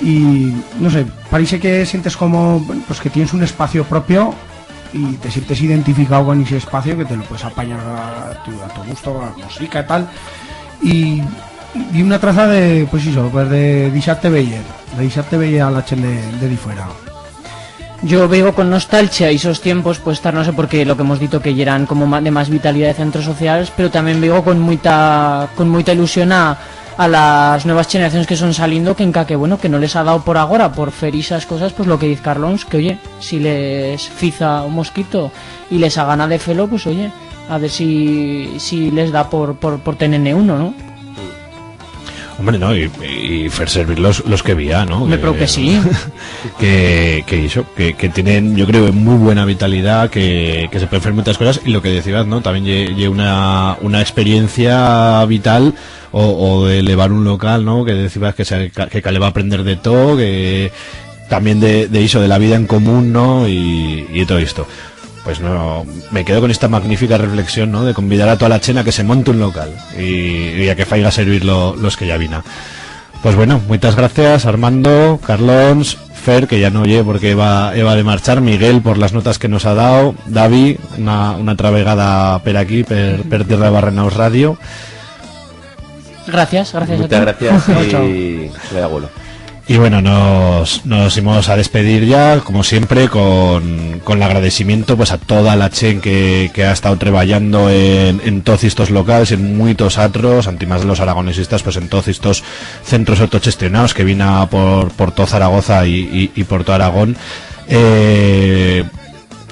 y no sé, parece que sientes como pues que tienes un espacio propio y te sientes identificado con ese espacio, que te lo puedes apañar a tu gusto, a la música y tal, y una traza de pues eso, pues de deixarte veller a la chen de fuera. Yo veo con nostalgia esos tiempos, pues estar, no sé por qué, lo que hemos dicho que ya eran como de más vitalidad de centros sociales, pero también veo con mucha ilusión a las nuevas generaciones que son saliendo, que en que bueno, que no les ha dado por ahora, por fer esas cosas, pues lo que dice Carlons, que oye, si les fiza un mosquito y les ha gana de felo, pues oye, a ver si les da por tener uno, ¿no? Hombre, no, y fer servir los que vía, ¿no? Me creo que sí. que tienen, yo creo, muy buena vitalidad, que se pueden hacer muchas cosas, y lo que decías, ¿no? También una experiencia vital o de elevar un local, ¿no? Que decías que le va a aprender de todo, que también de eso, de la vida en común, ¿no? Y todo esto. Pues no, me quedo con esta magnífica reflexión, ¿no? De convidar a toda la chena que se monte un local y a que faiga servir los que ya vina. Pues bueno, muchas gracias Armando, Carlons, Fer, que ya no oye porque va de marchar, Miguel por las notas que nos ha dado, David, una travegada per aquí, per Tierra de Barrenaos Radio. Gracias muchas gracias y le abuelo. Y bueno, nos íbamos a despedir ya, como siempre, con el agradecimiento pues a toda la chen que ha estado trabajando en todos estos locales, en muchos atros, antimás de los aragonesistas, pues en todos estos centros autogestionados que vino por todo Zaragoza y por todo Aragón,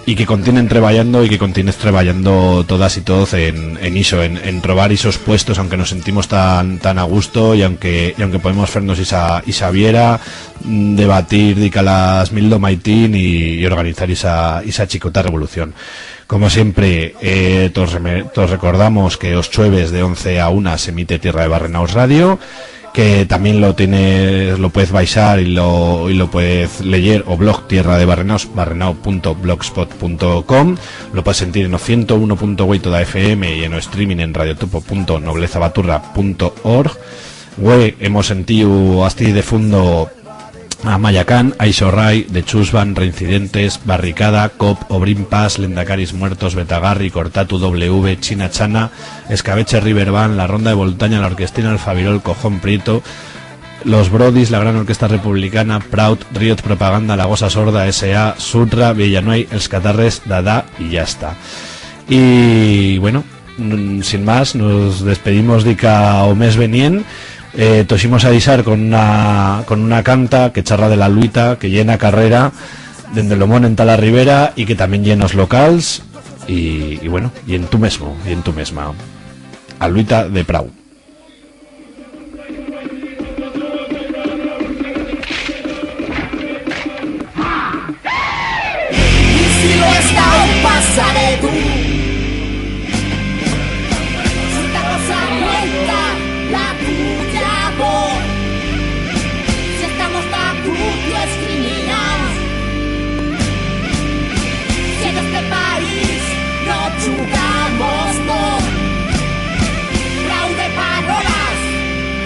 y que continúen trabajando y que continúes trabajando todas y todos en iso, en probar esos puestos, aunque nos sentimos tan a gusto y aunque podemos hacernos esa viera, debatir de las mil do maitín y organizar esa chicota revolución. Como siempre, todos recordamos que os jueves de 11 a 1 se emite Tierra de Barrenaos Radio, que también lo puedes baixar y lo puedes leer o blog Tierra de Barrenaos, barrenao.blogspot.com, lo puedes sentir en 101.8 da FM y en o streaming en radiotopo.noblezabaturra.org. Hemos sentido hasta de fondo a Mayacán, Aixorray, de Chusban, Reincidentes, Barricada, Cop, Obrin Pass, Lendacaris Muertos, Betagarri, Cortatu W, China Chana, Escabeche Riverban, La Ronda de Voltaña, La Orquestina Alfavirol, Cojón Prieto, Los Brodis, La Gran Orquesta Republicana, Proud, Riot Propaganda, La Gosa Sorda, S.A., Sutra, Villanuey, Els Catarres, Dada y ya está. Y bueno, sin más, nos despedimos de ca o mes venien. Tosimos a avisar con una canta que charra de la luita, que llena carrera dende Lomón en Tala Ribera y que también llenos locals y bueno, y en tú mismo, y en tú misma. A luita de Prau. Si lo está o pasaré tú. Si esta cosa cuenta la tuya voz. Si estamos tan crucios criminals. Si en este país no jugamos por. Frau de parolas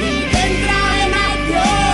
y vendrá en acción.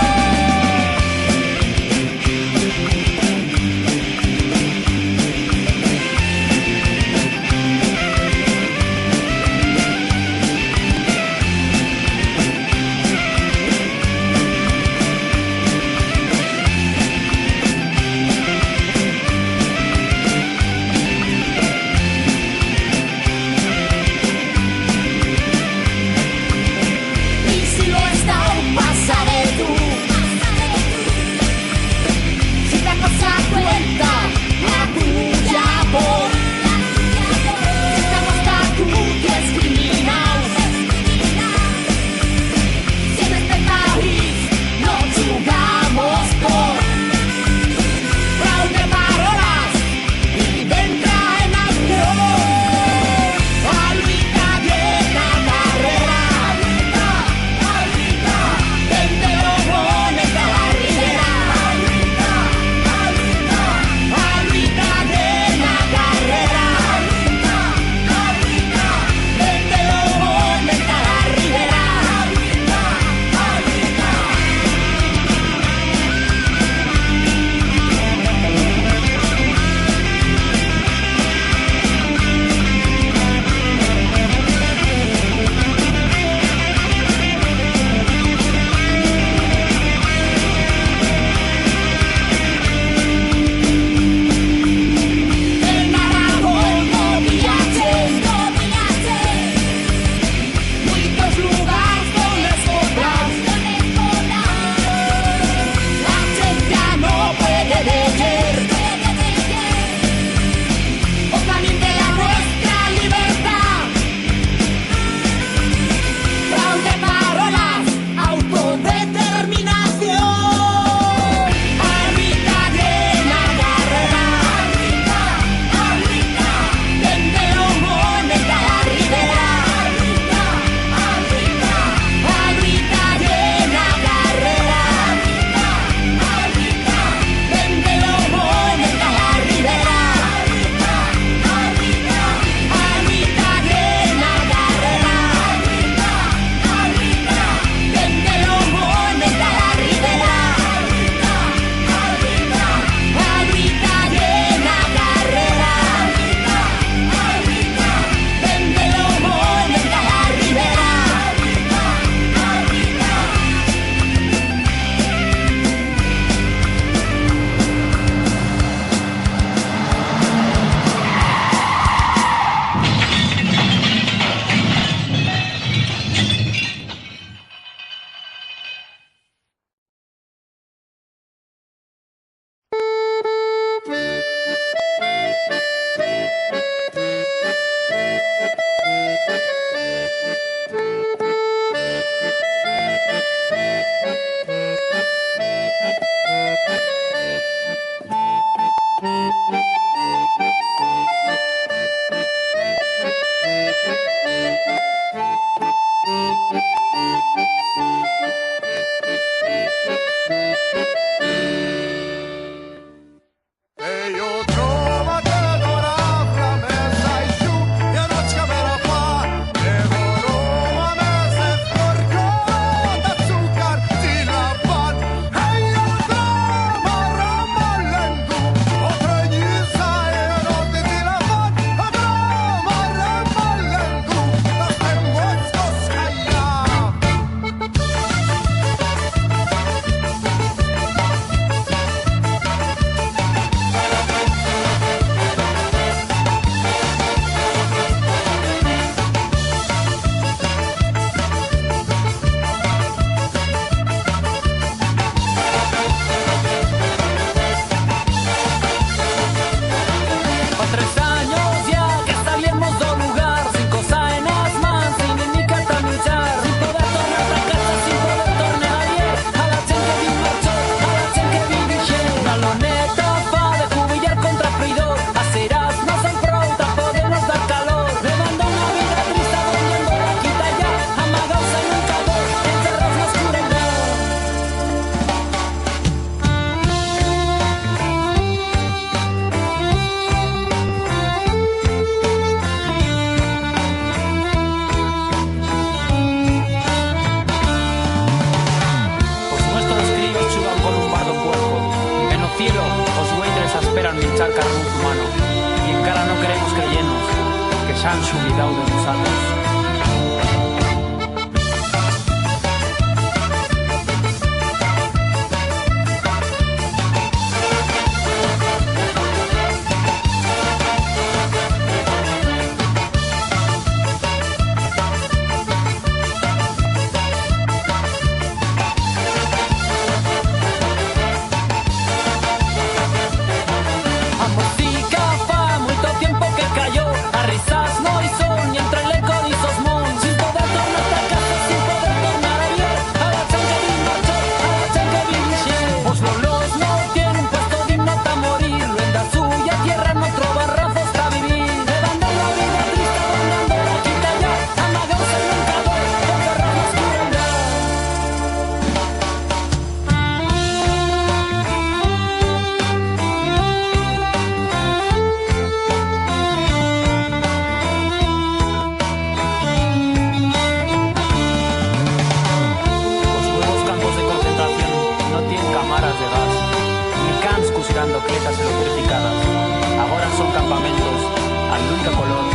tranquilo, os buitres esperan minchar carrús humano. Y encara no queremos creyenos, que xa han xubidao de nosaltres. Cletas electrificadas. Agora son campamentos, a l'única color